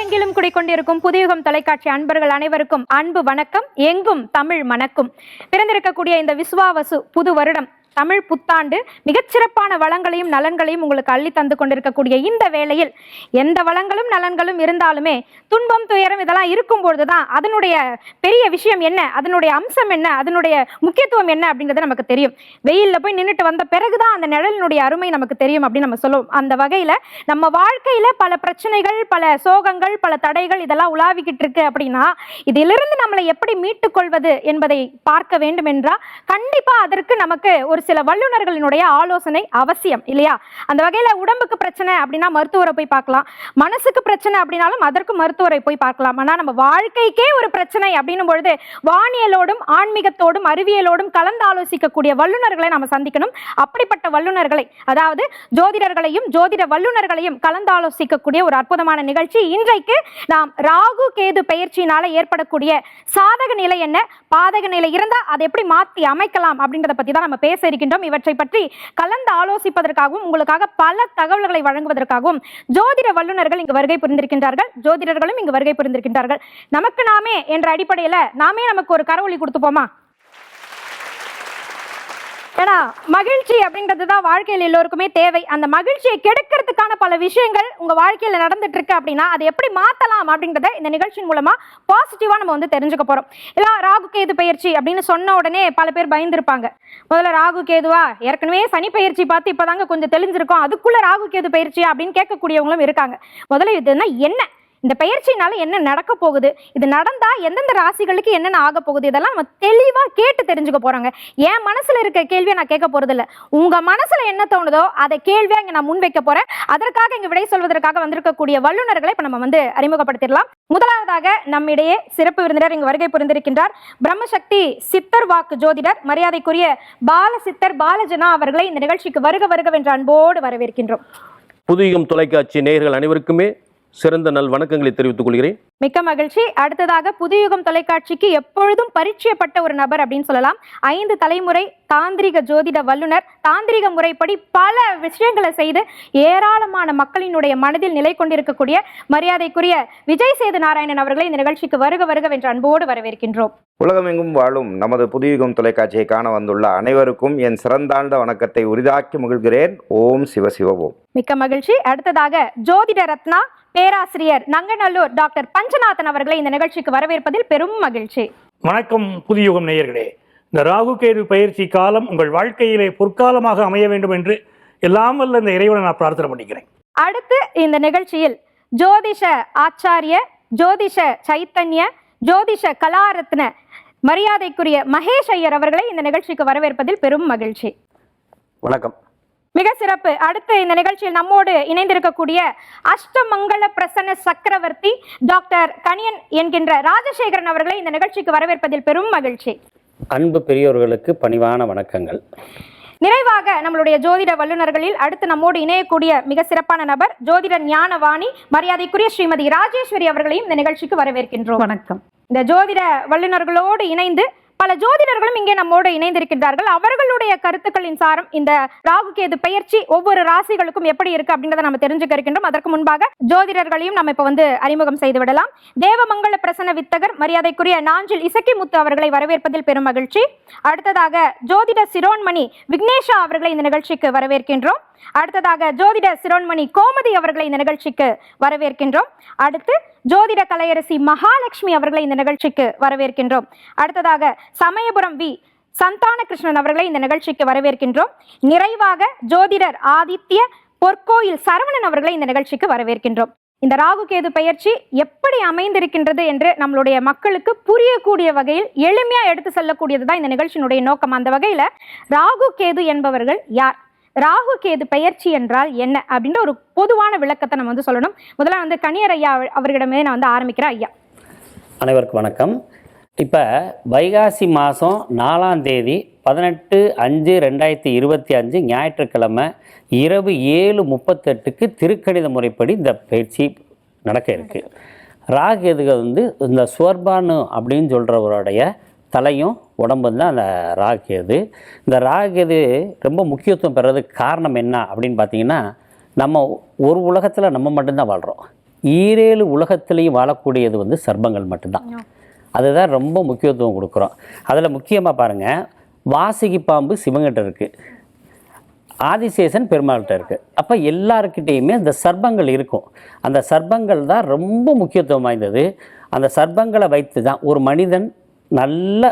உலகெங்கிலும் குடிக்கொண்டிருக்கும் புதியுகம் தொலைக்காட்சி அன்பர்கள் அனைவருக்கும் அன்பு வணக்கம். எங்கும் தமிழ் மணக்கும். பிறந்திருக்கக்கூடிய இந்த விசுவாவசு புது வருடம் தமிழ் புத்தாண்டு மிகச்சிறப்பான வளங்களையும் நலன்களையும் உங்களுக்கு அள்ளி தந்து கொண்டிருக்கக்கூடிய இந்த வேளையில் எந்த வளங்களும் நலன்களும் இருந்தாலுமே துன்பம் துயரம் இதெல்லாம் இருக்கும்பொழுதுதான் அதனுடைய பெரிய விஷயம் என்ன, அதனுடைய அம்சம் என்ன, அதனுடைய முக்கியத்துவம் என்ன அப்படிங்கிறது நமக்கு தெரியும். வெயில்ல போய் நின்றுட்டு வந்த பிறகுதான் அந்த நிழலினுடைய அருமை நமக்கு தெரியும் அப்படின்னு நம்ம சொல்லுவோம். அந்த வகையில நம்ம வாழ்க்கையில பல பிரச்சனைகள், பல சோகங்கள், பல தடைகள் இதெல்லாம் உலாவிக்கிட்டு இருக்கு அப்படின்னா இதிலிருந்து நம்மளை எப்படி மீட்டுக் கொள்வது என்பதை பார்க்க வேண்டும் என்றால் கண்டிப்பா அதற்கு நமக்கு ஒரு சில வல்லுநர்களினுடைய ஆலோசனை அவசியம் இல்லையா? அந்த வகையில உடம்புக்கு பிரச்சனை அப்படின்னா மருத்துவரை போய் பார்க்கலாம், மனசுக்கு பிரச்சனை அப்படின்னாலும் அதற்கு மருத்துவரை போய் பார்க்கலாம். ஆனா நம்ம வாழ்க்கைக்கே ஒரு பிரச்சனை அப்படின்னும் பொழுது வானியலோடும் ஆன்மீகத்தோடும் அறிவியலோடும் கலந்து ஆலோசிக்கக்கூடிய வல்லுநர்களை நம்ம சந்திக்கணும். அப்படிப்பட்ட வல்லுநர்களை, அதாவது ஜோதிடர்களையும் ஜோதிட வல்லுநர்களையும் கலந்து ஆலோசிக்கக்கூடிய ஒரு அற்புதமான நிகழ்ச்சி. இன்றைக்கு நாம் ராகு கேது பெயர்ச்சியினால ஏற்படக்கூடிய சாதக நிலை என்ன, பாதக நிலை இருந்தா அதை எப்படி மாற்றி அமைக்கலாம் அப்படின்றத பத்தி தான் நம்ம பேச இருக்கின்றோம். இவற்றை பற்றி கலந்து ஆலோசிப்பதற்காகவும் உங்களுக்காக பல தகவல்களை வழங்குவதற்காகவும் ஜோதிட வல்லுநர்கள் இங்கு வருகை புரிந்திருக்கின்றார்கள். ஜோதிடர்களும் இங்கு வருகை புரிந்திருக்கின்றார்கள். நமக்கு நாமே என்ற அடிப்படையில் நாமே நமக்கு ஒரு கரவொலி கொடுத்துப்போமா? ஏன்னா மகிழ்ச்சி அப்படின்றதுதான் வாழ்க்கையில் எல்லோருக்குமே தேவை. அந்த மகிழ்ச்சியை கெடுக்கிறதுக்கான பல விஷயங்கள் உங்க வாழ்க்கையில நடந்துட்டு இருக்கு அப்படின்னா அதை எப்படி மாத்தலாம் அப்படின்றத இந்த நிகழ்ச்சியின் மூலமா பாசிட்டிவா நம்ம வந்து தெரிஞ்சுக்க போறோம். இல்ல ராகு கேது பயிற்சி அப்படின்னு சொன்ன உடனே பல பேர் பயந்துருப்பாங்க. முதல்ல ராகு கேதுவா, ஏற்கனவே சனி பயிற்சி பார்த்து இப்பதாங்க கொஞ்சம் தெளிஞ்சிருக்கோம், அதுக்குள்ள ராகு கேது பயிற்சியா அப்படின்னு கேட்கக்கூடியவங்களும் இருக்காங்க. முதல்ல இதுன்னா என்ன, இந்த பயிற்சினால என்ன நடக்க போகுது, இது நடந்தா எந்தெந்த ராசிகளுக்கு என்னென்ன ஆக போகுது, இதெல்லாம் நம்ம தெளிவா கேட்டு தெரிஞ்சுக்க போறாங்க. என் மனசுல இருக்க கேள்வியை நான் கேட்க போறது இல்ல, உங்க மனசுல என்ன தோணுதோ அதை கேள்வியா இங்க நான் முன்வைக்க போறேன். அதற்காக இங்க விடை சொல்வதற்காக வந்திருக்கக்கூடிய வல்லுநர்களை இப்ப நம்ம வந்து அறிமுகப்படுத்திடலாம். முதலாவதாக நம்மிடையே சிறப்பு விருந்தினர் இங்கு வருகை புரிந்திருக்கின்றார். பிரம்மசக்தி சித்தர் வாக்கு ஜோதிடர் மரியாதைக்குரிய பால சித்தர் பாலஜனா அவர்களை இந்த நிகழ்ச்சிக்கு வருக வருகவென்ற அன்போடு வரவேற்கின்றோம். புதியுகம் தொலைக்காட்சி நேயர்கள் அனைவருக்குமே சிறந்த நல் வணக்கங்களை தெரிவித்துக் கொள்கிறேன். மிக்க மகிழ்ச்சி. அடுத்ததாக புதியுகம் தொலைக்காட்சிக்கு எப்பொழுதும் பரிச்சயப்பட்ட ஒரு நபர் அப்படின்னு சொல்லலாம். 5 தலைமுறை தாந்திரிக ஜோதிட வல்லுனர், தாந்திரிக முறைப்படி பல விஷயங்களை செய்து ஏராளமான மக்களினுடைய மனதில் நிலை கொண்டிருக்கக்கூடிய மரியாதைக்குரிய விஜய் சேது நாராயணன் அவர்களை இந்த நிகழ்ச்சிக்கு வருக வருகவென்ற அன்போடு வரவேற்கின்றோம். உலகமெங்கும் வாழும் நமது புதியுகம் தொலைக்காட்சியை காண வந்துள்ள அனைவருக்கும் என் சிறந்தாண்ட வணக்கத்தை உரிதாக்கி மகிழ்கிறேன். ஓம் சிவசிவோம். மிக்க மகிழ்ச்சி. அடுத்ததாக ஜோதிட ரத்னா பேராசிரியர் நங்கநல்லூர் டாக்டர் பஞ்சநாதன் அவர்களை இந்த நிகழ்ச்சிக்கு வரவேற்பதில் பெரும் மகிழ்ச்சி. வணக்கம் புதியுகம் நேயர்களே. இந்த ராகு கேது பயிற்சி காலம் உங்கள் வாழ்க்கையிலே பொற்காலமாக அமைய வேண்டும் என்று எல்லாம் வல்ல இந்த இறைவனை நான் பிரார்த்தனை பண்ணிக்கிறேன். அடுத்து இந்த நிகழ்ச்சியில் ஜோதிஷ ஆச்சாரிய, ஜோதிஷ சைத்தன்ய, ஜோதிஷ கலாரத்ன மரியாதைக்குரிய மகேஷ் ஐயர் அவர்களை இந்த நிகழ்ச்சிக்கு வரவேற்பதில் பெரும் மகிழ்ச்சி. வணக்கம். மிக சிறப்பு. அடுத்து இந்த நிகழ்ச்சியில் நம்மோடு இணைந்திருக்கக்கூடிய அஷ்டமங்கல பிரசன்ன சக்கரவர்த்தி டாக்டர் கணியன் என்கின்ற ராஜசேகரன் அவர்களை இந்த நிகழ்ச்சிக்கு வரவேற்பதில் பெரும் மகிழ்ச்சி. அன்பு பெரியோர்களுக்கு பணிவான வணக்கங்கள். நிறைவாக நம்மளுடைய ஜோதிட வல்லுநர்களில் அடுத்து நம்மோடு இணையக்கூடிய மிக சிறப்பான நபர் ஜோதிட ஞானவாணி மரியாதைக்குரிய ஸ்ரீமதி ராஜேஸ்வரி அவர்களையும் இந்த நிகழ்ச்சிக்கு வரவேற்கின்றோம். வணக்கம். இந்த ஜோதிட வல்லுநர்களோடு இணைந்து பல ஜோதிடர்களும் இங்கே நம்மோடு இணைந்திருக்கின்றார்கள். அவர்களுடைய கருத்துக்களின் சாரம் இந்த ராகு கேது பெயர்ச்சி ஒவ்வொரு ராசிகளுக்கும் எப்படி இருக்கு அப்படின்றத நம்ம தெரிஞ்சுக்க இருக்கின்றோம். அதற்கு முன்பாக ஜோதிடர்களையும் நம்ம இப்ப வந்து அறிமுகம் செய்து விடலாம். தேவமங்கல பிரசன்ன வித்தகர் மரியாதைக்குரிய நாஞ்சில் இசக்கிமுத்து அவர்களை வரவேற்பதில் பெரும் மகிழ்ச்சி. அடுத்ததாக ஜோதிட சிரோன்மணி விக்னேஷா அவர்களை இந்த நிகழ்ச்சிக்கு வரவேற்கின்றோம். அடுத்ததாக ஜோதிட சிரோன்மணி கோமதி அவர்களை இந்த நிகழ்ச்சிக்கு வரவேற்கின்றோம். அடுத்து ஜோதிட கலையரசி மகாலட்சுமி அவர்களை இந்த நிகழ்ச்சிக்கு வரவேற்கின்றோம். அடுத்ததாக சமயபுரம் வி சந்தான கிருஷ்ணன் அவர்களை இந்த நிகழ்ச்சிக்கு வரவேற்கின்றோம். நிறைவாக ஜோதிடர் ஆதித்ய பொற்கோயில் சரவணன் அவர்களை இந்த நிகழ்ச்சிக்கு வரவேற்கின்றோம். இந்த ராகு கேது பெயர்ச்சி எப்படி அமைந்திருக்கின்றது என்று நம்மளுடைய மக்களுக்கு புரியக்கூடிய வகையில் எளிமையா எடுத்து செல்லக்கூடியதுதான் இந்த நிகழ்ச்சியினுடைய நோக்கம். அந்த வகையில ராகு கேது என்பவர்கள் யார், ராகு கேது பெயர்ச்சி என்றால் என்ன அப்படின்ற ஒரு பொதுவான விளக்கத்தை நம்ம வந்து சொல்லணும். முதல்ல வந்து கணியர் ஐயா அவர்களிடமே நான் வந்து ஆரம்பிக்கிறேன். ஐயா, அனைவருக்கும் வணக்கம். இப்போ வைகாசி மாதம் 4ஆம் தேதி 18/5/2025 ஞாயிற்றுக்கிழமை இரவு 7:38க்கு திருக்கணித முறைப்படி இந்த பயிற்சி நடக்க இருக்குது. ராகு கேதுகள் வந்து இந்த சுவர்பானு அப்படின்னு சொல்கிறவருடைய தலையும் உடம்பும் தான் அந்த ராகு கேது. இந்த ராகு கேது ரொம்ப முக்கியத்துவம் பெறதுக்கு காரணம் என்ன அப்படின்னு பார்த்தீங்கன்னா, நம்ம ஒரு உலகத்தில் நம்ம மட்டும்தான் வாழ்கிறோம். ஈரேழு உலகத்திலையும் வாழக்கூடியது வந்து சர்ப்பங்கள் மட்டும்தான். அதுதான் ரொம்ப முக்கியத்துவம் கொடுக்குறோம். அதில் முக்கியமாக பாருங்கள், வாசுகி பாம்பு சிவங்கிட்ட இருக்குது, ஆதிசேஷன் பெருமாள்கிட்ட இருக்குது. அப்போ எல்லாருக்கிட்டேயுமே அந்த சர்ப்பங்கள் இருக்கும். அந்த சர்ப்பங்கள் தான் ரொம்ப முக்கியத்துவம் வாய்ந்தது. அந்த சர்ப்பங்களை வைத்து தான் ஒரு மனிதன் நல்ல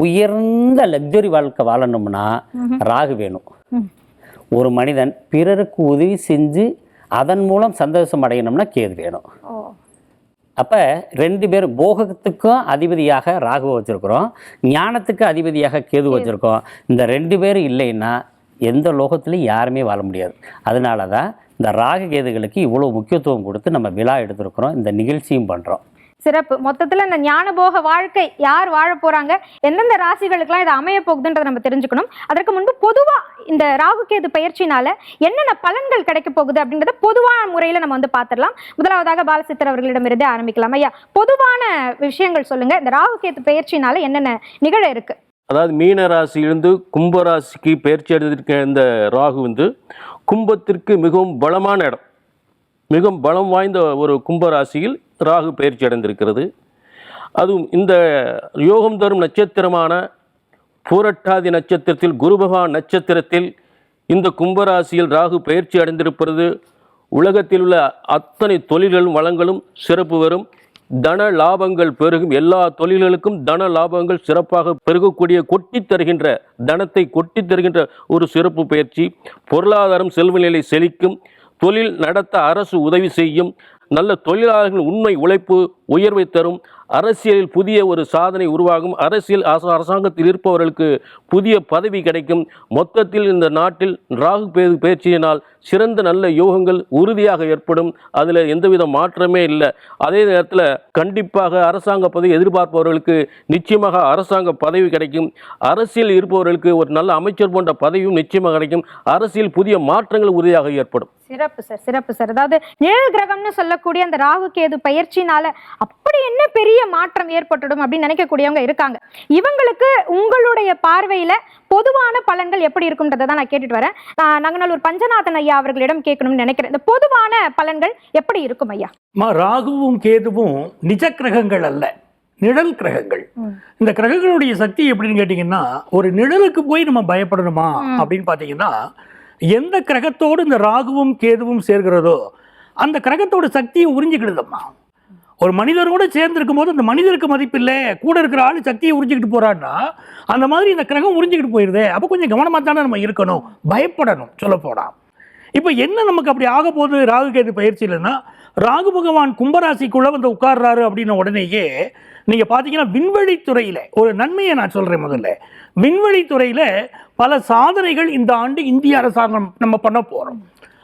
உயர்ந்த லக்ஸரி வாழ்க்கை வாழணும்னா ராகு வேணும். ஒரு மனிதன் பிறருக்கு உதவி செஞ்சு அதன் மூலம் சந்தோஷம் அடையணும்னா கேது வேணும். அப்போ 2 பேரும் போகத்துக்கும் அதிபதியாக ராகுவை வச்சுருக்கிறோம், ஞானத்துக்கு அதிபதியாக கேது வச்சுருக்கோம். இந்த 2 பேரும் இல்லைன்னா எந்த லோகத்துலையும் யாருமே வாழ முடியாது. அதனால தான் இந்த ராகு கேதுகளுக்கு இவ்வளோ முக்கியத்துவம் கொடுத்து நம்ம விழா எடுத்துருக்குறோம், இந்த நிகழ்ச்சியும் பண்ணுறோம். சிறப்பு. மொத்தத்தில் இந்த ஞானபோக வாழ்க்கை யார் வாழ போறாங்க, எந்தெந்த ராசிகளுக்கெல்லாம் இது அமைய போகுதுன்றதை நம்ம தெரிஞ்சுக்கணும். அதற்கு முன்பு பொதுவா இந்த ராகு கேது பயிற்சினால என்னென்ன பலன்கள் கிடைக்க போகுது அப்படின்றத பொதுவான முறையில நம்ம வந்து பார்த்துடலாம். முதலாவதாக பாலசித்தர் அவர்களிடமிருந்தே ஆரம்பிக்கலாம். ஐயா, பொதுவான விஷயங்கள் சொல்லுங்க. இந்த ராகு கேது பயிற்சினால என்னென்ன நிகழ இருக்கு? அதாவது மீன ராசியிலிருந்து கும்பராசிக்கு பயிற்சி எடுத்திருக்க இந்த ராகு வந்து கும்பத்திற்கு மிகவும் பலமான இடம், மிகவும் பலம் வாய்ந்த ஒரு கும்பராசியில் ராகு பயிற்சி அடைந்திருக்கிறது. அதுவும் இந்த யோகம் தரும் நட்சத்திரமான பூரட்டாதி நட்சத்திரத்தில் குரு பகவான் நட்சத்திரத்தில் இந்த கும்பராசியில் ராகு பயிற்சி அடைந்திருப்பது உலகத்தில் உள்ள அத்தனை தொழில்களும் வளங்களும் சிறப்பு வரும், தன லாபங்கள் பெருகும். எல்லா தொழில்களுக்கும் தன லாபங்கள் சிறப்பாக பெருகக்கூடிய, கொட்டி தருகின்ற தனத்தை கொட்டி தருகின்ற ஒரு சிறப்பு பயிற்சி. பொருளாதாரம் செல்வ நிலை செழிக்கும், தொழில் நடத்த அரசு உதவி செய்யும், நல்ல தொழிலாளர்கள் உண்மை உழைப்பு உயர்வை தரும், அரசியலில் புதிய ஒரு சாதனை உருவாகும், அரசாங்கத்தில் இருப்பவர்களுக்கு புதிய பதவி கிடைக்கும். மொத்தத்தில் இந்த நாட்டில் ராகு பயிற்சியினால் சிறந்த நல்ல யோகங்கள் உறுதியாக ஏற்படும். அதில் எந்தவித மாற்றமே இல்லை. அதே நேரத்தில் கண்டிப்பாக அரசாங்க பதவி எதிர்பார்ப்பவர்களுக்கு நிச்சயமாக அரசாங்க பதவி கிடைக்கும். அரசியல் இருப்பவர்களுக்கு ஒரு நல்ல அமைச்சர் போன்ற பதவியும் நிச்சயமாக கிடைக்கும். அரசியல் புதிய மாற்றங்கள் உறுதியாக ஏற்படும். சிறப்பு சார், சிறப்பு சார். அதாவது நிழல் கிரகம்னு சொல்லக்கூடிய அந்த ராகு கேது பயிற்சினால அப்படி என்ன பெரிய மாற்றம் ஏற்பட்டுடும் அப்படின்னு நினைக்கக்கூடியவங்க இருக்காங்க. இவங்களுக்கு உங்களுடைய பார்வையில பொதுவான பலன்கள் எப்படி இருக்கும்ன்றதை தான் நான் கேட்டுட்டு வரேன். நங்கநல்லூர் பஞ்சநாதன் ஐயா அவர்களிடம் கேட்கணும்னு நினைக்கிறேன். இந்த பொதுவான பலன்கள் எப்படி இருக்கும் ஐயா? ராகுவும் கேதுவும் நிஜ கிரகங்கள் அல்ல, நிழல் கிரகங்கள். இந்த கிரகங்களுடைய சக்தி எப்படின்னு கேட்டீங்கன்னா, ஒரு நிழலுக்கு போய் நம்ம பயப்படணுமா அப்படின்னு பாத்தீங்கன்னா, எந்த கிரகத்தோடு இந்த ராகுவும் கேதுவும் சேர்கிறதோ அந்த கிரகத்தோட சக்தியை உறிஞ்சிக்கிடுதம்மா. ஒரு மனிதரோட சேர்ந்திருக்கும் போது அந்த மனிதருக்கு மதிப்பில்லை, கூட இருக்கிற ஆளு சக்தியை உறிஞ்சிக்கிட்டு போறான்னா அந்த மாதிரி இந்த கிரகம் உறிஞ்சிக்கிட்டு போயிருதே. அப்போ கொஞ்சம் கவனமாக தானே நம்ம இருக்கணும், பயப்படணும் சொல்ல போனா. இப்போ என்ன நமக்கு அப்படி ஆக போகுது ராகு கேது பயிற்சி இல்லைன்னா, ராகு பகவான் கும்பராசிக்குள்ள வந்து உட்கார்றாரு அப்படின்ன உடனேயே நீங்க பாத்தீங்கன்னா விண்வெளித்துறையில ஒரு நன்மையை நான் சொல்றேன். முதல்ல விண்வெளித்துறையில பல சாதனைகள் இந்த ஆண்டு இந்திய அரசாங்கம் நம்ம பண்ண போறோம்.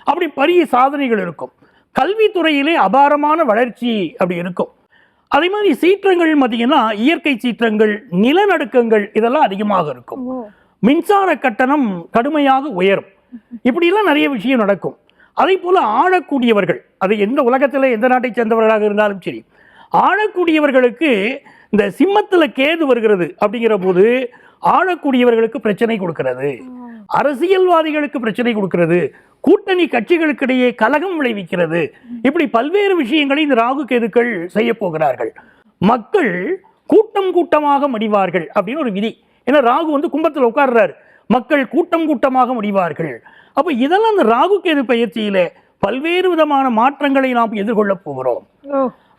அப்படி பெரிய சாதனைகள் இருக்கும். கல்வித்துறையிலே அபாரமான வளர்ச்சி அப்படி இருக்கும். அதே மாதிரி சீற்றங்கள் பார்த்தீங்கன்னா இயற்கை சீற்றங்கள், நிலநடுக்கங்கள் இதெல்லாம் அதிகமாக இருக்கும். மின்சார கட்டணம் கடுமையாக உயரும். இப்படியெல்லாம் நிறைய விஷயம் நடக்கும். அதே போல ஆளக்கூடியவர்கள், அது எந்த உலகத்தில் எந்த நாட்டை சேர்ந்தவர்களாக இருந்தாலும் சரி, ஆளக்கூடியவர்களுக்கு இந்த சிம்மத்தில் கேது வருகிறது அப்படிங்கிற போது ஆளக்கூடியவர்களுக்கு பிரச்சனை கொடுக்கிறது, அரசியல்வாதிகளுக்கு பிரச்சனை கொடுக்கிறது, கூட்டணி கட்சிகளுக்கிடையே கலகம் விளைவிக்கிறது. இப்படி பல்வேறு விஷயங்களை இந்த ராகு கேதுக்கள் செய்ய போகிறார்கள். மக்கள் கூட்டம் கூட்டமாக மடிவார்கள் அப்படின்னு ஒரு விதி. ஏன்னா ராகு வந்து கும்பத்தில் உட்கார்றாரு, மக்கள் கூட்டம் கூட்டமாக முடிவார்கள். அப்ப இதெல்லாம் அந்த ராகு கேது பயிற்சியில பல்வேறு விதமான மாற்றங்களை நாம் எதிர்கொள்ள போகிறோம்.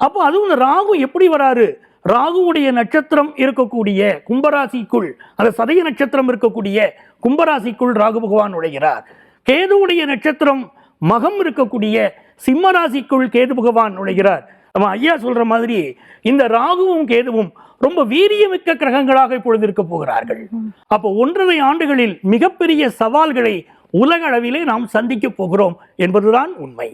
அப்போ அதுவும் இந்த ராகு எப்படி வராரு, ராகுவுடைய நட்சத்திரம் இருக்கக்கூடிய கும்பராசிக்குள், அந்த சதய நட்சத்திரம் இருக்கக்கூடிய கும்பராசிக்குள் ராகு பகவான் நுழைகிறார். கேதுவுடைய நட்சத்திரம் மகம் இருக்கக்கூடிய சிம்ம ராசிக்குள் கேது பகவான் நுழைகிறார். நம்ம ஐயா சொல்ற மாதிரி இந்த ராகுவும் கேதுவும் ரொம்ப வீரியமிக்க கிரகங்களாக இப்பொழுது இருக்க போகிறார்கள். அப்போ 1.5 ஆண்டுகளில் மிகப்பெரிய சவால்களை உலக அளவிலே நாம் சந்திக்க போகிறோம் என்பதுதான் உண்மை.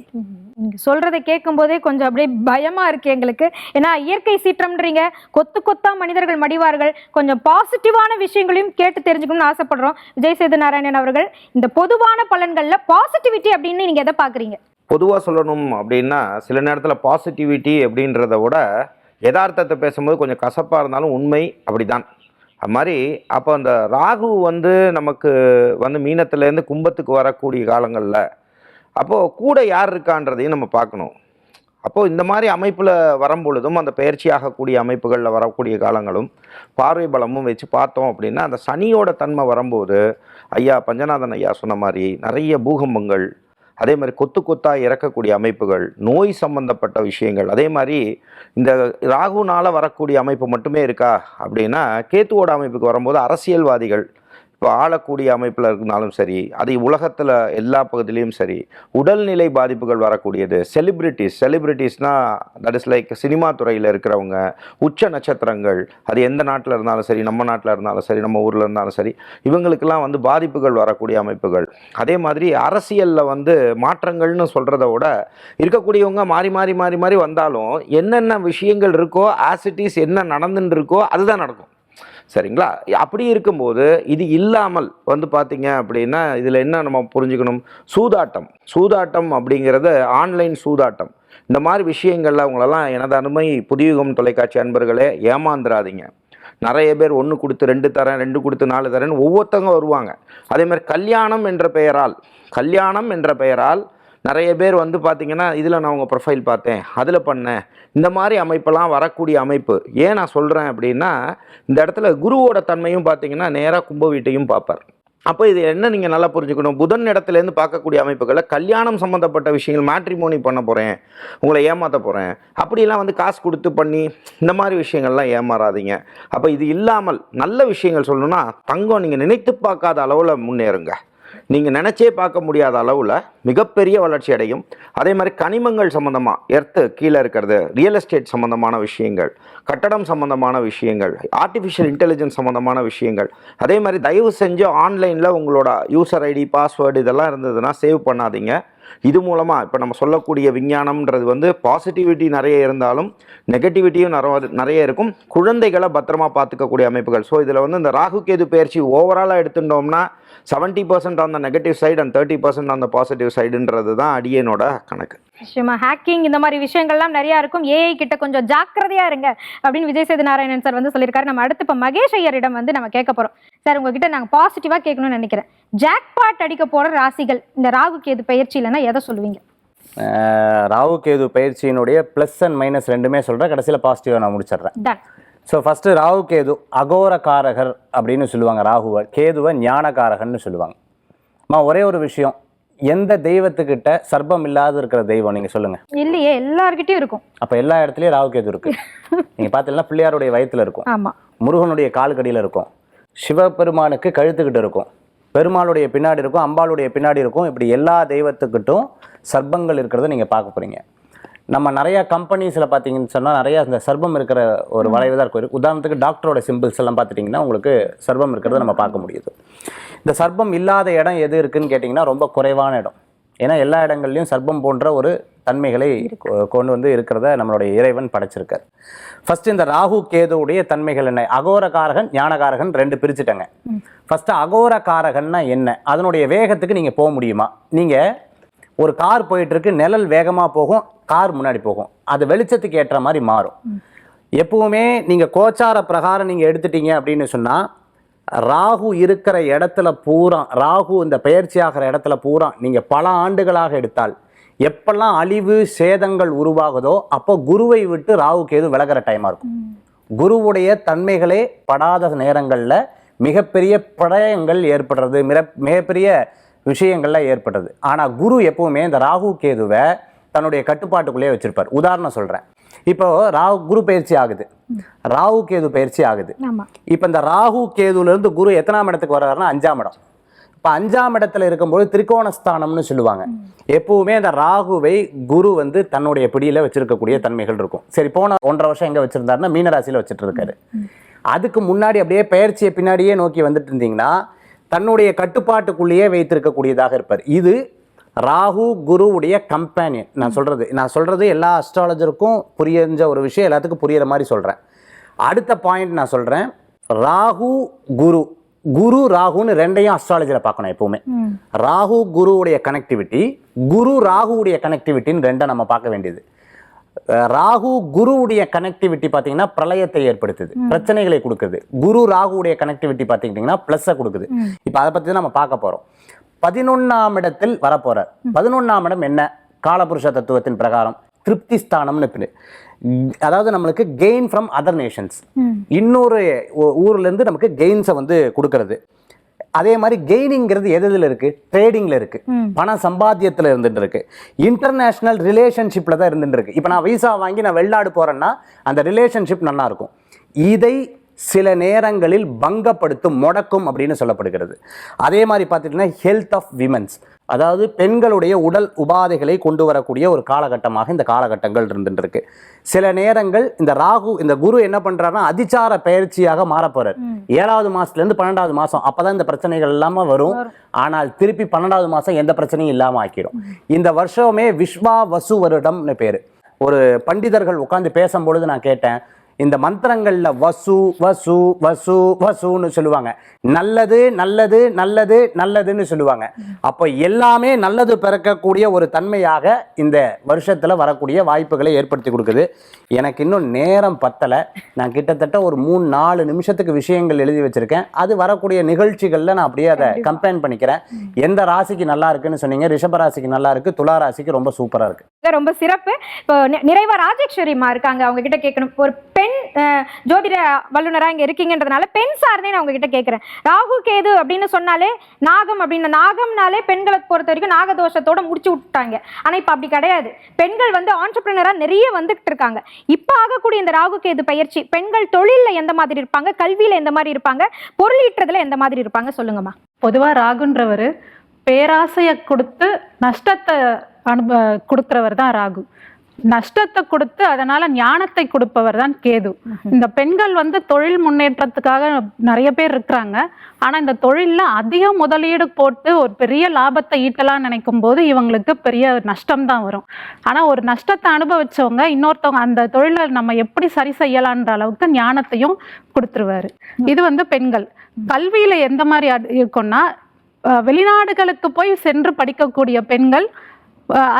சொல்றதை கேட்கும் போதே கொஞ்சம் அப்படியே பயமா இருக்கு எங்களுக்கு. ஏன்னா இயற்கை சீற்றம்ன்றீங்க, கொத்து கொத்தா மனிதர்கள் மடிவார்கள். கொஞ்சம் பாசிட்டிவான விஷயங்களையும் கேட்டு தெரிஞ்சுக்கணும்னு ஆசைப்படுறோம். விஜய் சேது நாராயணன் அவர்கள், இந்த பொதுவான பலன்கள்ல பாசிட்டிவிட்டி அப்படின்னு நீங்க எதை பாக்குறீங்க? பொதுவாக சொல்லணும் அப்படின்னா சில நேரத்தில் பாசிட்டிவிட்டி அப்படின்றத விட யதார்த்தத்தை பேசும்போது கொஞ்சம் கசப்பாக இருந்தாலும் உண்மை அப்படிதான். அது மாதிரி அப்போ அந்த ராகு வந்து நமக்கு வந்து மீனத்துலேருந்து கும்பத்துக்கு வரக்கூடிய காலங்களில் அப்போது கூட யார் இருக்கான்றதையும் நம்ம பார்க்கணும். அப்போது இந்த மாதிரி அமைப்பில் வரும்பொழுதும் அந்த பயிற்சி ஆகக்கூடிய அமைப்புகளில் வரக்கூடிய காலங்களும் பார்வை பலமும் வச்சு பார்த்தோம் அப்படின்னா அந்த சனியோட தன்மை வரும்போது ஐயா பஞ்சநாதன் ஐயா சொன்ன மாதிரி நிறைய பூகம்பங்கள், அதே மாதிரி கொத்து கொத்தாக இறக்கக்கூடிய அமைப்புகள், நோய் சம்பந்தப்பட்ட விஷயங்கள், அதே மாதிரி இந்த ராகுனால் வரக்கூடிய அமைப்பு மட்டுமே இருக்கா அப்படின்னா கேத்துவோட அமைப்புக்கு வரும்போது அரசியல்வாதிகள் இப்போ ஆளக்கூடிய அமைப்பில் இருந்தாலும் சரி, அது உலகத்தில் எல்லா பகுதியிலையும் சரி, உடல்நிலை பாதிப்புகள் வரக்கூடியது, செலிபிரிட்டிஸ்னால் தட் இஸ் லைக் சினிமா துறையில் இருக்கிறவங்க, உச்ச நட்சத்திரங்கள், அது எந்த நாட்டில் இருந்தாலும் சரி, நம்ம நாட்டில் இருந்தாலும் சரி, நம்ம ஊரில் இருந்தாலும் சரி, இவங்களுக்கெல்லாம் வந்து பாதிப்புகள் வரக்கூடிய அமைப்புகள். அதே மாதிரி அரசியலில் வந்து மாற்றங்கள்னு சொல்கிறத விட இருக்கக்கூடியவங்க மாறி மாறி மாறி மாறி வந்தாலும் என்னென்ன விஷயங்கள் இருக்கோ ஆசிட்டிஸ் என்ன நடந்துட்டு இருக்கோ அதுதான் நடக்கும். சரிங்களா? அப்படி இருக்கும்போது இது இல்லாமல் வந்து பார்த்தீங்க அப்படின்னா இதில் என்ன நம்ம புரிஞ்சுக்கணும், சூதாட்டம் அப்படிங்கிறது ஆன்லைன் சூதாட்டம். இந்த மாதிரி விஷயங்கள்ல அவங்களெல்லாம் எனது அனுமை புதியுகம் தொலைக்காட்சி அன்பர்களே ஏமாந்துடாதீங்க. நிறைய பேர் 1 கொடுத்து 2 தரேன், 2 கொடுத்து 4 தரேன்னு ஒவ்வொருத்தவங்க வருவாங்க. அதே மாதிரி கல்யாணம் என்ற பெயரால் நிறைய பேர் வந்து பார்த்திங்கன்னா இதில் நான் உங்கள் ப்ரொஃபைல் பார்த்தேன், அதில் பண்ணேன், இந்த மாதிரி அமைப்பெல்லாம் வரக்கூடிய அமைப்பு. ஏன் நான் சொல்கிறேன் அப்படின்னா இந்த இடத்துல குருவோட தன்மையும் பார்த்திங்கன்னா நேராக கும்ப வீட்டையும் பார்ப்பார். அப்போ இது என்ன நீங்கள் நல்லா புரிஞ்சுக்கணும், புதன் இடத்துலேருந்து பார்க்கக்கூடிய அமைப்புகளில் கல்யாணம் சம்மந்தப்பட்ட விஷயங்கள், மேட்ரிமோனி பண்ண போகிறேன், உங்களை ஏமாற்ற போகிறேன், அப்படிலாம் வந்து காசு கொடுத்து பண்ணி இந்த மாதிரி விஷயங்கள்லாம் ஏமாறாதீங்க. அப்போ இது இல்லாமல் நல்ல விஷயங்கள் சொல்லணும்னா தங்கம் நீங்கள் நினைத்து பார்க்காத அளவில் முன்னேறுங்க. நீங்கள் நினச்சே பார்க்க முடியாத அளவில் மிகப்பெரிய வளர்ச்சி அடையும். அதே மாதிரி கனிமங்கள் சம்மந்தமாக, எர்த்து கீழே இருக்கிறது, ரியல் எஸ்டேட் சம்மந்தமான விஷயங்கள், கட்டடம் சம்மந்தமான விஷயங்கள், ஆர்டிஃபிஷியல் இன்டெலிஜென்ஸ் சம்மந்தமான விஷயங்கள், அதே மாதிரி தயவு செஞ்சு ஆன்லைனில் உங்களோட யூசர் ஐடி பாஸ்வேர்டு இதெல்லாம் இருந்ததுன்னா சேவ் பண்ணாதீங்க. இது மூலமாக இப்போ நம்ம சொல்லக்கூடிய விஞ்ஞானம்ன்றது வந்து பாசிட்டிவிட்டி நிறைய இருந்தாலும் நெகட்டிவிட்டியும் நிறைய இருக்கும். குழந்தைகளை பத்திரமா பார்த்துக்கக்கூடிய அமைப்புகள். ஸோ இதில் வந்து இந்த ராகு கேது பயிற்சி ஓவராலாக எடுத்துட்டோம்னா 70% on the negative side and 30% on the positive சைடுன்றது தான் அடியனோட கணக்கு. நிச்சயமா ஹேக்கிங் இந்த மாதிரி விஷயங்கள்லாம் நிறையா இருக்கும். ஏஐ கிட்ட கொஞ்சம் ஜாக்கிரதையா இருங்க அப்படின்னு விஜய் சேது நாராயணன் சார் வந்து சொல்லியிருக்காரு. நம்ம அடுத்து இப்போ மகேஷ் ஐயரிடம் வந்து நம்ம கேட்க போகிறோம். சார் உங்ககிட்ட நாங்கள் பாசிட்டிவாக கேட்கணும்னு நினைக்கிறேன். ஜாக்பாட் அடிக்க போகிற ராசிகள் இந்த ராகு கேது பயிற்சி இல்லைன்னா எதை சொல்லுவீங்க? ராகு கேது பயிற்சியினுடைய ப்ளஸ் அண்ட் மைனஸ் ரெண்டுமே சொல்கிறேன், கடைசியில் பாசிட்டிவாக நான் முடிச்சிடுறேன். Done. So first Rahu Ketu அகோரகாரகர் அப்படின்னு சொல்லுவாங்க. ராகுவை, கேதுவை ஞானகாரகன்னு சொல்லுவாங்க. ஒரே ஒரு விஷயம், எந்த தெய்வத்துக்கிட்ட சர்ப்பம் இல்லாத இருக்கிற தெய்வம் நீங்கள் சொல்லுங்கள்? இல்லையே, எல்லார்கிட்டையும் இருக்கும். அப்போ எல்லா இடத்துலையும் ராகு கேது இருக்குது. நீங்கள் பார்த்தீங்கன்னா பிள்ளையாருடைய வயிற்றுல இருக்கும், ஆமாம், முருகனுடைய காலுக்கடியில் இருக்கும், சிவபெருமானுக்கு கழுத்துக்கிட்ட இருக்கும், பெருமாளுடைய பின்னாடி இருக்கும், அம்பாளுடைய பின்னாடி இருக்கும். இப்படி எல்லா தெய்வத்துக்கிட்டும் சர்ப்பங்கள் இருக்கிறத நீங்கள் பார்க்க போகிறீங்க. நம்ம நிறையா கம்பெனிஸில் பார்த்தீங்கன்னு சொன்னால் நிறையா இந்த சர்ப்பம் இருக்கிற ஒரு வளைவு தான் இருக்கும். உதாரணத்துக்கு டாக்டரோட சிம்பிள்ஸ் எல்லாம் பார்த்துட்டிங்கன்னா உங்களுக்கு சர்ப்பம் இருக்கிறத நம்ம பார்க்க முடியுது. இந்த சர்ப்பம் இல்லாத இடம் எது இருக்குதுன்னு கேட்டிங்கன்னா ரொம்ப குறைவான இடம். ஏன்னா எல்லா இடங்கள்லையும் சர்ப்பம் போன்ற ஒரு தன்மைகளை கொண்டு வந்து இருக்கிறத நம்மளுடைய இறைவன் படைச்சிருக்கார். ஃபர்ஸ்ட் இந்த ராகு கேதுவுடைய தன்மைகள் என்ன? அகோரகாரகன் ஞானகாரகன் ரெண்டு பிரிச்சுட்டங்க. ஃபர்ஸ்ட் அகோரகாரகன்னா என்ன, அதனுடைய வேகத்துக்கு நீங்கள் போக முடியுமா? நீங்கள் ஒரு கார் போயிட்டு இருக்கு, நிழல் வேகமாக போகும், கார் முன்னாடி போகும், அது வெளிச்சத்துக்கு ஏற்ற மாதிரி மாறும். எப்பவுமே நீங்கள் கோச்சார பிரகாரம் நீங்கள் எடுத்துட்டீங்க அப்படின்னு சொன்னால் ராகு இருக்கிற இடத்துல பூரா, ராகு இந்த பயிற்சி ஆகிற இடத்துல பூரா நீங்கள் பல ஆண்டுகளாக எடுத்தால் எப்பெல்லாம் அழிவு சேதங்கள் உருவாகுதோ அப்போ குருவை விட்டு ராகு கேது விலகிற டைமாக இருக்கும். குருவுடைய தன்மைகளே படாத நேரங்களில் மிகப்பெரிய பிரளயங்கள் ஏற்படுறது, மிகப்பெரிய விஷயங்கள்லாம் ஏற்படுறது. ஆனால் குரு எப்பவுமே இந்த ராகு கேதுவை தன்னுடைய கட்டுப்பாட்டுக்குள்ளேயே வச்சிருப்பார். உதாரணம் சொல்கிறேன், இப்போ குரு பயிற்சி ஆகுது, ராகு கேது பயிற்சி ஆகுது. இப்போ இந்த ராகு கேதுலேருந்து குரு எத்தனாம் இடத்துக்கு வர்றாருன்னா 5ஆம் இடம். இப்போ 5ஆம் இடத்துல இருக்கும்போது திரிகோணஸ்தானம்னு சொல்லுவாங்க. எப்பவுமே அந்த ராகுவை குரு வந்து தன்னுடைய பிடியில் வச்சிருக்கக்கூடிய தன்மைகள் இருக்கும். சரி, போன 1.5 வருஷம் எங்கே வச்சிருந்தாருன்னா மீனராசியில் வச்சுட்டு இருக்காரு. அதுக்கு முன்னாடி அப்படியே பயிற்சியை பின்னாடியே நோக்கி வந்துட்டு இருந்தீங்கன்னா தன்னுடைய கட்டுப்பாட்டுக்குள்ளேயே வைத்திருக்கக்கூடியதாக இருப்பார். இது ராகு குருவுடைய கம்பேனியன். நான் சொல்றது எல்லா அஸ்ட்ராலஜருக்கும் புரிஞ்ச ஒரு விஷயம், எல்லாத்துக்கும் புரியுற மாதிரி சொல்கிறேன். அடுத்த பாயிண்ட் நான் சொல்கிறேன், ராகு குரு, குரு ராகுன்னு ரெண்டையும் அஸ்ட்ராலஜியில் பார்க்கணும் எப்பவுமே. ராகு குருவுடைய கனெக்டிவிட்டி, குரு ராகுவுடைய கனெக்டிவிட்டின்னு ரெண்டை நம்ம பார்க்க வேண்டியது. ராகு குருவுடைய கனெக்டிவிட்டி பார்த்தீங்கன்னா பிரளயத்தை ஏற்படுத்துது, பிரச்சனைகளை கொடுக்குது. குரு ராகுவுடைய கனெக்டிவிட்டி பார்த்தீங்கன்னா ப்ளஸ்ஸை கொடுக்குது. இப்போ அதை பற்றி தான் நம்ம பார்க்க போகிறோம். 11ஆம் இடத்தில் வரப்போறார். 11ஆம் இடம் என்ன? காலபுருஷ தத்துவத்தின் பிரகாரம் திருப்தி ஸ்தானம்னு பேரு. அதாவது நம்மளுக்கு கெயின் ஃப்ரம் அதர் நேஷன்ஸ், இன்னொரு ஊர்ல இருந்து நமக்கு கெயின்ஸை வந்து கொடுக்கறது. அதே மாதிரி கெய்னிங்கிறது எதுல இருக்கு? ட்ரேடிங்ல இருக்கு, பண சம்பாத்தியத்துல இருந்துட்டு இருக்கு, இன்டர்நேஷனல் ரிலேஷன்ஷிப்ல தான் இருந்துட்டு இருக்கு. இப்போ நான் விசா வாங்கி நான் வெளிநாடு போறேன்னா அந்த ரிலேஷன்ஷிப் நல்லா இருக்கும். இதை சில நேரங்களில் பங்கப்படுத்தும், முடக்கும் அப்படின்னு சொல்லப்படுகிறது. அதே மாதிரி பார்த்துட்டீங்கன்னா ஹெல்த் ஆஃப் விமன்ஸ், அதாவது பெண்களுடைய உடல் உபாதைகளை கொண்டு வரக்கூடிய ஒரு காலகட்டமாக இந்த காலகட்டங்கள் இருந்துட்டு இருக்கு. சில நேரங்கள் இந்த ராகு, இந்த குரு என்ன பண்றாருன்னா அதிச்சார பயிற்சியாக மாறப்போறார். 7வது மாசத்துல இருந்து 12வது மாசம், அப்பதான் இந்த பிரச்சனைகள் இல்லாம வரும். ஆனால் திருப்பி 12வது மாசம் எந்த பிரச்சனையும் இல்லாம ஆக்கிடும். இந்த வருஷமே விஸ்வா வசு வருடம்னு பேரு. ஒரு பண்டிதர்கள் உட்கார்ந்து பேசும்பொழுது நான் கேட்டேன், இந்த மந்திரங்கள்ல வசு வசு வசு வசுன்னு சொல்லுவாங்க, நல்லது நல்லது நல்லது நல்லதுன்னு சொல்லுவாங்க. அப்போ எல்லாமே நல்லது பிறக்கக்கூடிய ஒரு தன்மையாக இந்த வருஷத்துல வரக்கூடிய வாய்ப்புகளை ஏற்படுத்தி கொடுக்குது. எனக்கு இன்னும் நேரம் பத்தலை. நான் கிட்டத்தட்ட ஒரு 3-4 நிமிஷத்துக்கு விஷயங்கள் எழுதி வச்சிருக்கேன். அது வரக்கூடிய நிகழ்ச்சிகள்ல நான் அப்படியே அதை கம்பேர் பண்ணிக்கிறேன். எந்த ராசிக்கு நல்லா இருக்குன்னு சொன்னீங்க? ரிஷப ராசிக்கு நல்லா இருக்கு, துலா ராசிக்கு ரொம்ப சூப்பரா இருக்கு. ரொம்ப சிறப்பு. இப்போ நிறைவா ராஜேஸ்வரிமா இருக்காங்க, அவங்க கிட்ட கேட்கணும். ஒரு பெண் ஜோதிட வல்லுநரா இங்க இருக்கீங்கன்றதுனால பெண் சார்ந்தே நான் உங்ககிட்ட கேட்கிறேன். ராகு கேது அப்படின்னு சொன்னாலே நாகம் அப்படின்னு, நாகம்னாலே பெண்களை பொறுத்த வரைக்கும் நாகதோஷத்தோட முடிச்சு விட்டுட்டாங்க. ஆனா இப்ப அப்படி கிடையாது. பெண்கள் வந்து ஆண்டர்பிரினரா நிறைய வந்துகிட்டு இருக்காங்க. இப்ப ஆகக்கூடிய இந்த ராகு கேது பயிற்சி பெண்கள் தொழில்ல எந்த மாதிரி இருப்பாங்க, கல்வியில எந்த மாதிரி இருப்பாங்க, பொருளீட்டுறதுல எந்த மாதிரி இருப்பாங்க, சொல்லுங்கம்மா. பொதுவா ராகுன்றவர் பேராசையை கொடுத்து நஷ்டத்தை கொடுக்கிறவர் தான் ராகு. நஷ்டத்தை கொடுத்து அதனால ஞானத்தை கொடுப்பவர் தான் கேது. இந்த பெண்கள் வந்து தொழில் முன்னேற்றத்துக்காக நிறைய பேர் இருக்கிறாங்க. ஆனா இந்த தொழில்ல அதிக முதலீடு போட்டு ஒரு பெரிய லாபத்தை ஈட்டலாம்னு நினைக்கும் போது இவங்களுக்கு பெரிய நஷ்டம் தான் வரும். ஆனா ஒரு நஷ்டத்தை அனுபவிச்சவங்க இன்னொருத்தவங்க அந்த தொழிலை நம்ம எப்படி சரி செய்யலான்ற அளவுக்கு ஞானத்தையும் கொடுத்துருவாரு. இது வந்து பெண்கள். கல்வியில எந்த மாதிரி இருக்கும்னா, வெளிநாடுகளுக்கு போய் சென்று படிக்கக்கூடிய பெண்கள்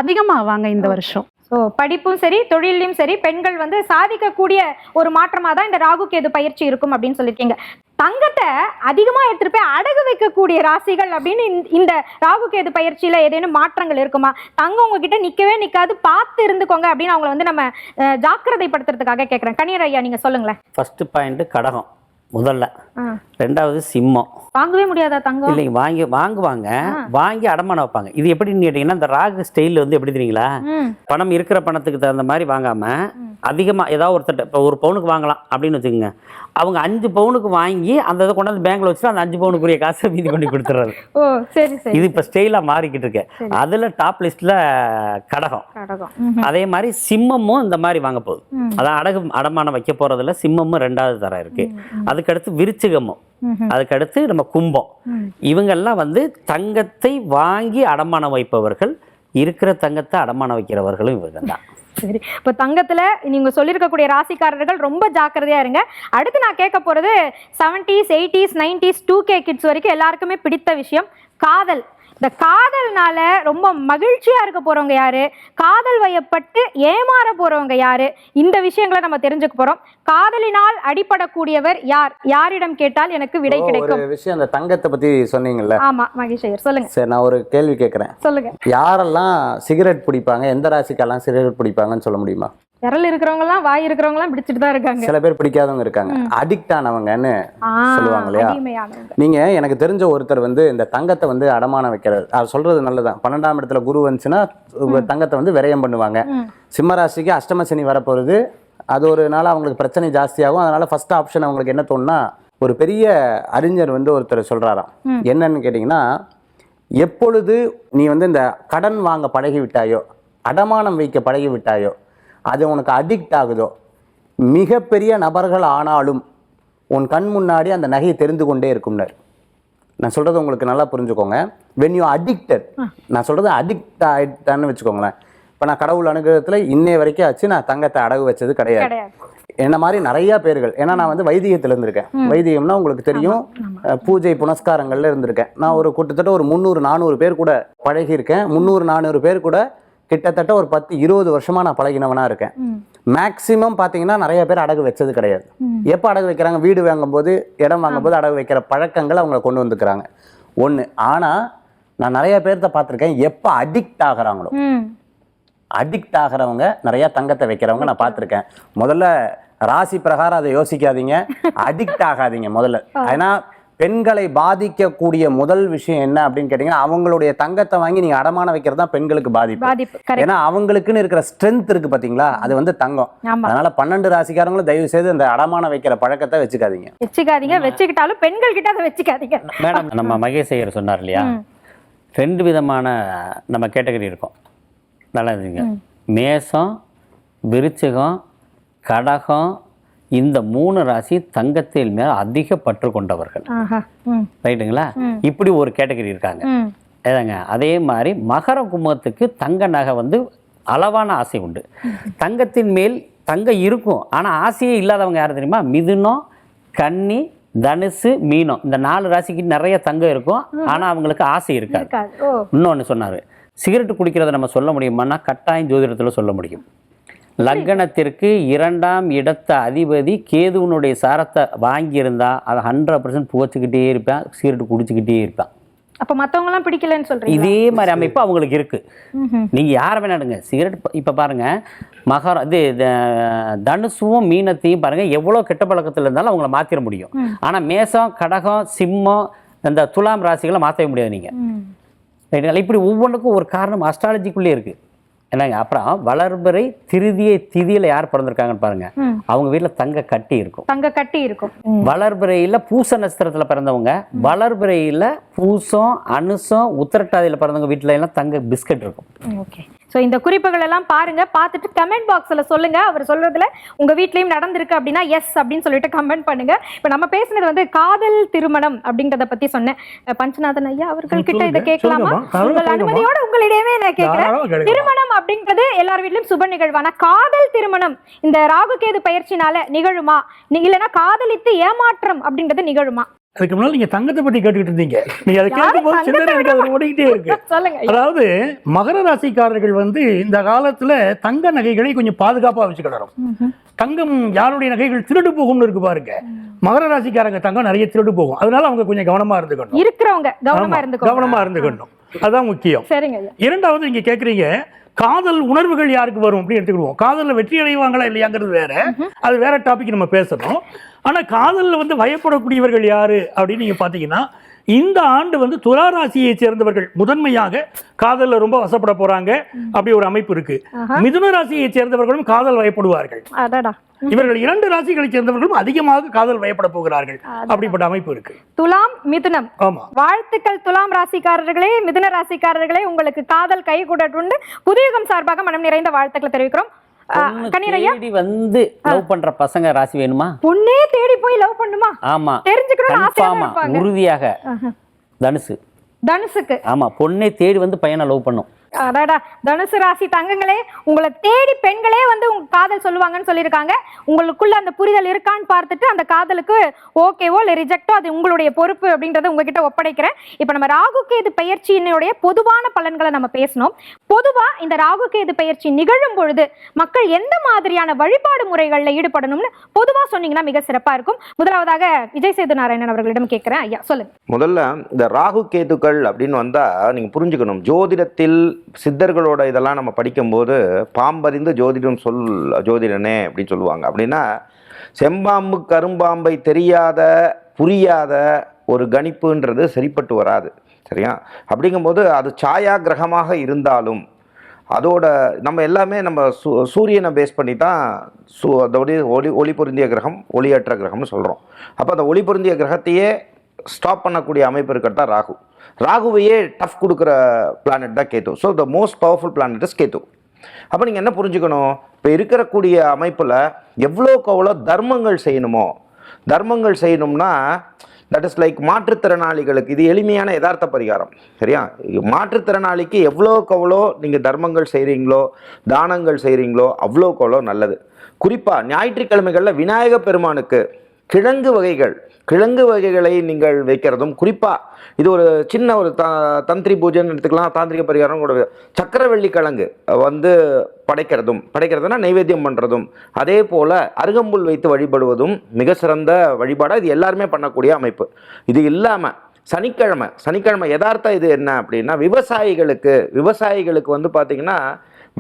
அதிகமாவாங்க இந்த வருஷம். ஸோ படிப்பும் சரி தொழிலையும் சரி பெண்கள் வந்து சாதிக்கக்கூடிய ஒரு மாற்றமாக தான் இந்த ராகு கேது பயிற்சி இருக்கும் அப்படின்னு சொல்லியிருக்கீங்க. தங்கத்தை அதிகமாக எடுத்துட்டு போய் அடகு வைக்கக்கூடிய ராசிகள் அப்படின்னு இந்த ராகு கேது பயிற்சியில ஏதேனும் மாற்றங்கள் இருக்குமா? தங்கம் உங்ககிட்ட நிற்கவே நிற்காது, பார்த்து இருந்துக்கோங்க அப்படின்னு அவங்களை வந்து நம்ம ஜாக்கிரதைப்படுத்துறதுக்காக கேட்குறேன். கணியர் ஐயா, நீங்க சொல்லுங்களேன். ஃபர்ஸ்ட் பாயிண்ட் கடகம் முதல்ல, ரெண்டாவது சிம்மம். வாங்கவே முடியாதா தங்கம்? இல்லைங்க, வாங்குவாங்க, வாங்கி அடமானம் வைப்பாங்க. இது எப்படின்னு கேட்டீங்கன்னா, இந்த ராகு ஸ்டைல் வந்து எப்படி தெரியுங்களா, பணம் இருக்கிற பணத்துக்கு தகுந்த மாதிரி வாங்காம அதிகமாக ஏதாவது ஒருத்தட்ட இப்போ 1 பவுனுக்கு வாங்கலாம் அப்படின்னு வச்சுக்கோங்க, அவங்க 5 பவுனுக்கு வாங்கி அந்த இதை கொண்டாந்து பேங்க்ல வச்சுட்டு அந்த 5 பவுனுக்குரிய காசை மீதி கொண்டு கொடுத்துறாரு. ஓ சரி சரி. இது இப்போ ஸ்டைலாக மாறிக்கிட்டு இருக்கு. அதில் டாப் லிஸ்ட்ல கடகம். அதே மாதிரி சிம்மமும் இந்த மாதிரி வாங்க போகுது. அதான் அடமானம் வைக்க போறதுல சிம்மமும் 2வது தரம் இருக்கு. அதுக்கடுத்து விருச்சிகமும், அதுக்கடுத்து நம்ம கும்பம். இவங்கெல்லாம் வந்து தங்கத்தை வாங்கி அடமானம் வைப்பவர்கள், இருக்கிற தங்கத்தை அடமானம் வைக்கிறவர்களும் இவங்க தான். சரி, இப்போ தங்கத்துல நீங்க சொல்லியிருக்கக்கூடிய ராசிக்காரர்கள் ரொம்ப ஜாக்கிரதையா இருங்க. அடுத்து நான் கேட்க போறது 70s 80s 90s 2K kids வரைக்கும் எல்லாருக்குமே பிடித்த விஷயம் காதல். இந்த காதல்னால ரொம்ப மகிழ்ச்சியா இருக்க போறவங்க யாரு, காதல் வயப்பட்டு ஏமாற போறவங்க யாரு, இந்த விஷயங்களை நம்ம தெரிஞ்சுக்க போறோம். காதலினால் அடிபடக்கூடியவர் யார், யாரிடம் கேட்டால் எனக்கு விடை கிடைக்கும்? ஒரு விஷயம், அந்த தங்கத்தை பத்தி சொன்னீங்கல்ல. ஆமா மகேஷ் ஐயர் சொல்லுங்க. சரி, நான் ஒரு கேள்வி கேட்கறேன். சொல்லுங்க. யாரெல்லாம் சிகரெட் பிடிப்பாங்க, எந்த ராசிக்கெல்லாம் சிகரெட் பிடிப்பாங்கன்னு சொல்ல முடியுமா? விரல் இருக்கிறவங்க எல்லாம் வாய் இருக்கிறவங்க எல்லாம் பிடிச்சிட்டு தான் இருக்காங்க. சில பேர் பிடிக்காதவங்க இருக்காங்க, அடிக்ட் ஆனவங்கன்னு சொல்லுவாங்க இல்லையா? நீங்க எனக்கு தெரிஞ்ச ஒருத்தர் வந்து இந்த தங்கத்தை வந்து அடமானம் வைக்கிறார். அவர் சொல்றது நல்லதான். 12ஆம் இடத்துல குரு வந்துச்சுன்னா தங்கத்தை வந்து விரயம் பண்ணுவாங்க. சிம்ம ராசிக்கு அஷ்டம சனி வரப்போகுது. அது ஒரு நாள் அவங்களுக்கு பிரச்சனை ஜாஸ்தியாகும். அதனால ஃபர்ஸ்ட் ஆப்ஷன் அவங்களுக்கு என்ன தோணுன்னா, ஒரு பெரிய அறிஞர் வந்து ஒருத்தர் சொல்றாராம். என்னன்னு கேட்டிங்கன்னா, எப்பொழுது நீ வந்து இந்த கடன் வாங்க பழகி விட்டாயோ, அடமானம் வைக்க பழகி விட்டாயோ, அது உனக்கு அடிக்ட் ஆகுதோ, மிகப்பெரிய நபர்கள் ஆனாலும் உன் கண் முன்னாடி அந்த நகையை தெரிந்து கொண்டே இருக்கும்னார். நான் சொல்கிறது உங்களுக்கு நல்லா புரிஞ்சுக்கோங்க. வென் யூ அடிக்டட், நான் சொல்கிறது அடிக்ட் ஆகிட்டான்னு வச்சுக்கோங்களேன். இப்போ நான் கடவுள் அனுகிரகத்தில் இன்னை வரைக்கும் ஆச்சு நான் தங்கத்தை அடகு வச்சது கிடையாது. என்ன மாதிரி நிறைய பேர்கள், ஏன்னா நான் வந்து வைதிகத்தில் இருந்திருக்கேன். வைதிகம்னா உங்களுக்கு தெரியும், பூஜை புனஸ்காரங்கள்ல இருந்திருக்கேன். நான் ஒரு கிட்டத்தட்ட ஒரு 300-400 பேர் கூட பழகியிருக்கேன். 300-400 பேர் கூட கிட்டத்தட்ட ஒரு 10-20 வருஷமா நான் பழகினவனா இருக்கேன். மேக்சிமம் பார்த்தீங்கன்னா நிறைய பேர் அடகு வச்சது கிடையாது. எப்போ அடகு வைக்கிறாங்க? வீடு வாங்கும்போது, இடம் வாங்கும்போது அடகு வைக்கிற பழக்கங்கள் அவங்கள கொண்டு வந்துக்கிறாங்க ஒன்று. ஆனால் நான் நிறைய பேர்த்த பார்த்துருக்கேன், எப்போ அடிக்ட் ஆகிறாங்களோ, அடிக்ட் ஆகிறவங்க நிறைய தங்கத்தை வைக்கிறவங்க நான் பார்த்துருக்கேன். முதல்ல ராசி பிரகாரம் அதை யோசிக்காதீங்க, அடிக்ட் ஆகாதீங்க முதல்ல. ஏன்னா பெண்களை பாதிக்கக்கூடிய முதல் விஷயம் என்ன அப்படின்னு கேட்டீங்கன்னா, அவங்களுடைய தங்கத்தை வாங்கி நீங்க அடமான வைக்கிறது தான் பெண்களுக்கு பாதிப்பு. ஏன்னா அவங்களுக்குன்னு இருக்கிற ஸ்ட்ரென்த் இருக்கு பாத்தீங்களா, அது வந்து தங்கம். அதனால 12 ராசிக்காரங்களும் தயவு செய்து இந்த அடமான வைக்கிற பழக்கத்தை வச்சுக்காதீங்க. வச்சுக்கிட்டாலும் பெண்கள் கிட்ட அதை வச்சுக்காதீங்க. மேடம், நம்ம மகேஷ் ஐயர் சொன்னார் இல்லையா, 2 விதமான நம்ம கேட்டகரி இருக்கோம். நல்லா இருந்துங்க. மேஷம், விருச்சிகம், கடகம், இந்த 3 ராசி தங்கத்தில் மேல் அதிக பற்று கொண்டவர்கள். ரைட்டுங்களா? இப்படி ஒரு கேட்டகரி இருக்காங்க. ஏதாங்க அதே மாதிரி மகர கும்பத்துக்கு தங்க நகை வந்து அளவான ஆசை உண்டு. தங்கத்தின் மேல் தங்கம் இருக்கும், ஆனால் ஆசையே இல்லாதவங்க யார் தெரியுமா? மிதுனம், கன்னி, தனுசு, மீனம். இந்த 4 ராசிக்கு நிறைய தங்கம் இருக்கும், ஆனால் அவங்களுக்கு ஆசை இருக்காது. இன்னொன்று சொன்னார், சிகரெட்டு குடிக்கிறத நம்ம சொல்ல முடியுமான்னா கட்டாயம் ஜோதிடத்தில் சொல்ல முடியும். லக்னத்திற்கு 2ஆம் இடத்த அதிபதி கேதுவனுடைய சாரத்தை வாங்கியிருந்தா அதை 100% புகைச்சிக்கிட்டே இருப்பேன், சிகரெட்டு குடிச்சுக்கிட்டே இருப்பேன். அப்போ மற்றவங்களாம் பிடிக்கலன்னு சொல்கிறீங்க. இதே மாதிரி அமைப்பு அவங்களுக்கு இருக்கு. நீங்கள் யாரை வேணாடுங்க, சிகரெட் இப்போ பாருங்க, தனுசுவும் மீனத்தையும் பாருங்க, எவ்வளோ கெட்ட பழக்கத்தில் இருந்தாலும் அவங்கள மாற்றிட முடியும். ஆனால் மேஷம், கடகம், சிம்மம், இந்த துலாம் ராசிகளை மாற்றவே முடியாது நீங்கள். இப்படி ஒவ்வொன்றுக்கும் ஒரு காரணம் அஸ்ட்ராலஜிக்குள்ளே இருக்குது. என்னங்க, அப்புறம் வளர்பிறை திருதியை திதியில் யார் பிறந்திருக்காங்கன்னு பாருங்க, அவங்க வீட்டில் தங்க கட்டி இருக்கும். வளர்பிறையில் பூச நட்சத்திரத்தில் பிறந்தவங்க, வளர்பிறையில் பூசம், அனுசம், உத்திரட்டாதியில் பிறந்தவங்க வீட்டில எல்லாம் தங்க பிஸ்கட் இருக்கும். ஓகே, ஸோ இந்த குறிப்புகள் எல்லாம் பாருங்க, பார்த்துட்டு கமெண்ட் பாக்ஸில் சொல்லுங்க. அவர் சொல்றதுல உங்க வீட்லயும் நடந்திருக்கு அப்படின்னா எஸ் அப்படின்னு சொல்லிட்டு கமெண்ட் பண்ணுங்க. இப்போ நம்ம பேசுனது வந்து காதல் திருமணம் அப்படின்றத பத்தி சொன்னேன். பஞ்சநாதன் ஐயா அவர்கள் கிட்ட இதை கேட்கலாமா? உங்கள் அனுமதியோட உங்களிடையே நான் கேட்கிறேன். திருமணம் அப்படின்றது எல்லார் வீட்லயும் சுப நிகழ்வான காதல் திருமணம் இந்த ராகு கேது பயிற்சினால நிகழுமா, இல்லைன்னா காதலித்து ஏமாற்றம் அப்படின்றது நிகழுமா? அதுக்கு முன்னாடி நீங்க தங்கத்தை பத்தி கேட்டுக்கிட்டு இருந்தீங்க. நீங்க அதை கேட்கும்போது சிந்தனை எனக்கு அது ஓடிக்கிட்டே இருக்கு. அதாவது மகர ராசிக்காரர்கள் வந்து இந்த காலத்துல தங்க நகைகளை கொஞ்சம் பாதுகாப்பா வச்சுக்கிடணும். தங்கம் யாருடைய நகைகள் திருடு போகும்னு இருக்கு பாருங்க. மகர ராசிக்காரங்க தங்கம் நிறைய திருடு போகும், அதனால அவங்க கொஞ்சம் கவனமா இருந்துக்கணும். இருக்கிறவங்க கவனமா இருந்துக்கணும், அதான் முக்கியம். இரண்டாவது நீங்க கேக்குறீங்க காதல் உணர்வுகள் யாருக்கு வரும் அப்படின்னு எடுத்துக்கிடுவோம். காதலில் வெற்றி அடைவாங்களா இல்லையாங்கிறது வேற, அது வேற டாபிக் நம்ம பேசணும். ஆனால் காதலில் வந்து பயப்படக்கூடியவர்கள் யாரு அப்படின்னு நீங்க பார்த்தீங்கன்னா, இந்த ஆண்டு வந்து துலா ராசியை சேர்ந்தவர்கள் முதன்மையாக காதலில் ரொம்ப வசப்பட போறாங்க. அப்படி ஒரு அமைப்பு இருக்கு. மிதுன ராசியை சேர்ந்தவர்களும் காதல் வயப்படுவார்கள். இவர்கள் 2 ராசிகளை சேர்ந்தவர்களும் அதிகமாக காதல் வயப்பட போகிறார்கள். அப்படிப்பட்ட அமைப்பு இருக்கு. துலாம், மிதுனம். ஆமா, வாழ்த்துக்கள் துலாம் ராசிக்காரர்களே, மிதுன ராசிக்காரர்களே, உங்களுக்கு காதல் கை கூடட்டு புதுயுகம் சார்பாக மனம் நிறைந்த வாழ்த்துக்களை தெரிவிக்கிறோம். தேடி வந்து லவ் பண்ற பசங்க ராசி வேணுமா? பொண்ணே தேடி போய் லவ் பண்ணுமா? ஆமா, தெரிஞ்சுக்கணும் உறுதியாக. தனுசுக்கு ஆமா, பொண்ணே தேடி வந்து பையனை லவ் பண்ணும். அடாடா, தனுசு ராசி தங்கங்களே, உங்களை தேடி பெண்களே வந்து உங்க காதல் சொல்லுவாங்கன்னு சொல்லியிருக்காங்க. உங்களுக்குள்ள அந்த புரிதல் இருக்கான்னு பார்த்துட்டு அந்த காதலுக்கு ஓகேவோ இல்லை ரிஜெக்டோ அது உங்களுடைய பொறுப்பு அப்படின்றத உங்ககிட்ட ஒப்படைக்கிறேன். இப்போ நம்ம ராகு கேது பயிற்சியினுடைய பொதுவான பலன்களை நம்ம பேசணும். பொதுவா இந்த ராகு கேது பயிற்சி நிகழும் பொழுது மக்கள் எந்த மாதிரியான வழிபாடு முறைகளில் ஈடுபடணும்னு பொதுவா சொன்னீங்கன்னா மிக சிறப்பா இருக்கும். முதலாவதாக விஜய் சேது நாராயணன் அவர்களிடம் கேட்கிறேன். ஐயா சொல்லுங்க. முதல்ல இந்த ராகு கேதுக்கள் அப்படின்னு வந்தா நீங்க புரிஞ்சுக்கணும், ஜோதிடத்தில் சித்தர்களோட இதெல்லாம் நம்ம படிக்கும்போது பாம்பறிந்து ஜோதிடம் ஜோதிடனே அப்படின்னு சொல்லுவாங்க. அப்படின்னா செம்பாம்பு கரும்பாம்பை தெரியாத புரியாத ஒரு கணிப்புன்றது சரிப்பட்டு வராது. சரியா? அப்படிங்கும்போது அது சாயா கிரகமாக இருந்தாலும் அதோட நம்ம எல்லாமே நம்ம சூரியனை பேஸ் பண்ணி தான் அதோடைய ஒளி பொருந்திய கிரகம், ஒளியற்ற கிரகம்னு சொல்கிறோம். அப்போ அந்த ஒளி பொருந்திய கிரகத்தையே ஸ்டாப் பண்ணக்கூடிய அமைப்பு இருக்கிறது தான் ராகு. ராகுவையே டஃப் கொடுக்குற பிளானட் தான் Ketu. So the most powerful planet is Ketu. அப்போ நீங்கள் என்ன புரிஞ்சுக்கணும், இப்போ இருக்கக்கூடிய அமைப்பில் எவ்வளோக்கு எவ்வளோ தர்மங்கள் செய்யணுமோ, தர்மங்கள் செய்யணும்னா தட் இஸ் லைக் மாற்றுத்திறனாளிகளுக்கு இது எளிமையான யதார்த்த பரிகாரம். சரியா? மாற்றுத்திறனாளிக்கு எவ்வளோக்கு எவ்வளோ நீங்கள் தர்மங்கள் செய்கிறீங்களோ, தானங்கள் செய்கிறீங்களோ அவ்வளோக்கு அவ்வளோ நல்லது. குறிப்பாக ஞாயிற்றுக்கிழமைகளில் விநாயக பெருமானுக்கு கிழங்கு வகைகளை நீங்கள் வைக்கிறதும், குறிப்பாக இது ஒரு சின்ன ஒரு தந்திரி பூஜைன்னு எடுத்துக்கலாம், தாந்திரிக பரிகாரம் கூட. சக்கரவள்ளி கிழங்கு வந்து படைக்கிறதுனா நைவேத்தியம் பண்ணுறதும், அதே போல் அருகம்புல் வைத்து வழிபடுவதும் மிக சிறந்த வழிபாடாக இது எல்லாருமே பண்ணக்கூடிய அமைப்பு. இது இல்லாமல் சனிக்கிழமை யதார்த்தம் இது என்ன அப்படின்னா, விவசாயிகளுக்கு வந்து பார்த்திங்கன்னா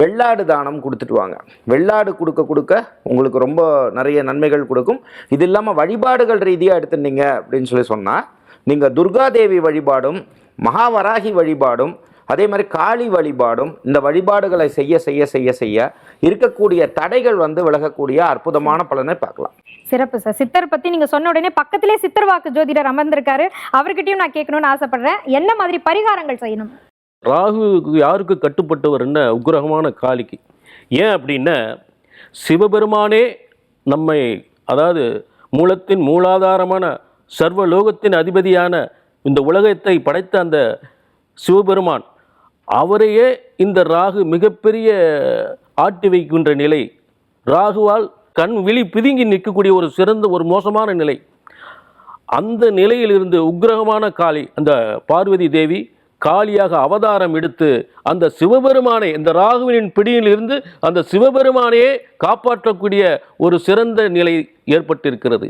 வெள்ளாடு தானம் கொடுத்துட்டு வாங்க. வெள்ளாடு கொடுக்க உங்களுக்கு ரொம்ப நிறைய நன்மைகள் கொடுக்கும். இது இல்லாமல் வழிபாடுகள் ரீதியாக எடுத்துட்டீங்க அப்படின்னு சொன்னால் நீங்கள் துர்காதேவி வழிபாடும் மகாவராகி வழிபாடும் அதே மாதிரி காளி வழிபாடும் இந்த வழிபாடுகளை செய்ய செய்ய செய்ய செய்ய இருக்கக்கூடிய தடைகள் விலகக்கூடிய அற்புதமான பலனை பார்க்கலாம். சிறப்பு சார். சித்தர் பத்தி நீங்க சொன்ன உடனே பக்கத்திலே சித்தர் வாக்கு ஜோதிடர் அமர்ந்திருக்காரு. அவர்கிட்டயும் நான் கேட்கணும்னு ஆசைப்படுறேன். என்ன மாதிரி பரிகாரங்கள் செய்யணும்? ராகு யாருக்கு கட்டுப்பட்டவர்னா உக்கிரகமான காளிக்கு. ஏன் அப்படின்னா சிவபெருமானே நம்மை, அதாவது மூலத்தின் மூலாதாரமான சர்வலோகத்தின் அதிபதியான இந்த உலகத்தை படைத்த அந்த சிவபெருமான் அவரையே இந்த ராகு மிகப்பெரிய ஆட்டி வைக்கின்ற நிலை, ராகுவால் கண் விழி பிதுங்கி நிற்கக்கூடிய ஒரு சிறந்த ஒரு மோசமான நிலை. அந்த நிலையிலிருந்து உக்கிரகமான காளி அந்த பார்வதி தேவி காளியாக அவதாரம் எடுத்து அந்த சிவபெருமானை, இந்த ராகுவின் பிடியிலிருந்து அந்த சிவபெருமானையே காப்பாற்றக்கூடிய ஒரு சிறந்த நிலை ஏற்பட்டிருக்கிறது.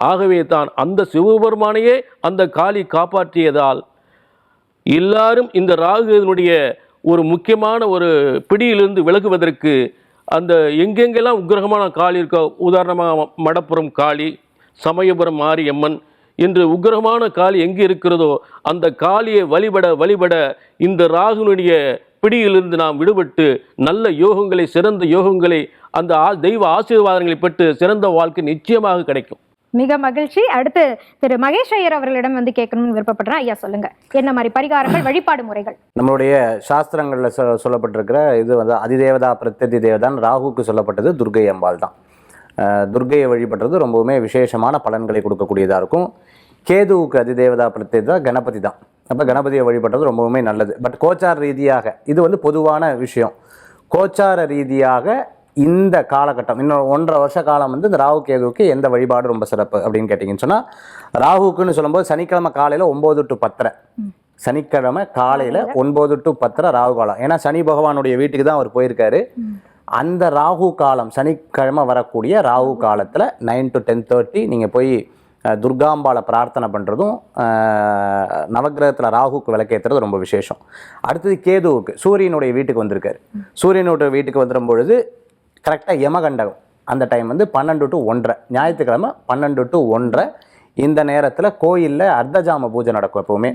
ஆகவே தான் அந்த சிவபெருமானையே அந்த காளி காப்பாற்றியதால் எல்லாரும் இந்த ராகுவினுடைய ஒரு முக்கியமான ஒரு பிடியிலிருந்து விலகுவதற்கு அந்த எங்கெங்கெல்லாம் உக்கிரகமான காளி இருக்கோ, உதாரணமாக மடப்புறம் காளி, சமயபுரம் மாரியம்மன் என்று உக்கிரகமான காளி எங்கே இருக்கிறதோ அந்த காளியை வழிபட இந்த ராகுனுடைய பிடியிலிருந்து நாம் விடுபட்டு நல்ல யோகங்களை, சிறந்த யோகங்களை, அந்த தெய்வ ஆசீர்வாதங்களை பெற்று சிறந்த வாழ்க்கை நிச்சயமாக கிடைக்கும். மிக மகிழ்ச்சி. அடுத்து திரு மகேஷ் ஐயர் அவர்களிடம் கேட்கணும்னு விருப்பப்படுறேன். ஐயா சொல்லுங்க, என்ன மாதிரி பரிகாரங்கள், வழிபாடு முறைகள்? நம்மளுடைய சாஸ்திரங்களில் சொல்லப்பட்டிருக்கிற இது அதிதேவதா பிரத்யதி தேவதான். ராகுக்கு சொல்லப்பட்டது துர்கை அம்பாள் தான். துர்கையை வழிபடுறது ரொம்பவுமே விசேஷமான பலன்களை கொடுக்கக்கூடியதாக இருக்கும். கேதுவுக்கு அதிதேவதா பிரத்யேதா கணபதி தான். அப்போ கணபதியை வழிபடுறது ரொம்பவுமே நல்லது. பட் கோச்சார ரீதியாக இது பொதுவான விஷயம். கோச்சார ரீதியாக இந்த காலகட்டம் இன்னும் 1.5 வருஷ காலம் இந்த ராகு கேதுவுக்கு எந்த வழிபாடு ரொம்ப சிறப்பு அப்படின்னு கேட்டிங்கன்னு சொன்னால், ராகுக்குன்னு சொல்லும்போது சனிக்கிழமை காலையில் 9 to 10, சனிக்கிழமை காலையில் 9 to 10 ராகு காலம். ஏன்னா சனி பகவானுடைய வீட்டுக்கு தான் அவர் போயிருக்காரு. அந்த ராகு காலம், சனிக்கிழமை வரக்கூடிய ராகு காலத்தில் 9 to 10:30 நீங்கள் போய் துர்காம்பாளை பிரார்த்தனை பண்ணுறதும், நவகிரகத்தில் ராகுக்கு விளக்கேற்றுறது ரொம்ப விசேஷம். அடுத்தது கேதுவுக்கு சூரியனுடைய வீட்டுக்கு வந்திருக்காரு. சூரியனுடைய வீட்டுக்கு வந்துடும் பொழுது கரெக்டாக யமகண்டகம் அந்த டைம் 12 to 1:30, ஞாயிற்றுக்கிழமை 12 to 1:30 இந்த நேரத்தில் கோயிலில் அர்த்தஜாம பூஜை நடக்கும். எப்பவுமே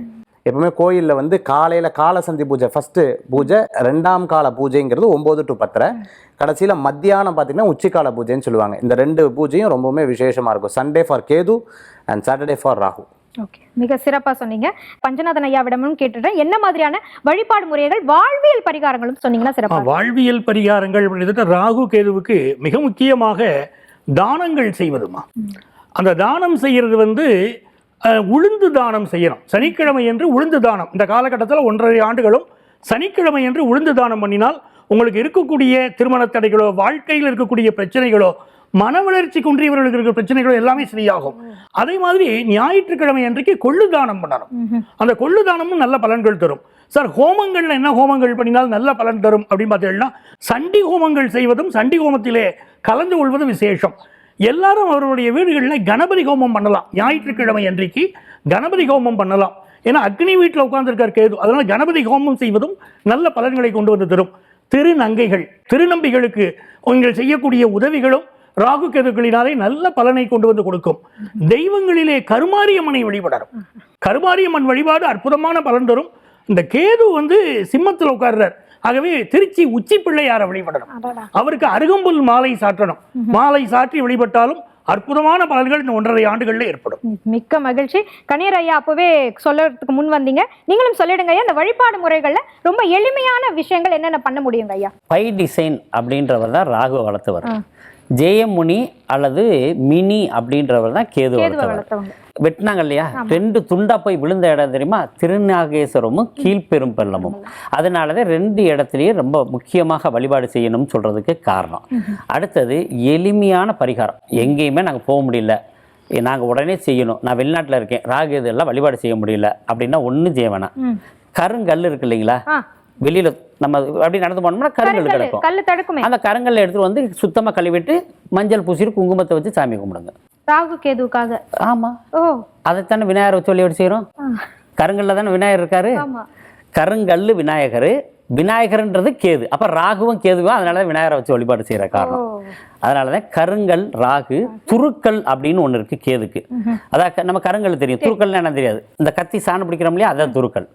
கோயிலில் காலையில் காலசந்தி பூஜை ஃபஸ்ட்டு பூஜை, 2ஆம் கால பூஜைங்கிறது 9 to 10, கடைசியில் மத்தியானம் பார்த்திங்கன்னா உச்சிக்கால பூஜைன்னு சொல்லுவாங்க. இந்த 2 பூஜையும் ரொம்பவுமே விசேஷமாக இருக்கும். Sunday for Ketu and Saturday for Rahu. Okay, மிக சிறப்பாக சொன்னீங்க. பஞ்சநாதன் ஐயாவிடமும் கேட்டுட்டேன், என்ன மாதிரியான வழிபாடு முறைகள், வாழ்வியல் பரிகாரங்களும் சொன்னீங்கன்னா சிறப்பாக. வாழ்வியல் பரிகாரங்கள் அப்படின்றது ராகு கேதுவுக்கு மிக முக்கியமாக தானங்கள் செய்வதுமா. அந்த தானம் செய்கிறது உளுந்து தானம் செய்யணும். சனிக்கிழமை என்று உளுந்து தானம், இந்த காலகட்டத்தில் 1.5 ஆண்டுகளும் சனிக்கிழமை என்று உளுந்து தானம் பண்ணினால் உங்களுக்கு இருக்கக்கூடிய திருமண தடைகளோ, வாழ்க்கையில் இருக்கக்கூடிய பிரச்சனைகளோ, மன வளர்ச்சி குன்றியவர்களுக்கு இருக்கிற பிரச்சனைகளோ எல்லாமே சரியாகும். அதே மாதிரி ஞாயிற்றுக்கிழமை அன்றைக்கு கொள்ளு தானம் பண்ணணும். அந்த கொள்ளு தானமும் நல்ல பலன்கள் தரும். சார், ஹோமங்கள்ல என்ன ஹோமங்கள் பண்ணினால் நல்ல பலன் தரும் அப்படின்னு பார்த்தீங்கன்னா, சண்டி ஹோமங்கள் செய்வதும் சண்டி ஹோமத்திலே கலந்து கொள்வதும் விசேஷம். எல்லாரும் அவருடைய வீடுகளில் கணபதி ஹோமம் பண்ணலாம். ஞாயிற்றுக்கிழமை அன்றைக்கு கணபதி ஹோமம் பண்ணலாம். ஏன்னா அக்னி வீட்டில் உட்கார்ந்துருக்கார் கேது, அதனால கணபதி ஹோமம் செய்வதும் நல்ல பலன்களை கொண்டு வந்து தரும். திருநங்கைகள், திருநம்பிகளுக்கு நீங்கள் செய்யக்கூடிய உதவிகளும் ராகு கேதுக்களினாலே நல்ல பலனை கொண்டு வந்து கொடுக்கும். தெய்வங்களிலே கருமாரியம்மனை வழிபடணும். கருமாரியம்மன் வழிபாடு அற்புதமான பலன் தரும். இந்த கேது சிம்மத்தில் உட்கார்றார். ஆகவே திருச்சி உச்சி பிள்ளையாரை வழிபடணும். அவருக்கு அருகம்புல் மாலை சாற்றணும். மாலை சாற்றி வழிபட்டாலும் அற்புதமான பலன்கள் இந்த 1.5 ஆண்டுகள்ல ஏற்படும். மிக்க மகிழ்ச்சி. கணேர் ஐயா, அப்பவே சொல்லறதுக்கு முன் வந்தீங்க, நீங்களும் சொல்லிடுங்க ஐயா, இந்த வழிபாடு முறைகள்ல ரொம்ப எளிமையான விஷயங்கள் என்னென்ன பண்ண முடியுங்க ஐயா? பை டிசைன் அப்படின்றவர் தான் ராகு வளர்த்தவர். ஜெயமுனி அல்லது மினி அப்படின்றவர் தான் கேது வளர்த்தவர். வெட்டினாங்க இல்லையா, 2 துண்டா போய் விழுந்த இடம் தெரியுமா? திருநாகேஸ்வரமும் கீழ்பெரும் பள்ளமும். அதனாலதான் 2 இடத்துலயும் ரொம்ப முக்கியமாக வழிபாடு செய்யணும்னு சொல்றதுக்கு காரணம். அடுத்தது எளிமையான பரிகாரம். எங்கேயுமே நாங்கள் போக முடியல, நாங்கள் உடனே செய்யணும், நான் வெளிநாட்டில் இருக்கேன், ராகு இதெல்லாம் வழிபாடு செய்ய முடியல அப்படின்னா ஒன்றும் செய்ய வேணாம். கருங்கல் இருக்கு இல்லைங்களா, வெளியில நம்ம அப்படி நடந்து போனோம்னா கருங்கல் கிடைக்கும். அந்த கருங்கல்ல எடுத்துட்டு சுத்தமா கழுவிட்டு மஞ்சள் பூசிட்டு குங்குமத்தை வச்சு சாமி கும்பிடுங்க. ராகு கேதுக்காக. ஆமா, அதைத்தானே விநாயகர் வச்சு வழிபாடு செய்யறோம். கருங்கல்ல தானே விநாயகர் இருக்காரு. கருங்கல் விநாயகர், விநாயகர்ன்றது கேது, அப்போ ராகுவும் கேதுவும், அதனால தான் விநாயகரை வச்சு வழிபாடு செய்கிற காரணம். அதனால தான் கருங்கல் ராகு, துருக்கல் அப்படின்னு ஒன்று இருக்குது கேதுக்கு. அதான் நம்ம கருங்கல் தெரியும், துருக்கல்னு என்ன தெரியாது. இந்த கத்தி சாணம் பிடிக்கிறோம் இல்லையா, அதான் துருக்கல்.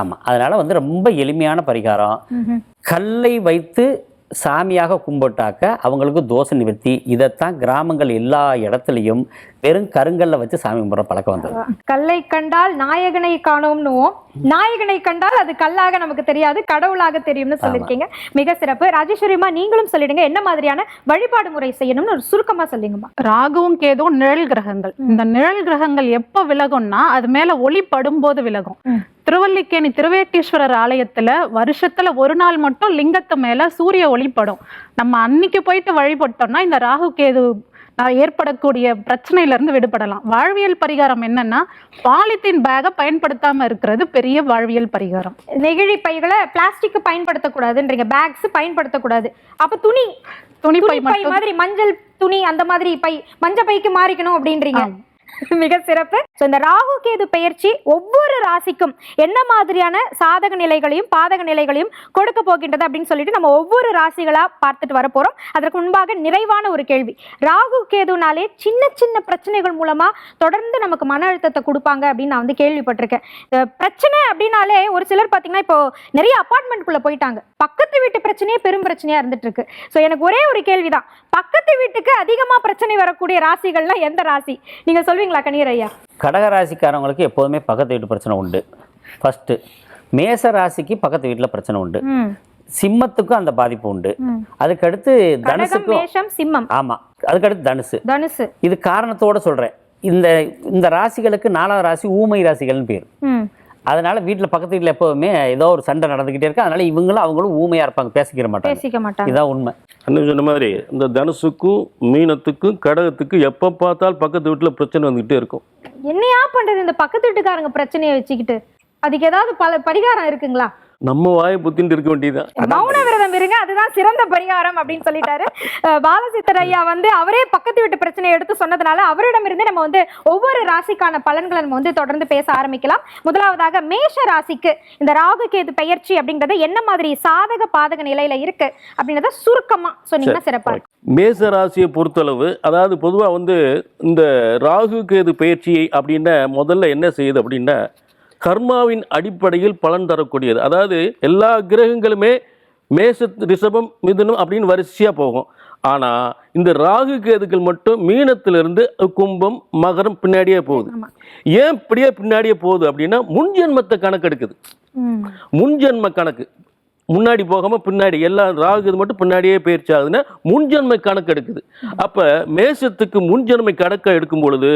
ஆமாம், அதனால வந்து ரொம்ப எளிமையான பரிகாரம். கல்லை வைத்து சாமியாக கும்பிட்டாக்க அவங்களுக்கு தோஷ நிவர்த்தி. இதைத்தான் கிராமங்கள் எல்லா இடத்துலையும் வெறும் கருங்கல்ல வச்சு சாமி கும்பிட்ற பழக்கம் வந்தது. கல்லை கண்டால் நாயகனை காணோம்னுவோம், நாயகனை கண்டால் அது கல்லாக நமக்கு தெரியாது, கடவுளாக தெரியும்னு சொல்லியிருக்கீங்க. மிக சிறப்பு. ராஜேஸ்வரிமா, நீங்களும் சொல்லிடுங்க என்ன மாதிரியான வழிபாடு முறை செய்யணும்னு ஒரு சுருக்கமா சொல்லுங்கம்மா. ராகுவும் கேதுவும் நிழல் கிரகங்கள். இந்த நிழல் கிரகங்கள் எப்போ விலகும்னா அது மேல ஒளி படும்போது விலகும். திருவல்லிக்கேணி திருவேட்டீஸ்வரர் ஆலயத்துல வருஷத்துல ஒரு நாள் மட்டும் லிங்கத்து மேல சூரிய ஒளி படும். நம்ம அன்னைக்கு போயிட்டு வழிபட்டோம்னா இந்த ராகு கேது ஏற்படக்கூடிய பிரச்சனையில இருந்து விடுபடலாம். வாழ்வியல் பரிகாரம் என்னன்னா, பாலித்தீன் பேக்கை பயன்படுத்தாம இருக்கிறது பெரிய வாழ்வியல் பரிகாரம். நெகிழி பைகளை பிளாஸ்டிக் பயன்படுத்தக்கூடாதுன்றீங்க, பேக்ஸ் பயன்படுத்தக்கூடாது. அப்ப துணி பை மாதிரி மஞ்சள் துணி அந்த மாதிரி பை, மஞ்சள் பைக்கு மாறிக்கணும் அப்படின்றீங்க. மிக சிறப்பு. இந்த ராகு கேது பெயர்ச்சி ஒவ்வொரு ராசிக்கும் என்ன மாதிரியான சாதக நிலைகளையும் பாதக நிலைகளையும் கொடுக்க போகின்றது அப்படின்னு சொல்லிட்டு நம்ம ஒவ்வொரு ராசிகளா பார்த்துட்டு வர போறோம். அதற்கு முன்பாக நிறைவான ஒரு கேள்வி. ராகு கேதுனாலே சின்ன சின்ன பிரச்சனைகள் மூலமா தொடர்ந்து நமக்கு மன அழுத்தத்தை கொடுப்பாங்க அப்படின்னு நான் வந்து கேள்விப்பட்டிருக்கேன். பிரச்சனை அப்படின்னாலே ஒரு சிலர் பார்த்தீங்கன்னா இப்போ நிறைய அபார்ட்மெண்ட்குள்ள போயிட்டாங்க, பக்கத்து வீட்டு பிரச்சனையே பெரும் பிரச்சனையா இருந்துட்டு இருக்கு. ஸோ எனக்கு ஒரே ஒரு கேள்விதான், பக்கத்து வீட்டுக்கு அதிகமா பிரச்சனை வரக்கூடிய ராசிகள்னா எந்த ராசி நீங்க சொல்வீங்களா கணீர் ஐயா? கடக ராசிக்காரங்களுக்கு எப்போதுமே பக்கத்து வீட்டு பிரச்சனை உண்டு. ஃபர்ஸ்ட் மேச ராசிக்கு பக்கத்து வீட்டில் பிரச்சனை உண்டு, சிம்மத்துக்கும் அந்த பாதிப்பு உண்டு. அதுக்கடுத்து தனுசுக்கும், சிம்மம், ஆமா, அதுக்கடுத்து தனுசு. இது காரணத்தோட சொல்றேன். இந்த ராசிகளுக்கு 4வது ராசி ஊமை ராசிகள்னு பேர். அதனால வீட்டில் பக்கத்து வீட்டில் எப்போவுமே ஏதோ ஒரு சண்டை நடந்துக்கிட்டே இருக்கு. அதனால இவங்களும் அவங்களும் ஊமையா இருப்பாங்க, பேசிக்க மாட்டாங்க. இதான் உண்மை. அண்ணன் சொன்ன மாதிரி இந்த தனுசுக்கும் மீனத்துக்கும் கடகத்துக்கும் எப்போ பார்த்தால் பக்கத்து வீட்டில் பிரச்சனை வந்துகிட்டே இருக்கும். என்னையா பண்றது இந்த பக்கத்து வீட்டுக்காரங்க பிரச்சனையை வச்சுக்கிட்டு? அதுக்கு ஏதாவது பரிகாரம் இருக்குங்களா? நம்ம வாயை புத்தின்னு இருக்க வேண்டியதுதான். மௌன விரதம் இருங்க, அதுதான் சிறந்த பரிகாரம் அப்படின்னு சொல்லிட்டாரு பாலசித்தர் ஐயா. வந்து அவரே பக்கத்து வீட்டு பிரச்சனையை எடுத்து சொன்னதுனால அவரிடமிருந்து நம்ம வந்து ஒவ்வொரு ராசிக்கான பலன்களை நம்ம வந்து தொடர்ந்து பேச ஆரம்பிக்கலாம். முதலாவதாக மேஷ ராசிக்கு இந்த ராகு கேது பெயர்ச்சி அப்படின்றது என்ன மாதிரி சாதக பாதக நிலையில இருக்கு அப்படின்றத சுருக்கமா சொன்னீங்கன்னா சிறப்பா இருக்கு. மேச ராசியை பொறுத்தளவு, அதாவது பொதுவாக வந்து இந்த ராகு கேது பெயர்ச்சியை அப்படின்னா முதல்ல என்ன செய்யுது அப்படின்னா கர்மாவின் அடிப்படையில் பலன் தரக்கூடியது. அதாவது எல்லா கிரகங்களுமே மேச, ரிஷபம், மிதுனம் அப்படின்னு வரிசையாக போகும். ஆனால் இந்த ராகு கேதுக்கள் மட்டும் மீனத்திலிருந்து கும்பம், மகரம் பின்னாடியே போகுது. ஏன் இப்படியே பின்னாடியே போகுது அப்படின்னா முன்ஜென்மத்தை கணக்கெடுக்குது. முன்ஜென்ம கணக்கு முன்னாடி போகாமல் பின்னாடி, எல்லா ராகு மட்டும் பின்னாடியே பயிற்சி ஆகுதுன்னா முன்ஜென்மை கணக்கு எடுக்குது. அப்போ மேசத்துக்கு முன்ஜென்மை கணக்கை எடுக்கும் பொழுது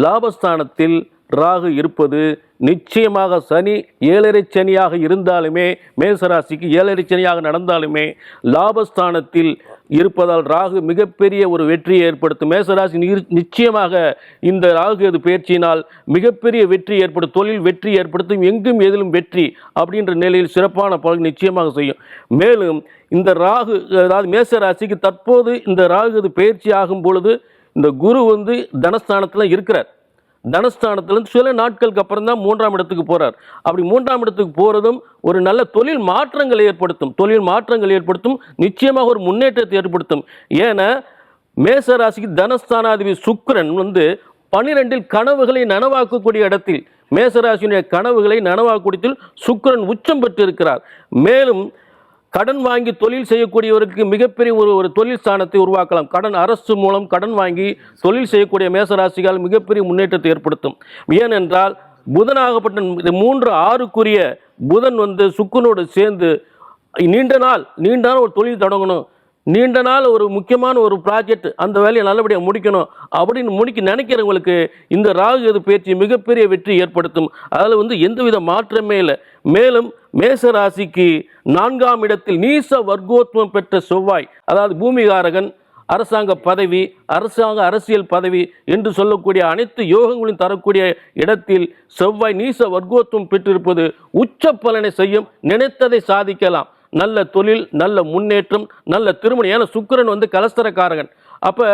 லாபஸ்தானத்தில் ராகு இருப்பது நிச்சயமாக சனி 7.5 சனியாக இருந்தாலுமே, மேசராசிக்கு 7.5 சனியாக நடந்தாலுமே லாபஸ்தானத்தில் இருப்பதால் ராகு மிகப்பெரிய ஒரு வெற்றியை ஏற்படுத்தும். மேசராசி நிச்சயமாக இந்த ராகு அது பயிற்சியினால் மிகப்பெரிய வெற்றி ஏற்படும், தொழில் வெற்றி ஏற்படுத்தும், எங்கும் எதிலும் வெற்றி அப்படின்ற நிலையில் சிறப்பான பலன் நிச்சயமாக செய்யும். மேலும் இந்த ராகு, அதாவது மேசராசிக்கு தற்போது இந்த ராகு அது பயிற்சி ஆகும் பொழுது இந்த குரு வந்து தனஸ்தானத்தில் இருக்கிறார். தனஸ்தானத்திலிருந்து சில நாட்களுக்கு அப்புறம் தான் 3ஆம் இடத்துக்கு போறார். அப்படி 3ஆம் இடத்துக்கு போறதும் ஒரு நல்ல தொழில் மாற்றங்களை ஏற்படுத்தும், நிச்சயமாக ஒரு முன்னேற்றத்தை ஏற்படுத்தும். ஏன்னா மேசராசிக்கு தனஸ்தானாதிபதி சுக்கிரன் வந்து 12இல் கனவுகளை நனவாக்கக்கூடிய இடத்தில், மேசராசியுடைய கனவுகளை நனவாக்கக்கூடியதில் சுக்கிரன் உச்சம் பெற்று இருக்கிறார். மேலும் கடன் வாங்கி தொழில் செய்யக்கூடியவருக்கு மிகப்பெரிய ஒரு தொழில் ஸ்தானத்தை உருவாக்கலாம். அரசு மூலம் கடன் வாங்கி தொழில் செய்யக்கூடிய மேசராசிகள் மிகப்பெரிய முன்னேற்றத்தை ஏற்படுத்தும். ஏனென்றால் புதனாகப்பட்ட 3-6க்குரிய புதன் வந்து சுக்கிரனோடு சேர்ந்து நீண்ட நாள் ஒரு தொழில் தொடங்கணும், நீண்ட நாள் ஒரு முக்கியமான ஒரு ப்ராஜெக்ட், அந்த வேலையை நல்லபடியாக முடிக்கணும் அப்படின்னு நினைக்கிறவங்களுக்கு இந்த ராகு கேது பயிற்சி மிகப்பெரிய வெற்றி ஏற்படுத்தும். அதில் வந்து எந்தவித மாற்றமே இல்லை. மேலும் மேசராசிக்கு 4ஆம் இடத்தில் நீச வர்க்கோத்வம் பெற்ற செவ்வாய், அதாவது பூமிகாரகன், அரசாங்க பதவி, அரசியல் பதவி என்று சொல்லக்கூடிய அனைத்து யோகங்களையும் தரக்கூடிய இடத்தில் செவ்வாய் நீச வர்க்கோத்வம் பெற்றிருப்பது உச்ச பலனை செய்யும். நினைத்ததை சாதிக்கலாம். நல்ல தொழில், நல்ல முன்னேற்றம், நல்ல திருமணம். ஏன்னா சுக்கிரன் வந்து கலஸ்தரக்காரகன். அப்போ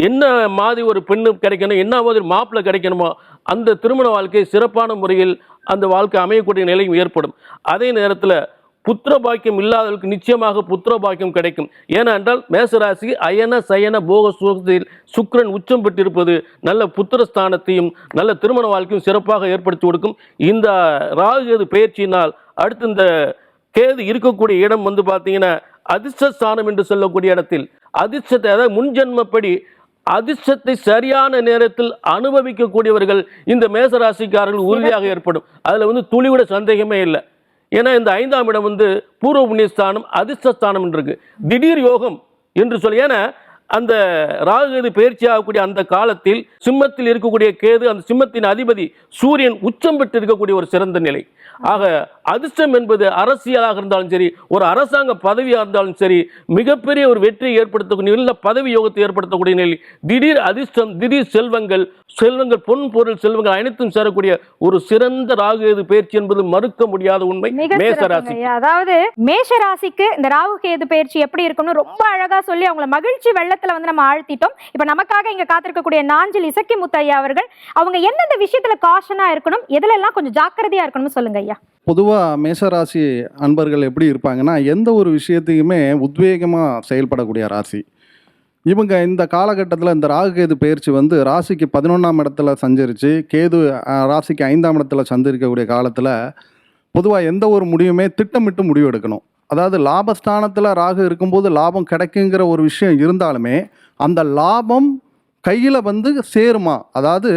என்ன மாதிரி ஒரு பெண்ணு கிடைக்கணும், என்ன மாதிரி மாப்பிள்ளை கிடைக்கணுமோ அந்த திருமண வாழ்க்கை சிறப்பான முறையில் அந்த வாழ்க்கை அமையக்கூடிய நிலையும் ஏற்படும். அதே நேரத்தில் புத்திர பாக்கியம் இல்லாதவர்களுக்கு நிச்சயமாக புத்திர பாக்கியம் கிடைக்கும். ஏனென்றால் மேசராசி அயன சயன போக சுகத்தில் சுக்கிரன் உச்சம் பெற்றிருப்பது நல்ல புத்திரஸ்தானத்தையும் நல்ல திருமண வாழ்க்கையும் சிறப்பாக ஏற்படுத்தி கொடுக்கும். இந்த ராகு கேது பெயர்ச்சியினால் அடுத்து இந்த கேது இருக்கக்கூடிய இடம் வந்து பார்த்தீங்கன்னா அதிர்ஷ்டஸ்தானம் என்று சொல்லக்கூடிய இடத்தில் அதிர்ஷ்டத்தை, அதாவது முன்ஜென்மப்படி அதிர்ஷ்டத்தை சரியான நேரத்தில் அனுபவிக்கக்கூடியவர்கள் இந்த மேசராசிக்காரர்கள் உறுதியாக ஏற்படும். அதில் வந்து துளிவிட சந்தேகமே இல்லை. ஏன்னா இந்த 5ஆம் இடம் வந்து பூர்வ புண்ணியஸ்தானம் அதிர்ஷ்டஸ்தானம் இருக்கு, திடீர் யோகம் என்று சொல்லி. ஏன்னா அந்த ராகு கேது பயிற்சி ஆகக்கூடிய அந்த காலத்தில் சிம்மத்தில் இருக்கக்கூடிய கேது, அந்த சிம்மத்தின் அதிபதி சூரியன் உச்சம் பெற்று இருக்கக்கூடிய ஒரு சிறந்த நிலை. ஆக அதிர்ஷ்டம் என்பது அரசியலாக இருந்தாலும் சரி, ஒரு அரசாங்க பதவியாக இருந்தாலும் சரி, மிகப்பெரிய ஒரு வெற்றியை ஏற்படுத்தக்கூடிய நல்ல பதவி யோகத்தை ஏற்படுத்தக்கூடிய நிலை, திடீர் அதிர்ஷ்டம், திடீர் செல்வங்கள், பொன் பொருள் செல்வங்கள் அனைத்தும் சேரக்கூடிய ஒரு சிறந்த ராகு கேது பயிற்சி என்பது மறுக்க முடியாத உண்மை. மேசராசி, அதாவது மேஷராசிக்கு இந்த ராகு கேது பயிற்சி எப்படி இருக்கும்னு ரொம்ப அழகா சொல்லி அவங்கள மகிழ்ச்சி வெள்ளத்துல வந்து நம்ம ஆழ்த்திட்டோம். இப்ப நமக்காக இங்க காத்திருக்கக்கூடிய நாஞ்சில் இசக்கி முத்தையா அவர்கள், அவங்க எந்தெந்த விஷயத்துல காஷனா இருக்கணும், எதுல எல்லாம் கொஞ்சம் ஜாக்கிரதையா இருக்கணும்னு சொல்லுங்க ஐயா. பொதுவாக மேஷராசி அன்பர்கள் எப்படி இருப்பாங்கன்னா, எந்த ஒரு விஷயத்தையுமே உத்வேகமாக செயல்படக்கூடிய ராசி. இவங்க இந்த காலகட்டத்தில் இந்த ராகு கேது பயிற்சி வந்து ராசிக்கு 11ஆம் இடத்துல சஞ்சரித்து, கேது ராசிக்கு 5ஆம் இடத்துல சஞ்சரிக்கக்கூடிய காலத்தில் பொதுவாக எந்த ஒரு முடிவுமே திட்டமிட்டு முடிவு எடுக்கணும். அதாவது லாபஸ்தானத்தில் ராகு இருக்கும்போது லாபம் கிடைக்குங்கிற ஒரு விஷயம் இருந்தாலுமே அந்த லாபம் கையில் வந்து சேருமா, அதாவது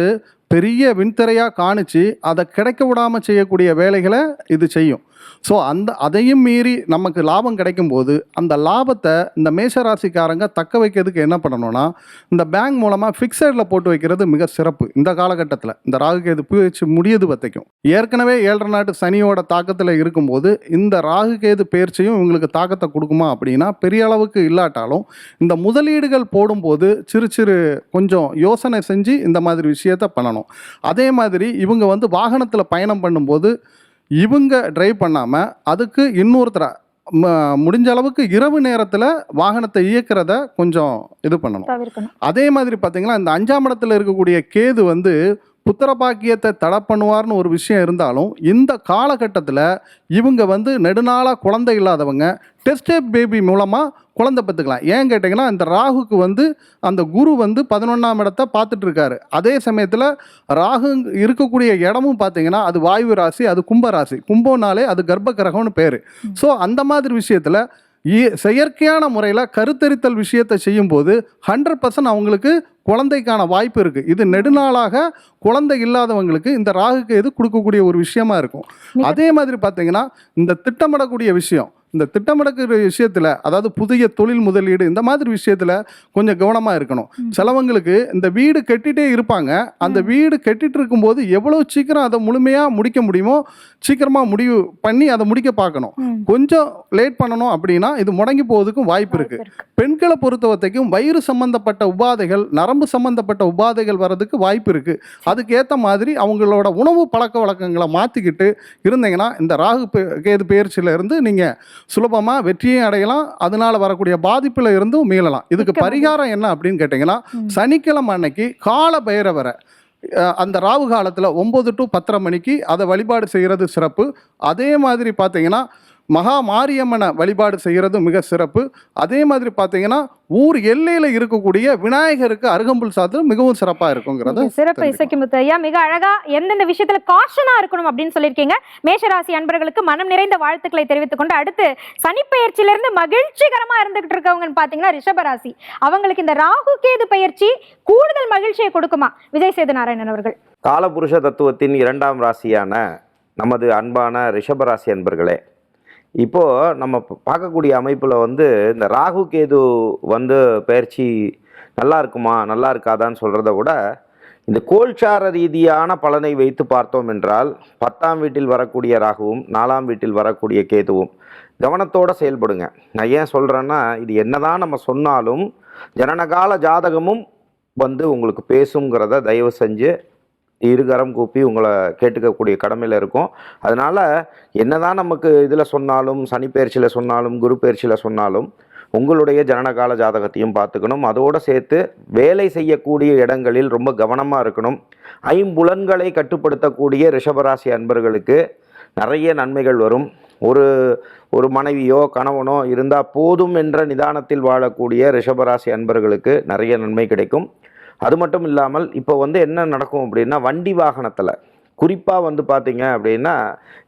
பெரிய விண்திரையாக காணிச்சு அதை கிடைக்க விடாமல் செய்யக்கூடிய வேலைகளை இது செய்யும். ஸோ அதையும் மீறி நமக்கு லாபம் கிடைக்கும்போது அந்த லாபத்தை இந்த மேஷராசிக்காரங்க தக்க வைக்கிறதுக்கு என்ன பண்ணணும்னா, இந்த பேங்க் மூலமாக ஃபிக்ஸடில் போட்டு வைக்கிறது மிக சிறப்பு. இந்த காலகட்டத்தில் இந்த ராகு கேது பயிற்சி முடியது வரைக்கும் ஏற்கனவே 7 நாட்டு சனியோட தாக்கத்தில் இருக்கும்போது இந்த ராகு கேது பயிற்சியும் இவங்களுக்கு தாக்கத்தை கொடுக்குமா அப்படின்னா பெரிய அளவுக்கு இல்லாட்டாலும் இந்த முதலீடுகள் போடும்போது சிறு சிறு கொஞ்சம் யோசனை செஞ்சு இந்த மாதிரி விஷயத்த பண்ணணும். அதே மாதிரி இவங்க வந்து வாகனத்தில் பயணம் பண்ணும்போது இவங்க டிரைவ் பண்ணாமல் அதுக்கு இன்னொருத்தரை முடிஞ்ச அளவுக்கு இரவு நேரத்தில் வாகனத்தை இயக்கிறத கொஞ்சம் இது பண்ணணும். அதே மாதிரி பார்த்தீங்கன்னா இந்த 5ஆம் இடத்துல இருக்கக்கூடிய கேது வந்து புத்திர பாக்கியத்தை தடை பண்ணுவார்னு ஒரு விஷயம் இருந்தாலும் இந்த காலகட்டத்தில் இவங்க வந்து நெடுநாளாக குழந்தை இல்லாதவங்க டெஸ்ட் பேபி மூலமாக குழந்தை பெற்றுக்கலாம். ஏன் கேட்டிங்கன்னா இந்த ராகுக்கு வந்து அந்த குரு வந்து 11ஆம் இடத்தை பார்த்துட்டு இருக்காரு. அதே சமயத்தில் ராகு இருக்கக்கூடிய இடமும் பார்த்தீங்கன்னா அது வாயு ராசி, அது கும்பராசி. கும்பம்னாலே அது கர்ப்ப கிரகம்னு பேர். ஸோ அந்த மாதிரி விஷயத்தில் செயற்கையான முறையில் கருத்தரித்தல் விஷயத்தை செய்யும்போது 100% அவங்களுக்கு குழந்தைக்கான வாய்ப்பு இருக்குது. இது நெடுநாளாக குழந்தை இல்லாதவங்களுக்கு இந்த ராகுக்கு எது கொடுக்கக்கூடிய ஒரு விஷயமா இருக்கும். அதே மாதிரி பார்த்தீங்கன்னா இந்த திட்டமிடக்கூடிய விஷயம், இந்த திட்டமிடக்கூடிய விஷயத்தில், அதாவது புதிய தொழில் முதலீடு இந்த மாதிரி விஷயத்தில் கொஞ்சம் கவனமாக இருக்கணும். சிலவங்களுக்கு இந்த வீடு கட்டிகிட்டே இருப்பாங்க, அந்த வீடு கட்டிட்டு இருக்கும்போது எவ்வளோ சீக்கிரம் அதை முழுமையாக முடிக்க முடியுமோ சீக்கிரமாக முடிவு பண்ணி அதை முடிக்க பார்க்கணும். கொஞ்சம் லேட் பண்ணணும் அப்படின்னா இது முடங்கி போவதுக்கும் வாய்ப்பு இருக்குது. பெண்களை பொறுத்தவரைக்கும் வயிறு சம்பந்தப்பட்ட உபாதைகள், நரம்பு சம்பந்தப்பட்ட உபாதைகள் வர்றதுக்கு வாய்ப்பு இருக்குது. அதுக்கு ஏற்ற மாதிரி அவங்களோட உணவு பழக்க வழக்கங்களை மாற்றிக்கிட்டு இருந்தீங்கன்னா இந்த ராகு கேது பெயர்ச்சியில் இருந்து நீங்கள் சுலபமாக வெற்றியை அடையலாம். அதனால் வரக்கூடிய பாதிப்பில் இருந்தும் மீளலாம். இதுக்கு பரிகாரம் என்ன அப்படின்னு கேட்டிங்கன்னா, சனிக்கிழமை அன்னைக்கு கால பைரவரை அந்த ராகு காலத்தில் 9 to 10:30 மணிக்கு அதை வழிபாடு செய்கிறது சிறப்பு. அதே மாதிரி பார்த்தீங்கன்னா மகா மாரியம்மனை வழிபாடு செய்கிறது மிக சிறப்பு. அதே மாதிரி பார்த்தீங்கன்னா ஊர் எல்லையில் இருக்கக்கூடிய விநாயகருக்கு அருகம்புல் சாத்து மிகவும் சிறப்பாக இருக்குங்கிறது சிறப்பு. இசக்கி முத்தையா மிக அழகா எந்தெந்த விஷயத்துல காஷனா இருக்கணும் அப்படின்னு சொல்லியிருக்கீங்க. மேஷராசி அன்பர்களுக்கு மனம் நிறைந்த வாழ்த்துக்களை தெரிவித்துக் கொண்டு அடுத்து சனிப்பெயர்ச்சியிலிருந்து மகிழ்ச்சிகரமா இருந்துகிட்டு இருக்கவங்கன்னு பார்த்தீங்கன்னா ரிஷபராசி. அவங்களுக்கு இந்த ராகு கேது பயிற்சி கூடுதல் மகிழ்ச்சியை கொடுக்குமா? விஜய் சேதுநாராயணன் அவர்கள். காலபுருஷ தத்துவத்தின் 2ஆம் ராசியான நமது அன்பான ரிஷபராசி அன்பர்களே, இப்போது நம்ம பார்க்கக்கூடிய அமைப்பில் வந்து இந்த ராகு கேது வந்து பயிற்சி நல்லா இருக்குமா நல்லா இருக்காதான்னு சொல்கிறத விட இந்த கோல்சார ரீதியான பலனை வைத்து பார்த்தோம் என்றால் 10ஆம் வீட்டில் வரக்கூடிய ராகுவும் 4ஆம் வீட்டில் வரக்கூடிய கேதுவும் கவனத்தோடு செயல்படுங்க. நான் ஏன் சொல்கிறேன்னா, இது என்னதான் நம்ம சொன்னாலும் ஜனனகால ஜாதகமும் வந்து உங்களுக்கு பேசுங்கிறத தயவு செஞ்சு இருகரம் கூப்பி உங்களை கேட்டுக்கக்கூடிய கடமையில் இருக்கும். அதனால் என்னதான் நமக்கு இதில் சொன்னாலும், சனி பயிற்சியில் சொன்னாலும், குரு பயிற்சியில் சொன்னாலும், உங்களுடைய ஜனனகால ஜாதகத்தையும் பார்த்துக்கணும். அதோடு சேர்த்து வேலை செய்யக்கூடிய இடங்களில் ரொம்ப கவனமாக இருக்கணும். ஐம்புலன்களை கட்டுப்படுத்தக்கூடிய ரிஷபராசி அன்பர்களுக்கு நிறைய நன்மைகள் வரும். ஒரு மனைவியோ கணவனோ இருந்தால் போதும் என்ற நிதானத்தில் வாழக்கூடிய ரிஷபராசி அன்பர்களுக்கு நிறைய நன்மை கிடைக்கும். அது மட்டும் இல்லாமல் இப்போ என்ன நடக்கும் அப்படின்னா, வண்டி வாகனத்தில் குறிப்பாக பார்த்தீங்க அப்படின்னா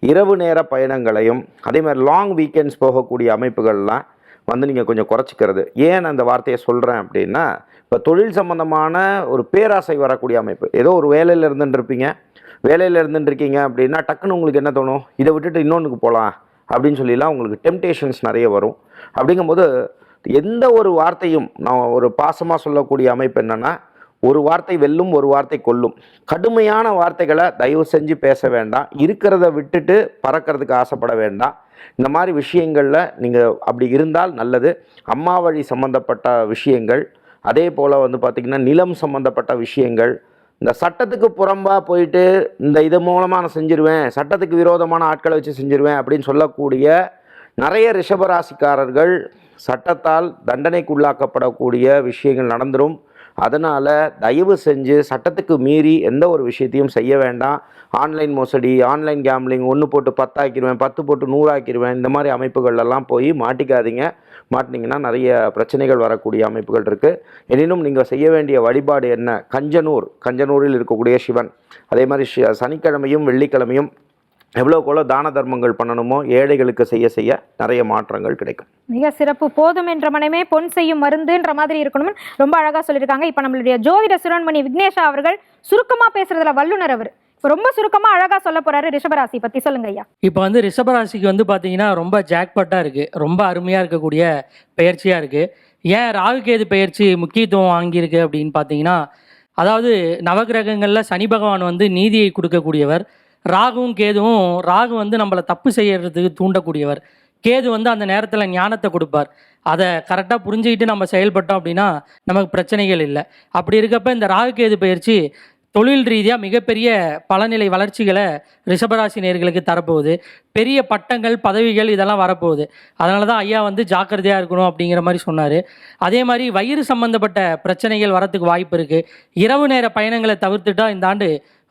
இரவு நேர பயணங்களையும் அதே மாதிரி லாங் வீக்கெண்ட்ஸ் போகக்கூடிய அமைப்புகள்லாம் நீங்கள் கொஞ்சம் குறைச்சிக்கிறது. ஏன் அந்த வார்த்தையை சொல்கிறேன் அப்படின்னா, இப்போ தொழில் சம்பந்தமான ஒரு பேராசை வரக்கூடிய அமைப்பு. ஏதோ ஒரு வேலையில் இருந்துருக்கீங்க அப்படின்னா டக்குன்னு உங்களுக்கு என்ன தோணும், இதை விட்டுட்டு இன்னொன்றுக்கு போகலாம் அப்படின்னு சொல்லிலாம் உங்களுக்கு டெம்டேஷன்ஸ் நிறைய வரும். அப்படிங்கும்போது எந்த ஒரு வார்த்தையும் நான் ஒரு பாசமாக சொல்லக்கூடிய அமைப்பு என்னென்னா, ஒரு வார்த்தை வெல்லும், ஒரு வார்த்தை கொல்லும். கடுமையான வார்த்தைகளை தயவு செஞ்சு பேச வேண்டாம். இருக்கிறத விட்டுட்டு பறக்கிறதுக்கு ஆசைப்பட வேண்டாம். இந்த மாதிரி விஷயங்களில் நீங்கள் அப்படி இருந்தால் நல்லது. அம்மா வழி சம்மந்தப்பட்ட விஷயங்கள், அதே போல் பார்த்திங்கன்னா நிலம் சம்மந்தப்பட்ட விஷயங்கள், இந்த சட்டத்துக்கு புறம்பாக போயிட்டு இது மூலமாக நான் செஞ்சிருவேன், சட்டத்துக்கு விரோதமான ஆட்களை வச்சு செஞ்சிருவேன் அப்படின்னு சொல்லக்கூடிய நிறைய ரிஷபராசிக்காரர்கள் சட்டத்தால் தண்டனைக்குள்ளாக்கப்படக்கூடிய விஷயங்கள் நடந்துடும். அதனால் தயவு செஞ்சு சட்டத்துக்கு மீறி எந்த ஒரு விஷயத்தையும் செய்ய வேண்டாம். ஆன்லைன் மோசடி, ஆன்லைன் கேம்லிங், 1 போட்டு 10 ஆக்கிடுவேன், 10 போட்டு 100 ஆக்கிடுவேன், இந்த மாதிரி அமைப்புகள்லாம் போய் மாட்டிக்காதீங்க. மாட்டினீங்கன்னா நிறைய பிரச்சனைகள் வரக்கூடிய அமைப்புகள் இருக்குது. எனினும் நீங்கள் செய்ய வேண்டிய வழிபாடு என்ன, கஞ்சனூரில் இருக்கக்கூடிய சிவன், அதே மாதிரி சனிக்கிழமையும் வெள்ளிக்கிழமையும் எவ்வளோக்குள்ள தான தர்மங்கள் பண்ணணுமோ ஏழைகளுக்கு செய்ய நிறைய மாற்றங்கள் கிடைக்கும். மிக சிறப்பு. போதும் என்ற மனமே பொன் செய்யும் மருந்துன்ற மாதிரி இருக்கணும்னு ரொம்ப அழகா சொல்லியிருக்காங்க. இப்போ நம்மளுடைய ஜோதிட சிரோன்மணி விக்னேஷா அவர்கள் சுருக்கமா பேசுறதுல வல்லுனர். அவர் இப்போ ரொம்ப சுருக்கமா அழகா சொல்ல போறாரு. ரிஷபராசி பத்தி சொல்லுங்க ஐயா. இப்போ ரிஷபராசிக்கு பாத்தீங்கன்னா ரொம்ப ஜாக்பாட்டா இருக்கு, ரொம்ப அருமையா இருக்கக்கூடிய பெயர்ச்சியா இருக்கு. ஏன் ராகுகேது பெயர்ச்சி முக்கியத்துவம் வாங்கியிருக்கு அப்படின்னு பார்த்தீங்கன்னா, அதாவது நவகிரகங்கள்ல சனி பகவான் நீதியை கொடுக்கக்கூடியவர். ராகுவும் கேதுவும், ராகு நம்மளை தப்பு செய்யறதுக்கு தூண்டக்கூடியவர். கேது அந்த நேரத்தில் ஞானத்தை கொடுப்பார். அதை கரெக்டாக புரிஞ்சுக்கிட்டு நம்ம செயல்பட்டோம் அப்படின்னா நமக்கு பிரச்சனைகள் இல்லை. அப்படி இருக்கப்ப இந்த ராகு கேது பயிற்சி தொழில் ரீதியாக மிகப்பெரிய பலநிலை வளர்ச்சிகளை ரிஷபராசி நேயர்களுக்கு தரப்போகுது. பெரிய பட்டங்கள், பதவிகள் இதெல்லாம் வரப்போகுது. அதனால தான் ஐயா ஜாக்கிரதையாக இருக்கணும் அப்படிங்கிற மாதிரி சொன்னார். அதே மாதிரி வயிறு சம்மந்தப்பட்ட பிரச்சனைகள் வரத்துக்கு வாய்ப்பு இருக்குது. இரவு நேர பயணங்களை தவிர்த்துட்டா இந்த ஆண்டு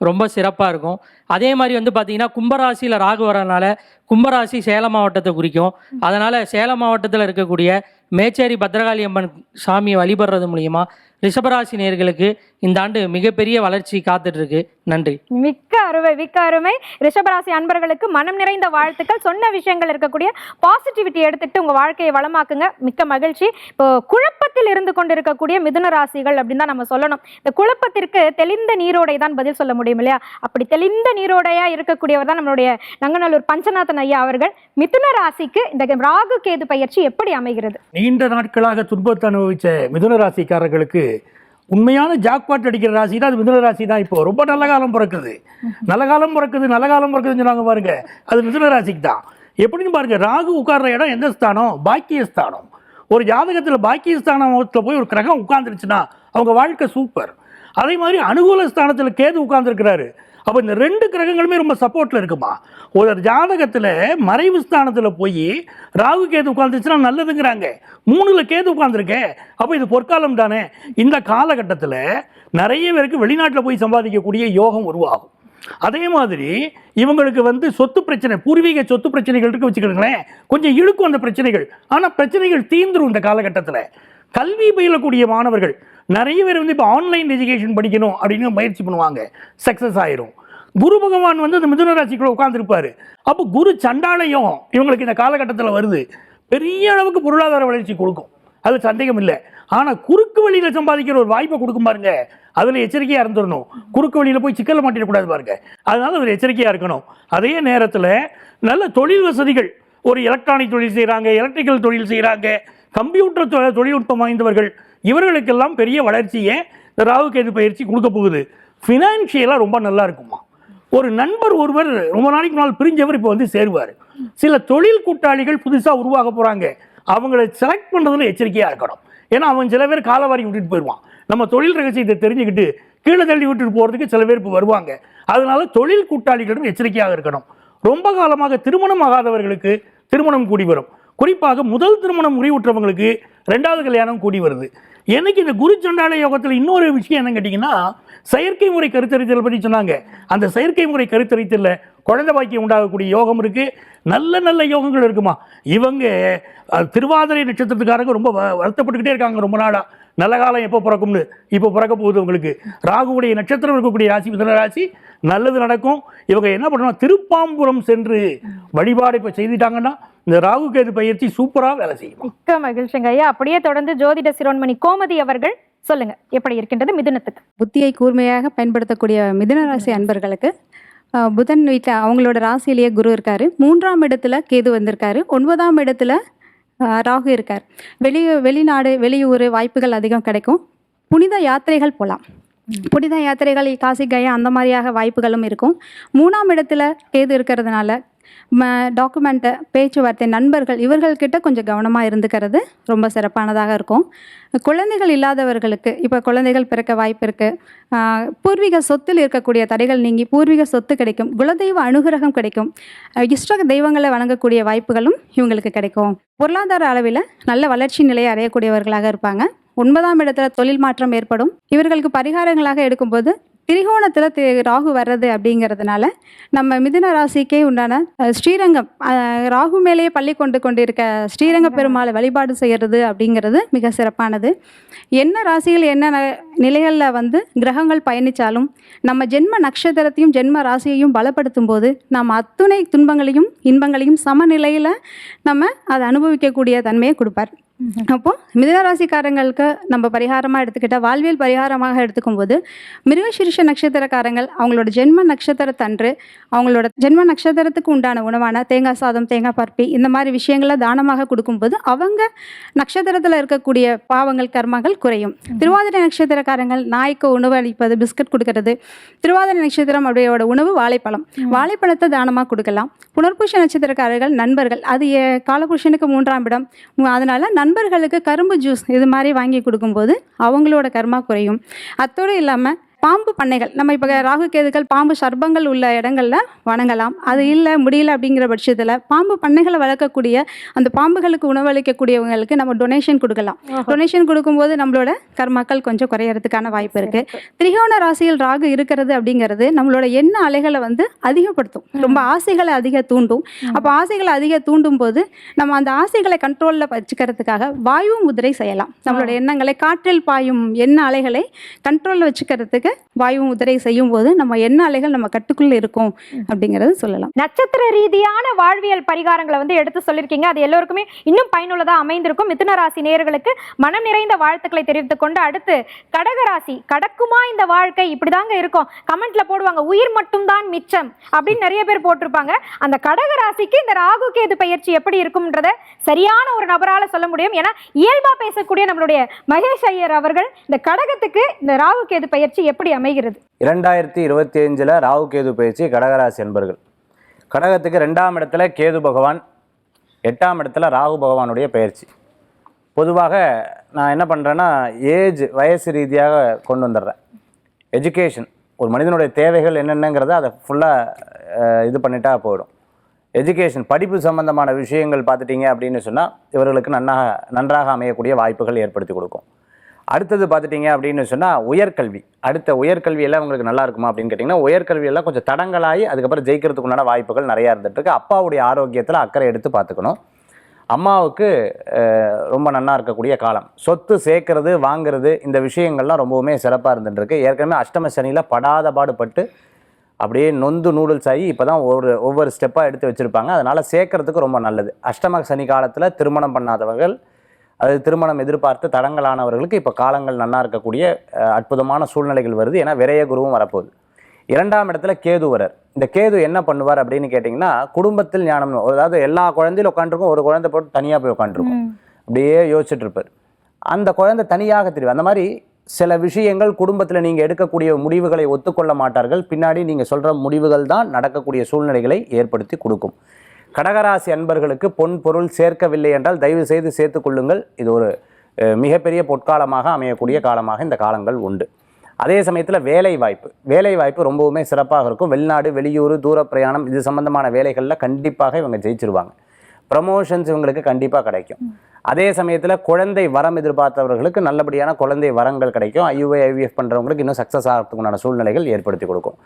ரொம்ப சிறப்பாக இருக்கும். அதே மாதிரி பார்த்தீங்கன்னா கும்பராசியில் ராகு வரனால கும்பராசி சேலம் மாவட்டத்தை குறிக்கும். அதனால் சேலம் மாவட்டத்தில் இருக்கக்கூடிய மேச்சேரி பத்ரகாளி அம்மன் சாமியை வழிபடுறது மூலியமா ரிஷபராசி நேயர்களுக்கு இந்த ஆண்டு மிகப்பெரிய வளர்ச்சி காத்துட்டு இருக்கு. நன்றி. மிக்க அருமை. ரிஷபராசி அன்பர்களுக்கு மனம் நிறைந்த வாழ்த்துக்கள். சொன்ன விஷயங்கள் இருக்கக்கூடிய பாசிட்டிவிட்டி எடுத்துட்டு உங்க வாழ்க்கையை வளமாக்குங்க. மிக்க மகிழ்ச்சி. இப்போ குழப்பத்தில் இருந்து கொண்டிருக்கக்கூடிய மிதுன ராசிகள் அப்படின்னு தான் நம்ம சொல்லணும். இந்த குழப்பத்திற்கு தெளிந்த நீரோடை தான் பதில் சொல்ல முடியும் இல்லையா? அப்படி தெளிந்த நீரோடையா இருக்கக்கூடியவர் தான் நம்மளுடைய நங்கநல்லூர் பஞ்சநாதன் ஐயா அவர்கள். மிதுன ராசிக்கு இந்த ராகு கேது பயிற்சி எப்படி அமைகிறது? நீண்ட நாட்களாக துன்பத்தை அனுபவிச்ச மிதுன ராசிக்காரர்களுக்கு உண்மையான ஜாக்பாட் அடிக்கிற ராசி தான் அது மிதுன ராசி தான். இப்போ ரொம்ப நல்ல காலம் பிறக்குதுன்னு சொன்னாங்க பாருங்க, அது மிதுன ராசிக்கு தான். எப்படின்னு பாருங்க, ராகு உட்கார்ற இடம் எந்த ஸ்தானம்? பாக்கியஸ்தானம். ஒரு ஜாதகத்தில் பாக்கியஸ்தானத்தில் போய் ஒரு கிரகம் உட்கார்ந்துருச்சுன்னா அவங்க வாழ்க்கை சூப்பர். அதே மாதிரி அனுகூல ஸ்தானத்தில் கேது உட்கார்ந்துருக்கிறாரு. அப்போ இந்த 2 கிரகங்களுமே ரொம்ப சப்போர்ட்டில் இருக்குமா. ஒரு ஜாதகத்தில் மறைவு ஸ்தானத்தில் போய் ராகு கேது உட்காந்துச்சுன்னா நல்லதுங்கிறாங்க. 3ல் கேது உட்காந்துருக்கேன். அப்போ இது பொற்காலம் தானே. இந்த காலகட்டத்தில் நிறைய பேருக்கு வெளிநாட்டில் போய் சம்பாதிக்கக்கூடிய யோகம் உருவாகும். அதே மாதிரி இவங்களுக்கு சொத்து பிரச்சனை, பூர்வீக சொத்து பிரச்சனைகள் இருக்கு வச்சுக்கிடுங்களேன். கொஞ்சம் இழுக்கும் அந்த பிரச்சனைகள். ஆனால் பிரச்சனைகள் தீர்ந்துரும் இந்த காலகட்டத்தில். கல்வி பயிலக்கூடிய மாணவர்கள் நிறைய பேர் இப்போ ஆன்லைன் எஜுகேஷன் படிக்கணும் அப்படின்னு முயற்சி பண்ணுவாங்க, சக்ஸஸ் ஆயிரும். குரு பகவான் அந்த மிதுன ராசிக்குள்ள உட்கார்ந்துருப்பாரு. அப்போ குரு சண்டாலயம் இவங்களுக்கு இந்த காலகட்டத்தில் வருது. பெரிய அளவுக்கு பொருளாதார வளர்ச்சி கொடுக்கும், அது சந்தேகம் இல்லை. ஆனால் குறுக்கு வழியில் சம்பாதிக்கிற ஒரு வாய்ப்பை கொடுக்கும் பாருங்க, அதில் எச்சரிக்கையாக இருந்துடணும். குறுக்கு வழியில் போய் சிக்கலை மாட்டிடக்கூடாது பாருங்க, அதனால அதில் எச்சரிக்கையாக இருக்கணும். அதே நேரத்தில் நல்ல தொழில் வசதிகள், ஒரு எலக்ட்ரானிக் தொழில் செய்கிறாங்க, எலக்ட்ரிக்கல் தொழில் செய்கிறாங்க, கம்ப்யூட்டர் தொழில்நுட்பம் வாய்ந்தவர்கள், இவர்களுக்கெல்லாம் பெரிய வளர்ச்சியை ராகு கேது பயிற்சி கொடுக்க போகுது. ஃபினான்ஷியலாக ரொம்ப நல்லா இருக்குமா. ஒரு நண்பர் ஒருவர் ரொம்ப நாளைக்கு நாள் பிரிஞ்சவர் இப்போ சேருவார். சில தொழில் கூட்டாளிகள் புதுசாக உருவாக போகிறாங்க. அவங்களை செலக்ட் பண்ணுறதுல எச்சரிக்கையாக இருக்கணும். ஏன்னா அவன் சில பேர் காலவாரி விட்டுட்டு போயிடுவான். நம்ம தொழில் ரகசியத்தை தெரிஞ்சுக்கிட்டு கீழே தள்ளி விட்டுட்டு போகிறதுக்கு சில பேர் இப்போ வருவாங்க. அதனால தொழில் கூட்டாளிகளிடம் எச்சரிக்கையாக இருக்கணும். ரொம்ப காலமாக திருமணம் ஆகாதவர்களுக்கு திருமணம் கூடி வரும். குறிப்பாக முதல் திருமணம் முறிவுற்றவங்களுக்கு 2வது கல்யாணம் கூடி வருது. எனக்கு இந்த குரு சண்டால யோகத்தில் இன்னொரு விஷயம் என்னன்னு கேட்டிங்கன்னா, செயற்கை முறை கருத்தரித்தல் பற்றி சொன்னாங்க. அந்த செயற்கை முறை கருத்தரித்தலில் குழந்தை பாக்கியம் உண்டாகக்கூடிய யோகம் இருக்குது. நல்ல நல்ல யோகங்கள் இருக்குமா. இவங்க திருவாதிரை நட்சத்திரத்துக்காரங்க ரொம்ப வருத்தப்பட்டுக்கிட்டே இருக்காங்க ரொம்ப நாளாக. நல்ல காலம் எப்போ பிறக்கும்னு. இப்போ பிறக்க போகுது உங்களுக்கு. ராகுவுடைய நட்சத்திரம் இருக்கக்கூடிய ராசி மிதுன ராசி. நல்லது நடக்கும். இவங்க என்ன பண்ணணும், திருப்பாம்புரம் சென்று வழிபாடு இப்போ செய்துட்டாங்கன்னா இந்த ராகு கேது பயிற்சி சூப்பராக வேலை செய்யும். மிக்க மகிழ்ச்சிங்க ஐயா. அப்படியே தொடர்ந்து ஜோதிட சிரோன்மணி கோமதி அவர்கள் சொல்லுங்க, எப்படி இருக்கின்றது மிதுனத்துக்கு? புத்தியை கூர்மையாக பயன்படுத்தக்கூடிய மிதுன ராசி அன்பர்களுக்கு புதன் வீட்டில் அவங்களோட ராசியிலேயே குரு இருக்காரு. 3ஆம் இடத்துல கேது வந்திருக்காரு. 9ஆம் இடத்துல ராகு இருக்கார். வெளிநாடு வெளியூர் வாய்ப்புகள் அதிகம் கிடைக்கும். புனித யாத்திரைகள் போகலாம். புனித யாத்திரைகள் காசி கயா அந்த மாதிரியாக வாய்ப்புகளும் இருக்கும். 3ஆம் இடத்துல கேது இருக்கிறதுனால டாக்குமெண்ட்டு, பேச்சுவார்த்தை, நண்பர்கள் இவர்கள்கிட்ட கொஞ்சம் கவனமாக இருந்துக்கிறது ரொம்ப சிறப்பானதாக இருக்கும். குழந்தைகள் இல்லாதவர்களுக்கு இப்போ குழந்தைகள் பிறக்க வாய்ப்பு இருக்குது. பூர்வீக சொத்தில் இருக்கக்கூடிய தடைகள் நீங்கி பூர்வீக சொத்து கிடைக்கும். குலதெய்வ அனுகிரகம் கிடைக்கும். இஷ்ட தெய்வங்களை வணங்கக்கூடிய வாய்ப்புகளும் இவங்களுக்கு கிடைக்கும். பொருளாதார அளவில் நல்ல வளர்ச்சி நிலையை அடையக்கூடியவர்களாக இருப்பாங்க. 9ஆம் இடத்துல தொழில் மாற்றம் ஏற்படும். இவர்களுக்கு பரிகாரங்களாக எடுக்கும்போது திரிகோணத்தில் ராகு வர்றது அப்படிங்கிறதுனால நம்ம மிதுன ராசிக்கே உண்டான ஸ்ரீரங்கம், ராகு மேலேயே பள்ளி கொண்டிருக்க ஸ்ரீரங்க பெருமாளை வழிபாடு செய்கிறது அப்படிங்கிறது மிக சிறப்பானது. என்ன ராசிகள் என்ன நிலைகளில் கிரகங்கள் பயணித்தாலும் நம்ம ஜென்ம நட்சத்திரத்தையும் ஜென்ம ராசியையும் பலப்படுத்தும் போது நம்ம அத்துணை துன்பங்களையும் இன்பங்களையும் சமநிலையில் நம்ம அதை அனுபவிக்கக்கூடிய தன்மையை கொடுப்பார். அப்போது மிதுனராசிக்காரங்களுக்கு நம்ம பரிகாரமாக எடுத்துக்கிட்டால், வாழ்வியல் பரிகாரமாக எடுத்துக்கும் போது மிருகசீரிஷ நட்சத்திரக்காரங்கள் அவங்களோட ஜென்ம நட்சத்திரத்தன்று அவங்களோட ஜென்ம நட்சத்திரத்துக்கு உண்டான உணவான தேங்காய் சாதம், தேங்காய் பருப்பி இந்த மாதிரி விஷயங்களை தானமாக கொடுக்கும்போது அவங்க நட்சத்திரத்தில் இருக்கக்கூடிய பாவங்கள் கர்மங்கள் குறையும். திருவாதிரை நட்சத்திரக்காரங்கள் நாய்க்கு உணவு அளிப்பது, பிஸ்கட் கொடுக்கறது. திருவாதிரை நட்சத்திரம் அப்படியோட உணவு வாழைப்பழம். வாழைப்பழத்தை தானமாக கொடுக்கலாம். புனர்பூஷ நட்சத்திரக்காரர்கள் நண்பர்கள், அது காலபுருஷனுக்கு 3ஆம் இடம். அதனால் நண்பர்களுக்கு கரும்பு ஜூஸ் இது மாதிரி வாங்கி கொடுக்கும்போது அவங்களோட கர்மா குறையும். அத்தோடு இல்லாமல் பாம்பு பண்ணைகள், நம்ம இப்போ ராகு கேதுக்கள் பாம்பு சர்ப்பங்கள் உள்ள இடங்களில் வணங்கலாம். அது இல்லை முடியல அப்படிங்கிற பட்சத்தில் பாம்பு பண்ணைகளை வளர்க்கக்கூடிய அந்த பாம்புகளுக்கு உணவளிக்கக்கூடியவங்களுக்கு நம்ம டொனேஷன் கொடுக்கலாம். டொனேஷன் கொடுக்கும்போது நம்மளோட கர்மாக்கள் கொஞ்சம் குறையறதுக்கான வாய்ப்பு இருக்குது. திரிகோண ராசியில் ராகு இருக்கிறது அப்படிங்கிறது நம்மளோட எண்ண அலைகளை அதிகப்படுத்தும். ரொம்ப ஆசைகளை அதிக தூண்டும். அப்போ ஆசைகளை அதிக தூண்டும் போது நம்ம அந்த ஆசைகளை கண்ட்ரோலில் வச்சுக்கிறதுக்காக வாயு முதிரை செய்யலாம். நம்மளோட எண்ணங்களை, காற்றில் பாயும் எண்ண அலைகளை கண்ட்ரோலில் வச்சுக்கிறதுக்கு வாயு முதிரை செய்யும் போது நம்ம எண்ண அலைகள் நம்ம கட்டுக்குள்ள இருக்கும் அப்படிங்கறது சொல்லலாம். நட்சத்திர ரீதியான வாழ்வியல் பரிகாரங்களை எடுத்து சொல்லியிருக்கீங்க. அது எல்லோருக்குமே இன்னும் பயனுள்ளதா அமைந்திருக்கும். மிதுன ராசி நேயர்களுக்கு மனம் நிறைந்த வாழ்த்துக்களை தெரிவித்துக் கொண்டு அடுத்து கடகராசி, கடக்குமா இந்த வாழ்க்கை, இப்படிதாங்க இருக்கும். கமெண்ட்ல போடுவாங்க உயிர் மட்டும் தான் மிச்சம் அப்படின்னு நிறைய பேர் போட்டிருப்பாங்க. அந்த கடகராசிக்கு இந்த ராகு கேது பயிற்சி எப்படி இருக்கும்ன்றத சரியான ஒரு நபரால சொல்ல முடியும். ஏன்னா இயல்பா பேசக்கூடிய நம்மளுடைய மகேஷ் ஐயர் அவர்கள் இந்த கடகத்துக்கு இந்த ராகு கேது பயிற்சி எப்படி அமைகிறது? 2025 ராகு கேது பயிற்சி கடகராசி என்பர்கள். கடகத்துக்கு 2ஆம் இடத்துல கேது பகவான், 8ஆம் இடத்துல ராகு பகவானுடைய பயிற்சி. பொதுவாக நான் என்ன பண்ணுறேன்னா வயசு ரீதியாக கொண்டு வந்துடுறேன். எஜுகேஷன், ஒரு மனிதனுடைய தேவைகள் என்னென்னங்கிறத அதை ஃபுல்லாக இது பண்ணிட்டா போயிடும். எஜுகேஷன், படிப்பு சம்பந்தமான விஷயங்கள் பார்த்துட்டிங்க அப்படின்னு சொன்னால் இவர்களுக்கு நன்றாக அமையக்கூடிய வாய்ப்புகள் ஏற்படுத்தி கொடுக்கும். அடுத்தது பார்த்துட்டிங்க அப்படின்னு சொன்னால் உயர்கல்வி. அடுத்த உயர்கல்வியெல்லாம் உங்களுக்கு நல்லா இருக்குமா அப்படின்னு கேட்டிங்கன்னா, உயர்கல்வியெல்லாம் கொஞ்சம் தடங்களாகி அதுக்கப்புறம் ஜெயிக்கிறதுக்குண்டான வாய்ப்புகள் நிறையா இருந்துகிட்ருக்கு. அப்பாவுடைய ஆரோக்கியத்தில் அக்கறை எடுத்து பார்த்துக்கணும். அம்மாவுக்கு ரொம்ப நல்லா இருக்கக்கூடிய காலம். சொத்து சேர்க்கறது, வாங்கிறது, இந்த விஷயங்கள்லாம் ரொம்பவுமே சிறப்பாக இருந்துகிட்ருக்கு. ஏற்கனவே அஷ்டம சனியில் படாத பாடுபட்டு அப்படியே நொந்து நூடுல்ஸ் ஆகி இப்போ தான் ஒவ்வொரு ஸ்டெப்பாக எடுத்து வச்சுருப்பாங்க. அதனால் சேர்க்கறதுக்கு ரொம்ப நல்லது. அஷ்டம சனி காலத்தில் திருமணம் பண்ணாதவர்கள், அது திருமணம் எதிர்பார்த்து தடங்கலானவர்களுக்கு இப்போ காலங்கள் நல்லா இருக்கக்கூடிய அற்புதமான சூழ்நிலைகள் வருது. ஏன்னா விரைய குருவும் வரப்போகுது. 2ஆம் இடத்துல கேது வரார். இந்த கேது என்ன பண்ணுவார் அப்படின்னு கேட்டிங்கன்னா, குடும்பத்தில் ஞானம், அதாவது எல்லா குழந்தையிலும் உட்காந்துருக்கும், ஒரு குழந்தை போட்டு தனியாக போய் உட்காந்துருக்கும், அப்படியே யோசிச்சுட்டு இருப்பார். அந்த குழந்தை தனியாக தெரியும். அந்த மாதிரி சில விஷயங்கள் குடும்பத்தில் நீங்கள் எடுக்கக்கூடிய முடிவுகளை ஒத்துக்கொள்ள மாட்டார்கள். பின்னாடி நீங்கள் சொல்கிற முடிவுகள் தான் நடக்கக்கூடிய சூழ்நிலைகளை ஏற்படுத்தி கொடுக்கும். கடகராசி அன்பர்களுக்கு பொன் பொருள் சேர்க்கவில்லை என்றால் தயவு செய்து சேர்த்து கொள்ளுங்கள். இது ஒரு மிகப்பெரிய பொற்காலமாக அமையக்கூடிய காலமாக இந்த காலங்கள் உண்டு. அதே சமயத்தில் வேலை வாய்ப்பு ரொம்பவுமே சிறப்பாக இருக்கும். வெளிநாடு, வெளியூர், தூர பிரயாணம் இது சம்பந்தமான வேலைகளில் கண்டிப்பாக இவங்க ஜெயிச்சிருவாங்க. ப்ரமோஷன்ஸ் இவங்களுக்கு கண்டிப்பாக கிடைக்கும். அதே சமயத்தில் குழந்தை வரம் எதிர்பார்த்தவர்களுக்கு நல்லபடியான குழந்தை வரங்கள் கிடைக்கும். ஐயுஐ ஐவிஎஃப் பண்ணுறவங்களுக்கு இன்னும் சக்ஸஸ் ஆகிறதுக்குண்டான சூழ்நிலைகள் ஏற்படுத்தி கொடுக்கும்.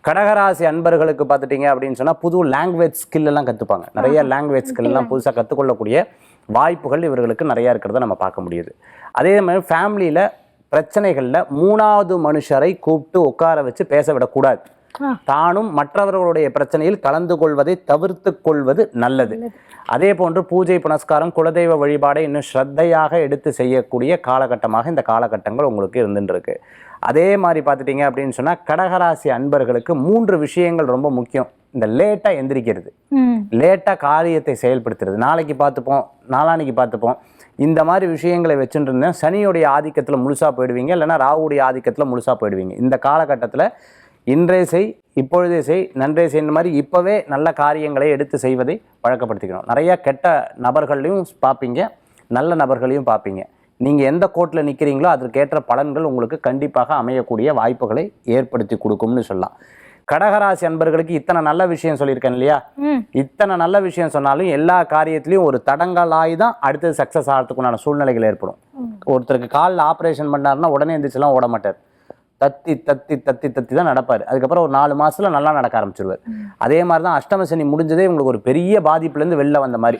கடகராசி அன்பர்களுக்கு பார்த்துட்டிங்க அப்படின்னு சொன்னால் புது லாங்குவேஜ் ஸ்கில் எல்லாம் கற்றுப்பாங்க. நிறைய லாங்குவேஜ் ஸ்கில் எல்லாம் புதுசாக கற்றுக்கொள்ளக்கூடிய வாய்ப்புகள் இவர்களுக்கு நிறையா இருக்கிறத நம்ம பார்க்க முடியுது. அதே மாதிரி ஃபேமிலியில் பிரச்சனைகளில் 3வது மனுஷரை கூப்பிட்டு உட்கார வச்சு பேச விடக்கூடாது. தானும் மற்றவர்களுடைய பிரச்சனையில் கலந்து கொள்வதை தவிர்த்து கொள்வது நல்லது. அதே போன்று பூஜை புனஸ்காரம் குலதெய்வ வழிபாடை இன்னும் ஸ்ரத்தையாக எடுத்து செய்யக்கூடிய காலகட்டமாக இந்த காலகட்டங்கள் உங்களுக்கு இருந்துருக்கு. அதே மாதிரி பார்த்துட்டிங்க அப்படின்னு சொன்னால் கடகராசி அன்பர்களுக்கு 3 விஷயங்கள் ரொம்ப முக்கியம். இந்த லேட்டாக எந்திரிக்கிறது, லேட்டாக காரியத்தை செயல்படுத்துறது, நாளைக்கு பார்த்துப்போம் நாளான்னைக்கு பார்த்துப்போம், இந்த மாதிரி விஷயங்களை வச்சுட்டு இருந்தேன் சனியுடைய ஆதிக்கத்தில் முழுசாக போயிடுவீங்க, இல்லைன்னா ராகுடைய ஆதிக்கத்தில் முழுசாக போயிடுவீங்க. இந்த காலகட்டத்தில் இன்றே செய் இப்பொழுதே செய் நன்றே செய்ய மாதிரி இப்போவே நல்ல காரியங்களை எடுத்து செய்வதை பழக்கப்படுத்திக்கணும். நிறைய கெட்ட நபர்களையும் பார்ப்பீங்க, நல்ல நபர்களையும் பார்ப்பீங்க. நீங்கள் எந்த கோட்டில் நிற்கிறீங்களோ அதற்கேற்ற பலன்கள் உங்களுக்கு கண்டிப்பாக அமையக்கூடிய வாய்ப்புகளை ஏற்படுத்தி கொடுக்கும்னு சொல்லலாம். கடகராசி அன்பர்களுக்கு இத்தனை நல்ல விஷயம் சொல்லியிருக்கேன் இல்லையா, இத்தனை நல்ல விஷயம் சொன்னாலும் எல்லா காரியத்திலையும் ஒரு தடங்கலாகி தான் அடுத்தது சக்ஸஸ் ஆகிறதுக்குண்டான சூழ்நிலைகள் ஏற்படும். ஒருத்தருக்கு காலில் ஆப்ரேஷன் பண்ணாருன்னா உடனே எந்திரிச்செல்லாம் ஓட மாட்டார். தத்தி தத்தி தத்தி தத்தி தான் நடப்பார். அதுக்கப்புறம் ஒரு 4 மாதத்துல நல்லா நடக்க ஆரம்பிச்சிருவார். அதே மாதிரி தான் அஷ்டம சனி முடிஞ்சதே உங்களுக்கு ஒரு பெரிய பாதிப்புலேருந்து வெளில வந்த மாதிரி.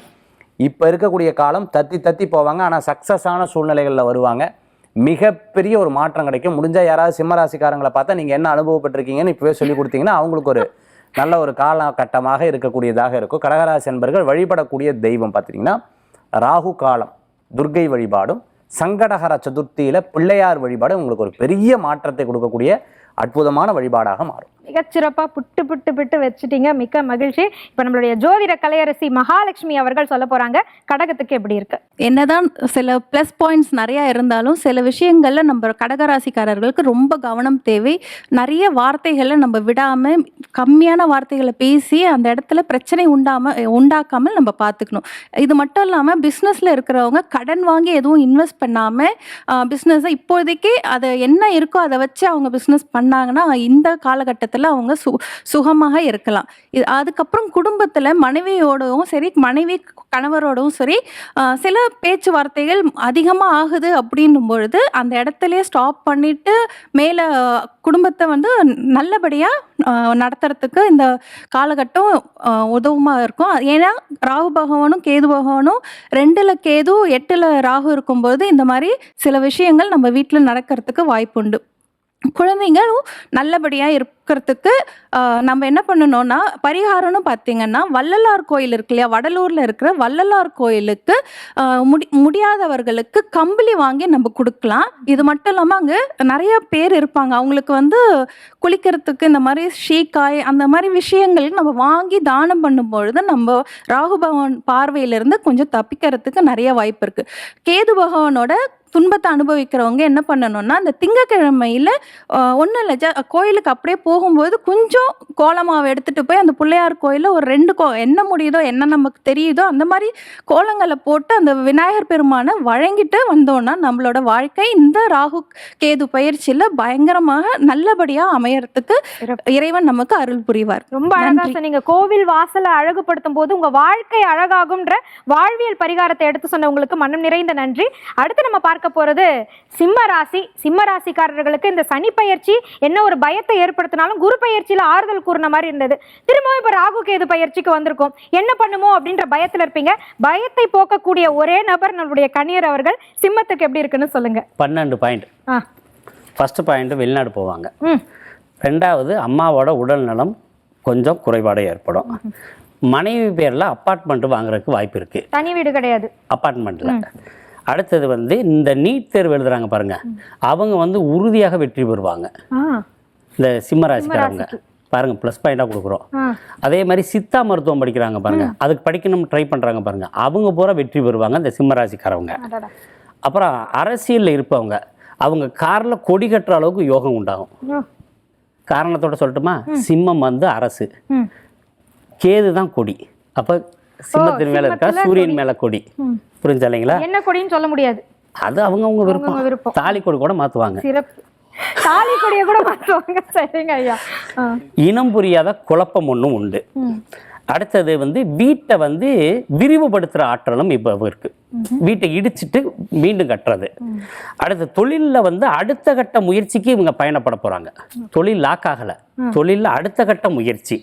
இப்போ இருக்கக்கூடிய காலம் தத்தி தத்தி போவாங்க, ஆனால் சக்ஸஸான சூழ்நிலைகளில் வருவாங்க. மிகப்பெரிய ஒரு மாற்றம் கிடைக்கும். முடிஞ்சால் யாராவது சிம்மராசிக்காரங்களை பார்த்தா நீங்கள் என்ன அனுபவப்பட்டிருக்கீங்கன்னு இப்போவே சொல்லி கொடுத்தீங்கன்னா அவங்களுக்கு ஒரு நல்ல ஒரு காலகட்டமாக இருக்கக்கூடியதாக இருக்கும். கடகராசி என்பர்கள் வழிபடக்கூடிய தெய்வம் பார்த்திங்கன்னா ராகு காலம் துர்க்கை வழிபாடும், சங்கடஹர சதுர்த்தியில் பிள்ளையார் வழிபாடு உங்களுக்கு ஒரு பெரிய மாற்றத்தை கொடுக்கக்கூடிய அற்புதமான வழிபாடாக மாறும். மிகச்சிறப்பாக புட்டு வச்சுட்டீங்க. மிக்க மகிழ்ச்சி. இப்போ நம்மளுடைய ஜோதிட கலையரசி மகாலட்சுமி அவர்கள் சொல்ல போறாங்க கடகத்துக்கு எப்படி இருக்கு. என்னதான் சில ப்ளஸ் பாயிண்ட்ஸ் நிறையா இருந்தாலும் சில விஷயங்கள்ல நம்ம கடகராசிக்காரர்களுக்கு ரொம்ப கவனம் தேவை. நிறைய வார்த்தைகளை நம்ம விடாமல் கம்மியான வார்த்தைகளை பேசி அந்த இடத்துல பிரச்சனை உண்டாக்காமல் நம்ம பார்த்துக்கணும். இது மட்டும் இல்லாமல் பிஸ்னஸில் இருக்கிறவங்க கடன் வாங்கி எதுவும் இன்வெஸ்ட் பண்ணாமல் பிஸ்னஸை இப்போதைக்கு அதை என்ன இருக்கோ அதை வச்சு அவங்க பிஸ்னஸ் பண்ணாங்கன்னா இந்த காலகட்டத்தில் அவங்க சுகமாக இருக்கலாம். அதுக்கப்புறம் குடும்பத்தில் மனைவியோடவும் சரி மனைவி கணவரோடவும் சரி சில பேச்சுவார்த்தைகள் அதிகமாக ஆகுது அப்படின்னும் பொழுது அந்த இடத்துலையே ஸ்டாப் பண்ணிட்டு மேலே குடும்பத்தை வந்து நல்லபடியாக நடத்துறதுக்கு இந்த காலகட்டம் உதவுமாக இருக்கும். ஏன்னா ராகு பகவானும் கேது பகவானும் 2ல் கேது 8ல் ராகு இருக்கும்போது இந்த மாதிரி சில விஷயங்கள் நம்ம வீட்டில் நடக்கிறதுக்கு வாய்ப்புண்டு. குழந்தைங்களும் நல்லபடியாக இருக்கிறதுக்கு நம்ம என்ன பண்ணணும்னா பரிகாரம்னு பார்த்தீங்கன்னா வள்ளலார் கோயில் இருக்கு இல்லையா, வடலூரில் இருக்கிற வள்ளலார் கோயிலுக்கு முடியாதவர்களுக்கு கம்பளி வாங்கி நம்ம கொடுக்கலாம். இது மட்டும் இல்லாமல் அங்கே நிறைய பேர் இருப்பாங்க, அவங்களுக்கு வந்து குளிக்கிறதுக்கு இந்த மாதிரி ஷீக்காய் அந்த மாதிரி விஷயங்கள் நம்ம வாங்கி தானம் பண்ணும்பொழுது நம்ம ராகு பகவான் பார்வையிலிருந்து கொஞ்சம் தப்பிக்கிறதுக்கு நிறைய வாய்ப்பு இருக்குது. கேது பகவானோட துன்பத்தை அனுபவிக்கிறவங்க என்ன பண்ணணும்னா அந்த திங்கக்கிழமையில் ஒன்றும் இல்லை கோயிலுக்கு அப்படியே போகும்போது கொஞ்சம் கோலமாவை எடுத்துகிட்டு போய் அந்த பிள்ளையார் கோயிலில் ஒரு 2 என்ன முடியுதோ என்ன நமக்கு தெரியுதோ அந்த மாதிரி கோலங்களை போட்டு அந்த விநாயகர் பெருமானை வழங்கிட்டு வந்தோன்னா நம்மளோட வாழ்க்கை இந்த ராகு கேது பயிற்சியில் பயங்கரமாக நல்லபடியாக அமையறதுக்கு இறைவன் நமக்கு அருள் புரிவார். ரொம்ப அழகா சொன்னீங்க. கோவில் வாசலை அழகுபடுத்தும் போது உங்க வாழ்க்கை அழகாகும்ன்ற வாழ்வியல் பரிகாரத்தை எடுத்து சொன்ன உங்களுக்கு மனம் நிறைந்த நன்றி. அடுத்து நம்ம பார்க்க போறது சிம்ம ராசிக்காரர்களுக்கு இந்த சனி பயிற்சி என்ன ஒரு பயத்தை ஏற்படுத்தினாலும் குரு பயிற்சியில ஆறுதல் கூறின மாதிரி இருந்தது. திரும்பவும் இப்ப ராகு கேது பயிற்சிக்கு வந்திருக்கும். என்ன பண்ணுமோ அப்படின்ற பயத்துல இருப்பீங்க. பயத்தை போக்கக்கூடிய ஒரே நபர் நம்மளுடைய கன்னியர் அவர்கள். சிம்மத்துக்கு எப்படி இருக்குன்னு சொல்லுங்க. 12 பாயிண்ட். ஃபர்ஸ்ட் பாயிண்ட் வெளிநாடு போவாங்க. 2வது அம்மாவோட உடல் நலம் கொஞ்சம் குறைபாடு ஏற்படும். மனைவி பேரில் அப்பார்ட்மெண்ட் வாங்குறதுக்கு வாய்ப்பு இருக்குது. தனி வீடு கிடையாது, அப்பார்ட்மெண்ட்டில். அடுத்தது வந்து இந்த நீட் தேர்வு எழுதுறாங்க பாருங்க, அவங்க வந்து உறுதியாக வெற்றி பெறுவாங்க. இந்த சிம்மராசிக்காரங்க பாருங்க ப்ளஸ் பாயிண்டாக கொடுக்குறோம். அதே மாதிரி சித்தா மருத்துவம் படிக்கிறாங்க பாருங்க, அதுக்கு படிக்கணும் ட்ரை பண்ணுறாங்க பாருங்க, அவங்க பூரா வெற்றி பெறுவாங்க இந்த சிம்மராசிக்காரவங்க. அப்புறம் அரசியலில் இருப்பவங்க அவங்க காரில் கொடி கட்டுற அளவுக்கு யோகம் உண்டாகும். காரணத்தோட சொல்லட்டுமா, சிம்மம் வந்து அரசு, கேது தான் கொடி. அப்போ சிம்மத்தின் மேலே இருக்கா சூரியன் மேலே கொடி. புரிஞ்சா இல்லைங்களா? என்ன கொடின்னு சொல்ல முடியாது, அது அவங்க விருப்பம். தாலி கொடி கூட மாற்றுவாங்க, தாலி கொடியை கூட மாற்றுவாங்க. சரிங்க ஐயா. இனம் புரியாத குழப்பம் ஒன்றும் உண்டு. அடுத்தது வந்து வீட்டை வந்து விரிவுபடுத்துகிற ஆற்றலும் இப்போ இருக்கு. வீட்டை இடிச்சிட்டு மீண்டும் கட்டுறது. அடுத்த தொழிலில் வந்து அடுத்த கட்ட முயற்சிக்கு இவங்க பயணப்பட போகிறாங்க. தொழில் லாக் ஆகலை, தொழிலில் அடுத்த கட்ட முயற்சி.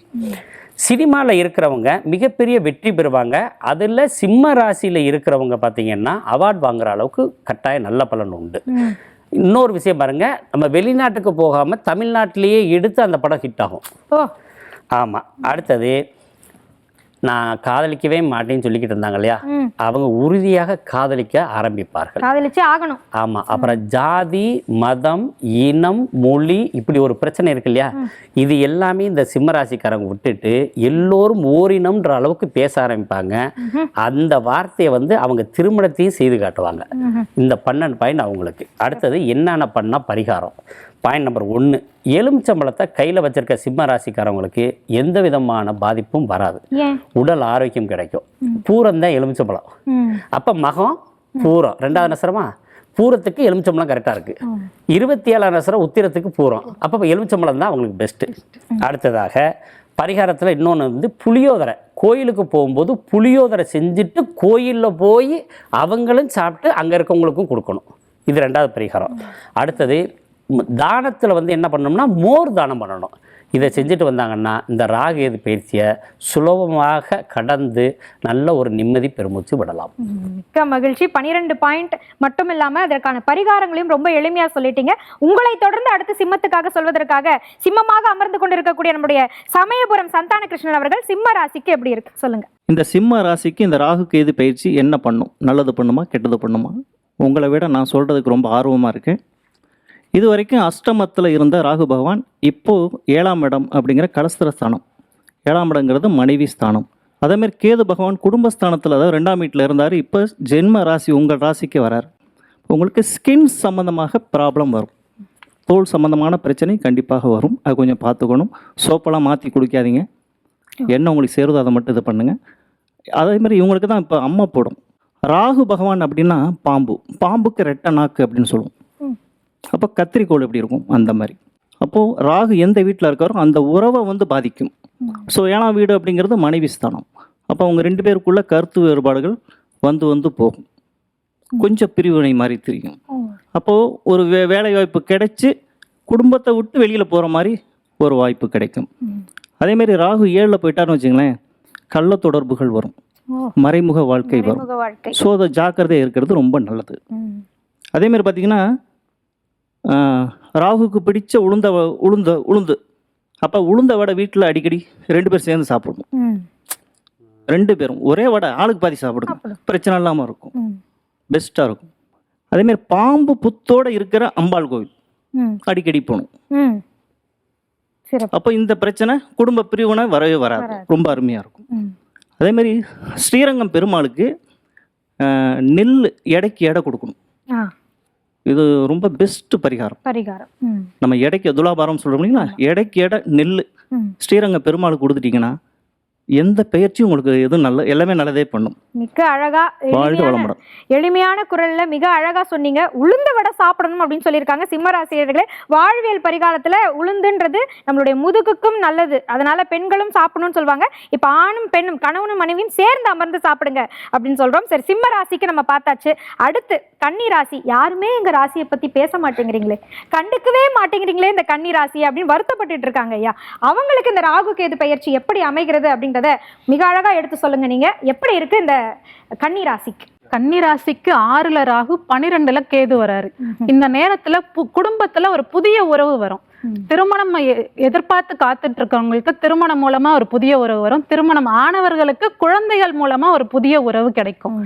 சினிமாவில் இருக்கிறவங்க மிகப்பெரிய வெற்றி பெறுவாங்க. அதில் சிம்ம ராசியில் இருக்கிறவங்க பார்த்தீங்கன்னா அவார்ட் வாங்குற அளவுக்கு கட்டாயம் நல்ல பலன் உண்டு. இன்னொரு விஷயம் பாருங்க, நம்ம வெளிநாட்டுக்கு போகாமல் தமிழ்நாட்டிலேயே எடுத்து அந்த படம் ஹிட் ஆகும். ஆமாம். அடுத்தது நான் காதலிக்கவே மாட்டேன்னு சொல்லிக்கிட்டு இருந்தாங்க இல்லையா, அவங்க உறுதியாக காதலிக்க ஆரம்பிப்பார்கள். காதலிச்சே ஆகணும். ஆமாம். அப்புறம் ஜாதி, மதம், இனம், மொழி இப்படி ஒரு பிரச்சனை இருக்கு இல்லையா, இது எல்லாமே இந்த சிம்மராசிக்காரங்க விட்டுட்டு எல்லோரும் ஓரினம்ன்ற அளவுக்கு பேச ஆரம்பிப்பாங்க. அந்த வார்த்தையை வந்து அவங்க திருமணத்தையும் செய்து காட்டுவாங்க. இந்த 12 பாயிண்ட் அவங்களுக்கு. அடுத்தது என்னென்ன பண்ணால் பரிகாரம். பாயிண்ட் நம்பர் 1, எலுமிச்சம்பழத்தை கையில் வச்சிருக்க சிம்ம ராசிக்காரவங்களுக்கு எந்த விதமான பாதிப்பும் வராது. உடல் ஆரோக்கியம் கிடைக்கும். பூரம் தான் எலுமிச்சம்பழம். அப்போ மகம் பூரம் 2வது நட்சத்திரமா, பூரத்துக்கு எலுமிச்சம்பழம் கரெக்டாக இருக்குது. 27ஆம் நட்சத்திரம் உத்திரத்துக்கு பூரம். அப்போ எலுமிச்சம்பழம் தான் அவங்களுக்கு பெஸ்ட்டு. அடுத்ததாக பரிகாரத்தில் இன்னொன்று வந்து புளியோதரை. கோயிலுக்கு போகும்போது புளியோதரை செஞ்சுட்டு கோயிலில் போய் அவங்களும் சாப்பிட்டு அங்கே இருக்கவங்களுக்கும் கொடுக்கணும். இது 2வது பரிகாரம். அடுத்தது தானத்தில் வந்து என்ன பண்ணணும்னா மோர் தானம் பண்ணணும். இதை செஞ்சுட்டு வந்தாங்கன்னா இந்த ராகு கேது பயிற்சியை சுலபமாக கடந்து நல்ல ஒரு நிம்மதி பெருமூச்சு விடலாம். மிக்க மகிழ்ச்சி. 12 பாயிண்ட் மட்டும் இல்லாமல் அதற்கான பரிகாரங்களையும் ரொம்ப எளிமையாக சொல்லிட்டீங்க. உங்களை தொடர்ந்து அடுத்து சிம்மத்துக்காக சொல்வதற்காக சிம்மமாக அமர்ந்து கொண்டிருக்கக்கூடிய நம்முடைய சமயபுரம் சந்தான கிருஷ்ணன் அவர்கள் சிம்ம ராசிக்கு எப்படி இருக்கு சொல்லுங்க. இந்த சிம்ம ராசிக்கு இந்த ராகு கேது பயிற்சி என்ன பண்ணும்? நல்லது பண்ணுமா கெட்டது பண்ணுமா? உங்களை விட நான் சொல்கிறதுக்கு ரொம்ப ஆர்வமாக இருக்கேன். இது வரைக்கும் அஷ்டமத்தில் இருந்த ராகு பகவான் இப்போது 7ஆம் இடம் அப்படிங்கிற கலஸ்திர ஸ்தானம். 7ஆம் இடங்கிறது மனைவி ஸ்தானம். அதேமாதிரி கேது பகவான் குடும்பஸ்தானத்தில், அதாவது 2ஆம் வீட்டில் இருந்தார். இப்போ ஜென்ம ராசி உங்கள் ராசிக்கு வரார். உங்களுக்கு ஸ்கின் சம்மந்தமாக ப்ராப்ளம் வரும். தோல் சம்மந்தமான பிரச்சனை கண்டிப்பாக வரும். அது கொஞ்சம் பார்த்துக்கணும். சோப்பெல்லாம் மாற்றி குடிக்காதீங்க. என்ன உங்களுக்கு சேருதோ அதை மட்டும் இது பண்ணுங்கள். அதேமாதிரி இவங்களுக்கு தான் இப்போ அம்மா போடும். ராகு பகவான் அப்படின்னா பாம்பு. பாம்புக்கு ரெட்டை நாக்கு அப்படின்னு சொல்லுவோம். அப்போ கத்திரிக்கோள் எப்படி இருக்கும் அந்த மாதிரி. அப்போது ராகு எந்த வீட்டில் இருக்காரோ அந்த உறவை வந்து பாதிக்கும். ஸோ 7ஆம் வீடு அப்படிங்கிறது மனைவி ஸ்தானம். அப்போ அவங்க 2 பேருக்குள்ள கருத்து வேறுபாடுகள் வந்து போகும். கொஞ்சம் பிரிவினை மாதிரி தெரியும். அப்போது ஒரு வேலை வாய்ப்பு கிடைச்சி குடும்பத்தை விட்டு வெளியில் போகிற மாதிரி ஒரு வாய்ப்பு கிடைக்கும். அதேமாரி ராகு 7ல் போயிட்டாருன்னு வச்சுங்களேன், கள்ள தொடர்புகள் வரும், மறைமுக வாழ்க்கை வரும். ஸோ அதை ஜாக்கிரதையாக இருக்கிறது ரொம்ப நல்லது. அதேமாரி பார்த்திங்கன்னா ராகுக்கு பிடிச்ச உளுந்து அப்போ உளுந்த வடை வீட்டில் அடிக்கடி 2 பேர் சேர்ந்து சாப்பிடணும். 2 பேரும் ஒரே வடை ஆளுக்கு பாதி சாப்பிடுங்க, பிரச்சனை இல்லாமல் இருக்கும், பெஸ்ட்டாக இருக்கும். அதேமாரி பாம்பு புத்தோடு இருக்கிற அம்பாள் கோவில் அடிக்கடி போகணும். அப்போ இந்த பிரச்சனை குடும்ப பிரிவினை வரவே வராது, ரொம்ப அருமையாக இருக்கும். அதேமாரி ஸ்ரீரங்கம் பெருமாளுக்கு நெல் எடைக்கு எடை கொடுக்கணும். இது ரொம்ப பெஸ்ட் பரிகாரம். நம்ம எடைக்கு துலாபாரம் சொல்றோம் இல்லைங்களா, எடைக்கு எடை நெல் ஸ்ரீரங்க பெருமாளுக்கு கொடுத்துட்டீங்கன்னா எந்த பயிற்சியும் உங்களுக்கு எதுவும் நல்ல எல்லாமே நல்லதே பண்ணும். மிக அழகா எளிமையான குரல்ல மிக அழகா சொன்னீங்க. உளுந்த வடை சாப்பிடணும் அப்படின்னு சொல்லியிருக்காங்க சிம்மராசிரியர்களே. வாழ்வியல் பரிகாரத்துல உளுந்துன்றது நம்மளுடைய முதுகுக்கும் நல்லது, அதனால பெண்களும் சாப்பிடணும்னு சொல்லுவாங்க. இப்ப ஆணும் பெண்ணும் கணவனும் மனைவியும் சேர்ந்து அமர்ந்து சாப்பிடுங்க அப்படின்னு சொல்றோம். சரி, சிம்ம ராசிக்கு நம்ம பார்த்தாச்சு. அடுத்து கன்னி ராசி. யாருமே எங்க ராசியை பத்தி பேச மாட்டேங்கிறீங்களே, கண்டுக்கவே மாட்டேங்கிறீங்களே இந்த கன்னி ராசி அப்படின்னு வருத்தப்பட்டு இருக்காங்க ஐயா. அவங்களுக்கு இந்த ராகு கேது பயிற்சி எப்படி அமைகிறது அப்படின்றத மிக அழகா எடுத்து சொல்லுங்க. நீங்க எப்படி இருக்கு இந்த கன்னி ராசிக்கு? கன்னி ராசிக்கு 6ல் ராகு 12ல் கேது வராரு. இந்த நேரத்துல குடும்பத்துல ஒரு புதிய உறவு வரும். திருமணம் எதிர்பார்த்து காத்துட்டு இருக்கவங்களுக்கு திருமணம் மூலமா ஒரு புதிய உறவு வரும். திருமணம் ஆனவர்களுக்கு குழந்தைகள் மூலமா ஒரு புதிய உறவு கிடைக்கும்.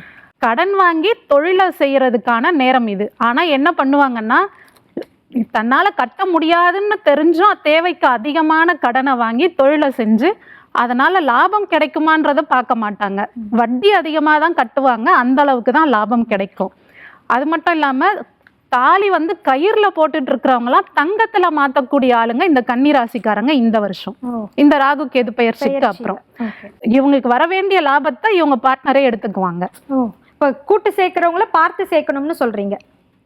கடன் வாங்கி தொழிலை செய்யறதுக்கான நேரம் இது. ஆனா என்ன பண்ணுவாங்கன்னா, தன்னால கட்ட முடியாதுன்னு தெரிஞ்சும் தேவைக்கு அதிகமான கடனை வாங்கி தொழிலை செஞ்சு அதனால லாபம் கிடைக்குமான்றத பார்க்க மாட்டாங்க. வட்டி அதிகமாக தான் கட்டுவாங்க, அந்த அளவுக்கு தான் லாபம் கிடைக்கும். அது மட்டும் இல்லாம தாலி கயிறுல போட்டுட்டு இருக்கிறவங்களாம் தங்கத்துல மாத்தக்கூடிய ஆளுங்க இந்த கன்னி ராசிக்காரங்க. இந்த வருஷம் இந்த ராகு கேது பயிற்சிக்கு அப்புறம் இவங்களுக்கு வர வேண்டிய லாபத்தை இவங்க பார்ட்னரே எடுத்துக்குவாங்க. இப்போ கூட்டு சேர்க்கிறவங்கள பார்த்து சேர்க்கணும்னு சொல்றீங்க.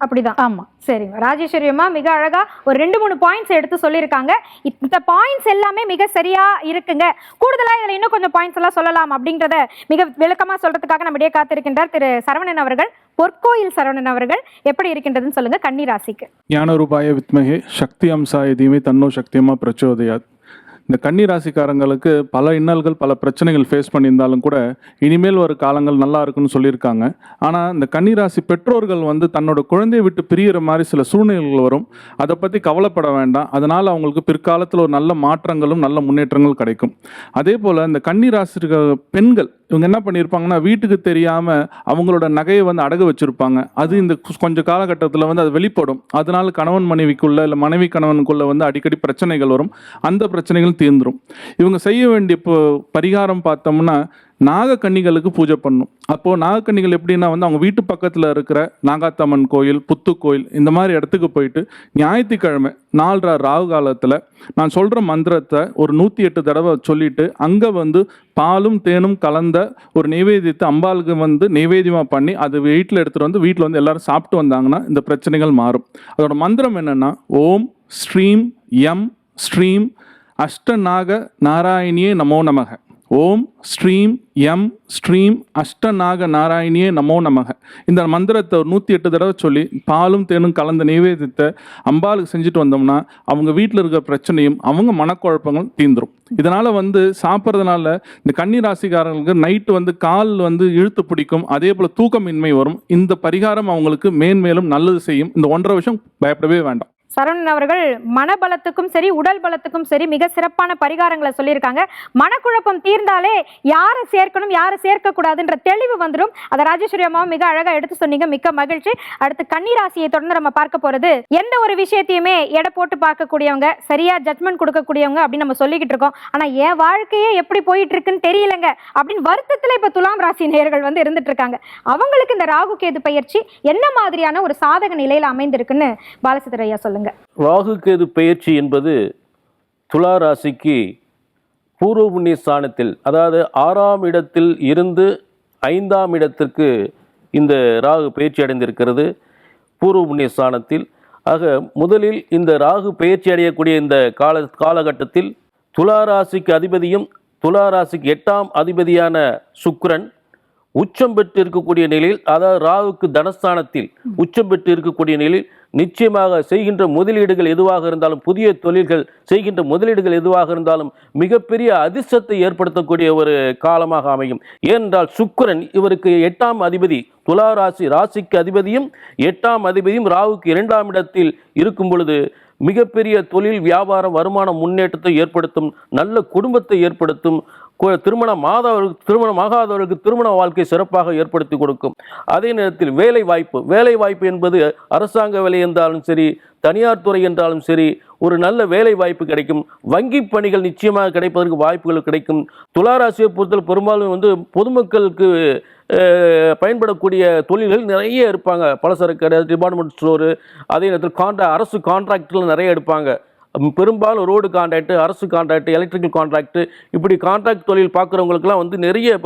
அப்படிதான். ஆமா. சரிங்க, ராஜேஸ்வரி அம்மா மிக அழகா ஒரு 2-3 பாயிண்ட்ஸ் எடுத்து சொல்லியிருக்காங்க. இந்த பாயிண்ட்ஸ் எல்லாமே மிக சரியா இருக்குங்க. கூடுதலா இதுல இன்னும் கொஞ்சம் பாயிண்ட்ஸ் எல்லாம் சொல்லலாம் அப்படின்றத மிக விளக்கமா சொல்றதுக்காக நம்மிடையே காத்திருக்கின்றார் திரு சரவணன் அவர்கள். பொற்கோயில் சரவணன் அவர்கள், எப்படி இருக்கின்றதுன்னு சொல்லுங்க கன்னி ராசிக்கு. ஞானரூபாய வித்மகே சக்தி அம்சாய தீமை தன்னோ சக்தியமா பிரச்சோதயாத். இந்த கன்னி ராசிக்காரங்களுக்கு பல இன்னல்கள் பல பிரச்சனைகள் ஃபேஸ் பண்ணியிருந்தாலும் கூட இனிமேல் ஒரு காலங்கள் நல்லா இருக்குன்னு சொல்லியிருக்காங்க. ஆனால் இந்த கன்னி ராசி பெற்றோர்கள் வந்து தன்னோட குழந்தையை விட்டு பிரியிற மாதிரி சில சூழ்நிலைகள் வரும். அதை பற்றி கவலைப்பட வேண்டாம். அதனால் அவங்களுக்கு பிற்காலத்தில் ஒரு நல்ல மாற்றங்களும் நல்ல முன்னேற்றங்கள் கிடைக்கும். அதே போல் இந்த கன்னி ராசி பெண்கள் இவங்க என்ன பண்ணியிருப்பாங்கன்னா, வீட்டுக்கு தெரியாமல் அவங்களோட நகையை வந்து அடகு வச்சுருப்பாங்க. அது இந்த கொஞ்சம் காலகட்டத்தில் வந்து அது வெளிப்படும். அதனால் கணவன் மனைவிக்குள்ளே இல்லை மனைவி கணவனுக்குள்ளே வந்து அடிக்கடி பிரச்சனைகள் வரும். அந்த பிரச்சனைகள் தீர்ந்துடும். இவங்க செய்ய வேண்டிய பரிகாரம் பார்த்தோம்னா, நாகக்கன்னிகளுக்கு பூஜை பண்ணும். அப்போது நாகக்கன்னிகள் எப்படின்னா வந்து அவங்க வீட்டு பக்கத்தில் இருக்கிற நாகாத்தம்மன் கோயில், புத்து கோயில், இந்த மாதிரி இடத்துக்கு போயிட்டு ஞாயிற்றுக்கிழமை 4:30 ராகு காலத்தில் நான் சொல்கிற மந்திரத்தை ஒரு 108 தடவை சொல்லிவிட்டு அங்கே வந்து பாலும் தேனும் கலந்த ஒரு நெய்வேத்தியத்தை அம்பாளுக்கு வந்து நெய்வேத்தியமாக பண்ணி அது வீட்டில் எடுத்துகிட்டு வந்து வீட்டில் வந்து எல்லோரும் சாப்பிட்டு வந்தாங்கன்னா இந்த பிரச்சனைகள் மாறும். அதோட மந்திரம் என்னென்னா, ஓம் ஸ்ரீம் யம் ஸ்ரீம் அஷ்டநாக நாராயணியே நமோ நமக. ஓம் ஸ்ரீம் யம் ஸ்ரீம் அஷ்டநாக நாராயணியே நமோ நமக. இந்த மந்திரத்தை ஒரு 108 தடவை சொல்லி பாலும் தேனும் கலந்த நைவேத்தியத்தை அம்பாளுக்கு செஞ்சுட்டு வந்தோம்னா அவங்க வீட்டில் இருக்கிற பிரச்சனையும் அவங்க மனக்குழப்பங்கள் தீந்துரும். இதனால் வந்து சாப்பிட்றதுனால இந்த கன்னி ராசிக்காரர்களுக்கு நைட்டு வந்து கால் வந்து இழுத்து பிடிக்கும். அதே போல் தூக்கமின்மை வரும். இந்த பரிகாரம் அவங்களுக்கு மேன்மேலும் நல்லது செய்யும். இந்த 1.5 வருஷம் பயப்படவே வேண்டாம். சரவணன் அவர்கள் மனபலத்துக்கும் சரி உடல் பலத்துக்கும் சரி மிக சிறப்பான பரிகாரங்களை சொல்லியிருக்காங்க. மனக்குழப்பம் தீர்ந்தாலே யாரை சேர்க்கணும் யாரை சேர்க்க கூடாதுன்ற தெளிவு வந்துடும். அதை ராஜேஸ்வரி அம்மாவும் மிக அழகா எடுத்து சொன்னீங்க. மிக்க மகிழ்ச்சி. அடுத்து கன்னி ராசியை தொடர்ந்து நம்ம பார்க்க போறது, எந்த ஒரு விஷயத்தையுமே எடை போட்டு பார்க்கக்கூடியவங்க, சரியா ஜட்மெண்ட் கொடுக்கக்கூடியவங்க அப்படின்னு நம்ம சொல்லிக்கிட்டு இருக்கோம். ஆனா என் வாழ்க்கையே எப்படி போயிட்டு இருக்குன்னு தெரியலங்க அப்படின்னு வருத்தத்துல இப்ப துலாம் ராசி நேயர்கள் வந்து இருந்துட்டு இருக்காங்க. அவங்களுக்கு இந்த ராகு கேது பயிற்சி என்ன மாதிரியான ஒரு சாதக நிலையில அமைந்திருக்குன்னு பாலசித்தர் ஐயா சொல்லுங்க. ராகு கேது பெயர்ச்சி என்பது துலா ராசிக்கு பூர்வ புண்ணிய ஸ்தானத்தில், அதாவது 6ஆம் இடத்தில் இருந்து 5ஆம் இடத்திற்கு இந்த ராகு பெயர்ச்சி அடைந்திருக்கிறது பூர்வ புண்ணிய ஸ்தானத்தில். ஆக முதலில் இந்த ராகு பெயர்ச்சி அடையக்கூடிய இந்த காலகட்டத்தில் துலா ராசிக்கு அதிபதியும் துலா ராசிக்கு 8ஆம் அதிபதியான சுக்கிரன் உச்சம் பெற்று இருக்கக்கூடிய நிலையில், அதாவது ராகுக்கு தனஸ்தானத்தில் உச்சம் பெற்று இருக்கக்கூடிய நிலையில் நிச்சயமாக செய்கின்ற முதலீடுகள் எதுவாக இருந்தாலும், புதிய தொழில்கள் செய்கின்ற முதலீடுகள் எதுவாக இருந்தாலும் மிகப்பெரிய அதிர்ஷ்டத்தை ஏற்படுத்தக்கூடிய ஒரு காலமாக அமையும். ஏனென்றால் சுக்கிரன் இவருக்கு 8ஆம் அதிபதி, துலா ராசிக்கு அதிபதியும் 8ஆம் அதிபதியும் ராகுக்கு 2ஆம் இடத்தில் இருக்கும் பொழுது மிகப்பெரிய தொழில் வியாபாரம் வருமான முன்னேற்றத்தை ஏற்படுத்தும், நல்ல குடும்பத்தை ஏற்படுத்தும், திருமணமாகாதவர்களுக்கு திருமண வாழ்க்கை சிறப்பாக ஏற்படுத்தி கொடுக்கும். அதே நேரத்தில் வேலை வாய்ப்பு என்பது அரசாங்க வேலை என்றாலும் சரி, தனியார் துறை என்றாலும் சரி, ஒரு நல்ல வேலை வாய்ப்பு கிடைக்கும். வங்கி பணிகள் நிச்சயமாக கிடைப்பதற்கு வாய்ப்புகள் கிடைக்கும். துளாராசியை பொறுத்தவரை பெரும்பாலும் வந்து பொதுமக்களுக்கு பயன்படக்கூடிய தொழில்கள் நிறைய இருப்பாங்க. பலசரக்கு கடை, டிபார்ட்மெண்ட் ஸ்டோரு, அதே நேரத்தில் அரசு கான்ட்ராக்டில் நிறைய எடுப்பாங்க. பெரும்பாலும் ரோடு கான்ட்ராக்ட், அரசு கான்ட்ராக்ட், எலக்ட்ரிக்கல் கான்ட்ராக்ட், இப்படி கான்ட்ராக்ட் தொழில் பார்க்குறவங்களுக்குலாம் வந்து நிறைய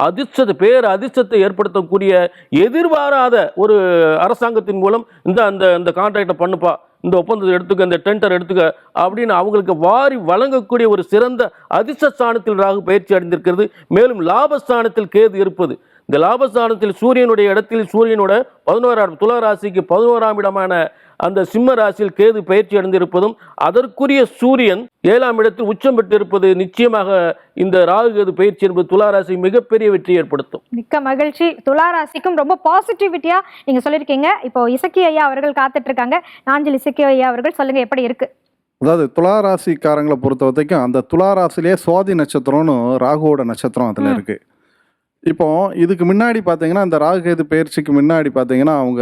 அதிர்ஷ்டத்தை ஏற்படுத்தக்கூடிய எதிர்பாராத ஒரு அரசாங்கத்தின் மூலம் இந்த கான்ட்ராக்டை பண்ணுப்பா, இந்த ஒப்பந்தத்தை எடுத்துக்க, இந்த டெண்டர் எடுத்துக்க அப்படின்னு அவங்களுக்கு வாரி வழங்கக்கூடிய ஒரு சிறந்த அதிர்ஷ்டஸ்தானத்தில் ராகு பயிற்சி அடைந்திருக்கிறது. மேலும் லாபஸ்தானத்தில் கேது இருப்பது, இந்த லாபஸ்தானத்தில் சூரியனுடைய இடத்தில் சூரியனோட 11ஆம் துலா ராசிக்கு 11ஆம் இடமான அந்த சிம்ம ராசியில் கேது பயிற்சி அடைந்திருப்பதும், அதற்குரிய சூரியன் 7ஆம் இடத்தில் உச்சம் பெற்றிருப்பது நிச்சயமாக இந்த ராகு கேது பயிற்சி என்பது துலா ராசி மிகப்பெரிய வெற்றி ஏற்படுத்தும். மிக்க மகிழ்ச்சி. துலா ராசிக்கும் ரொம்ப பாசிட்டிவிட்டியா நீங்க சொல்லியிருக்கீங்க. இப்போ இசக்கி ஐயா அவர்கள் காத்துட்டு இருக்காங்க. நாஞ்சில் இசக்கி ஐயா அவர்கள் சொல்லுங்க, எப்படி இருக்கு? அதாவது துலா ராசிக்காரங்களை பொறுத்த வரைக்கும் அந்த துலா ராசிலேயே சுவாதி நட்சத்திரம்னு ராகுவோட நட்சத்திரம் அதில் இருக்கு. இப்போ இதுக்கு முன்னாடி பார்த்தீங்கன்னா, இந்த ராகு கேது பயிற்சிக்கு முன்னாடி பார்த்தீங்கன்னா அவங்க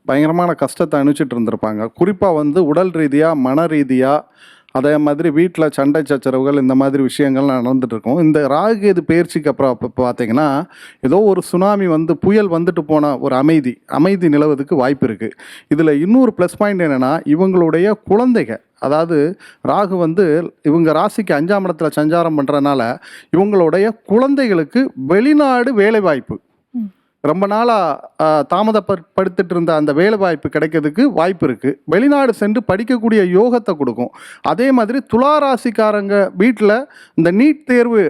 பயங்கரமான கஷ்டத்தை அனுப்பிச்சிட்டு இருந்திருப்பாங்க. குறிப்பாக வந்து உடல் ரீதியாக, மன ரீதியாக, அதே மாதிரி வீட்டில் சண்டை சச்சரவுகள், இந்த மாதிரி விஷயங்கள்லாம் நடந்துட்டு இருக்கும். இந்த ராகு கேது பயிற்சிக்கு அப்புறம் பார்த்தீங்கன்னா ஏதோ ஒரு சுனாமி வந்து புயல் வந்துட்டு போன ஒரு அமைதி நிலவதுக்கு வாய்ப்பு இருக்குது. இதில் இன்னொரு ப்ளஸ் பாயிண்ட் என்னென்னா, இவங்களுடைய குழந்தைகள், அதாவது ராகு வந்து இவங்க ராசிக்கு 5ஆம் இடத்துல சஞ்சாரம் பண்ணுறதுனால இவங்களுடைய குழந்தைகளுக்கு வெளிநாடு வேலைவாய்ப்பு, ரொம்ப நாளாக தாமதப்படுத்திட்டு இருந்த அந்த வேலை வாய்ப்பு கிடைக்கிறதுக்கு வாய்ப்பு இருக்குது. வெளிநாடு சென்று படிக்கக்கூடிய யோகத்தை கொடுக்கும். அதே மாதிரி துலா ராசிக்காரங்க வீட்டில் இந்த நீட் தேர்வு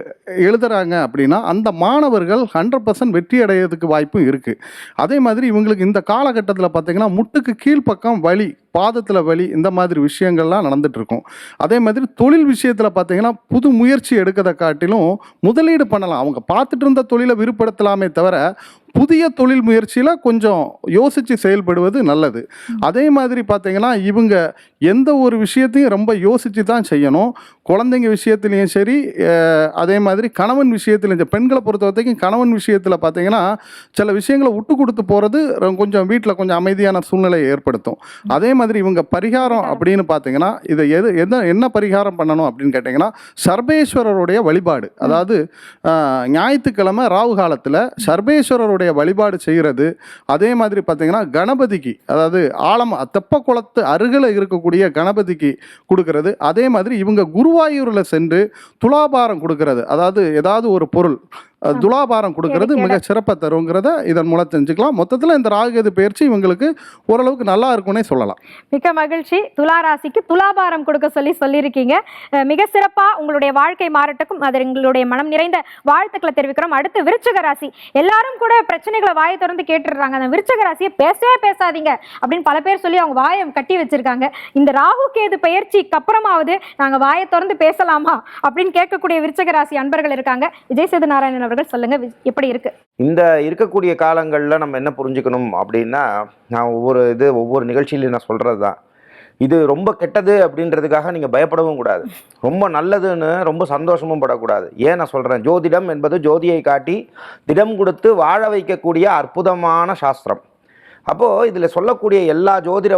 எழுதுகிறாங்க அப்படின்னா அந்த மாணவர்கள் 100% வெற்றி அடையிறதுக்கு வாய்ப்பும் இருக்குது. அதே மாதிரி இவங்களுக்கு இந்த காலகட்டத்தில் பார்த்திங்கன்னா முட்டுக்கு கீழ்ப்பக்கம் வலி, பாதத்தில் வலி, இந்த மாதிரி விஷயங்கள்லாம் நடந்துட்டு இருக்கும். அதே மாதிரி தொழில் விஷயத்தில் பார்த்தீங்கன்னா புது முயற்சி எடுக்கிறத காட்டிலும் முதலீடு பண்ணலாம். அவங்க பார்த்துட்டு இருந்த தொழிலை விருப்பப்படுத்தலாமே தவிர புதிய தொழில் முயற்சியில் கொஞ்சம் யோசித்து செயல்படுவது நல்லது. அதே மாதிரி பார்த்தீங்கன்னா இவங்க எந்த ஒரு விஷயத்தையும் ரொம்ப யோசித்து தான் செய்யணும். குழந்தைங்க விஷயத்துலையும் சரி, அதே மாதிரி கணவன் விஷயத்துலையும், இந்த பெண்களை பொறுத்த வரைக்கும் கணவன் விஷயத்தில் பார்த்தீங்கன்னா சில விஷயங்களை விட்டு கொடுத்து போகிறது கொஞ்சம் வீட்டில் கொஞ்சம் அமைதியான சூழ்நிலையை ஏற்படுத்தும். அதே மாதிரி இவங்க பரிகாரம் அப்படின்னு பார்த்தீங்கன்னா இதை என்ன பரிகாரம் பண்ணணும் அப்படின்னு கேட்டிங்கன்னா சர்வேஸ்வரருடைய வழிபாடு, அதாவது ஞாயிற்றுக்கிழமை ராவு காலத்தில் சர்வேஸ்வரருடைய வழிபாடு செய்கிறது. அதே மாதிரி பார்த்தீங்கன்னா கணபதிக்கு, அதாவது தெப்ப குளத்து அருகில் இருக்கக்கூடிய கணபதிக்கு கொடுக்கறது. அதே மாதிரி இவங்க குருவாயூரில் சென்று துலாபாரம் கொடுக்கறது, அதாவது ஏதாவது ஒரு பொருள் துலாபாரம் கொடுக்கறது மிக சிறப்பை தருங்கிறத இதன் மூலம் தெரிஞ்சுக்கலாம். மொத்தத்தில் இந்த ராகுகேது பயிற்சி இவங்களுக்கு ஓரளவுக்கு நல்லா இருக்கும்னே சொல்லலாம். மிக்க மகிழ்ச்சி. துலா ராசிக்கு துலாபாரம் கொடுக்க சொல்லியிருக்கீங்க. மிக சிறப்பாக உங்களுடைய வாழ்க்கை மாறட்டுக்கும். அது எங்களுடைய மனம் நிறைந்த வாழ்த்துக்களை தெரிவிக்கிறோம். அடுத்து விருச்சிக ராசி. எல்லாரும் கூட பிரச்சனைகளை வாயை திறந்து கேட்டுடுறாங்க. அந்த விருச்சிக ராசியை பேசவே பேசாதீங்க அப்படின்னு பல பேர் சொல்லி அவங்க வாயை கட்டி வச்சிருக்காங்க. இந்த ராகு கேது பயிற்சிக்கு அப்புறமாவது நாங்கள் வாயை திறந்து பேசலாமா அப்படின்னு கேட்கக்கூடிய விருச்சிக ராசி அன்பர்கள் இருக்காங்க. விஜய் சேது நாராயணன் அவர்கள் சொல்லுங்க, எப்படி இருக்கு? இந்த இருக்கக்கூடிய காலங்களில் நம்ம என்ன புரிஞ்சுக்கணும் அப்படின்னா, நான் ஒவ்வொரு நிகழ்ச்சியிலையும் நான் சொல்கிறது தான், இது ரொம்ப கெட்டது அப்படின்றதுக்காக நீங்கள் பயப்படவும் கூடாது, ரொம்ப நல்லதுன்னு ரொம்ப சந்தோஷமும் படக்கூடாது. ஏன் நான் சொல்கிறேன், ஜோதிடம் என்பது ஜோதியை காட்டி திடம் கொடுத்து வாழ வைக்கக்கூடிய அற்புதமான சாஸ்திரம். அப்போது இதில் சொல்லக்கூடிய எல்லா ஜோதிட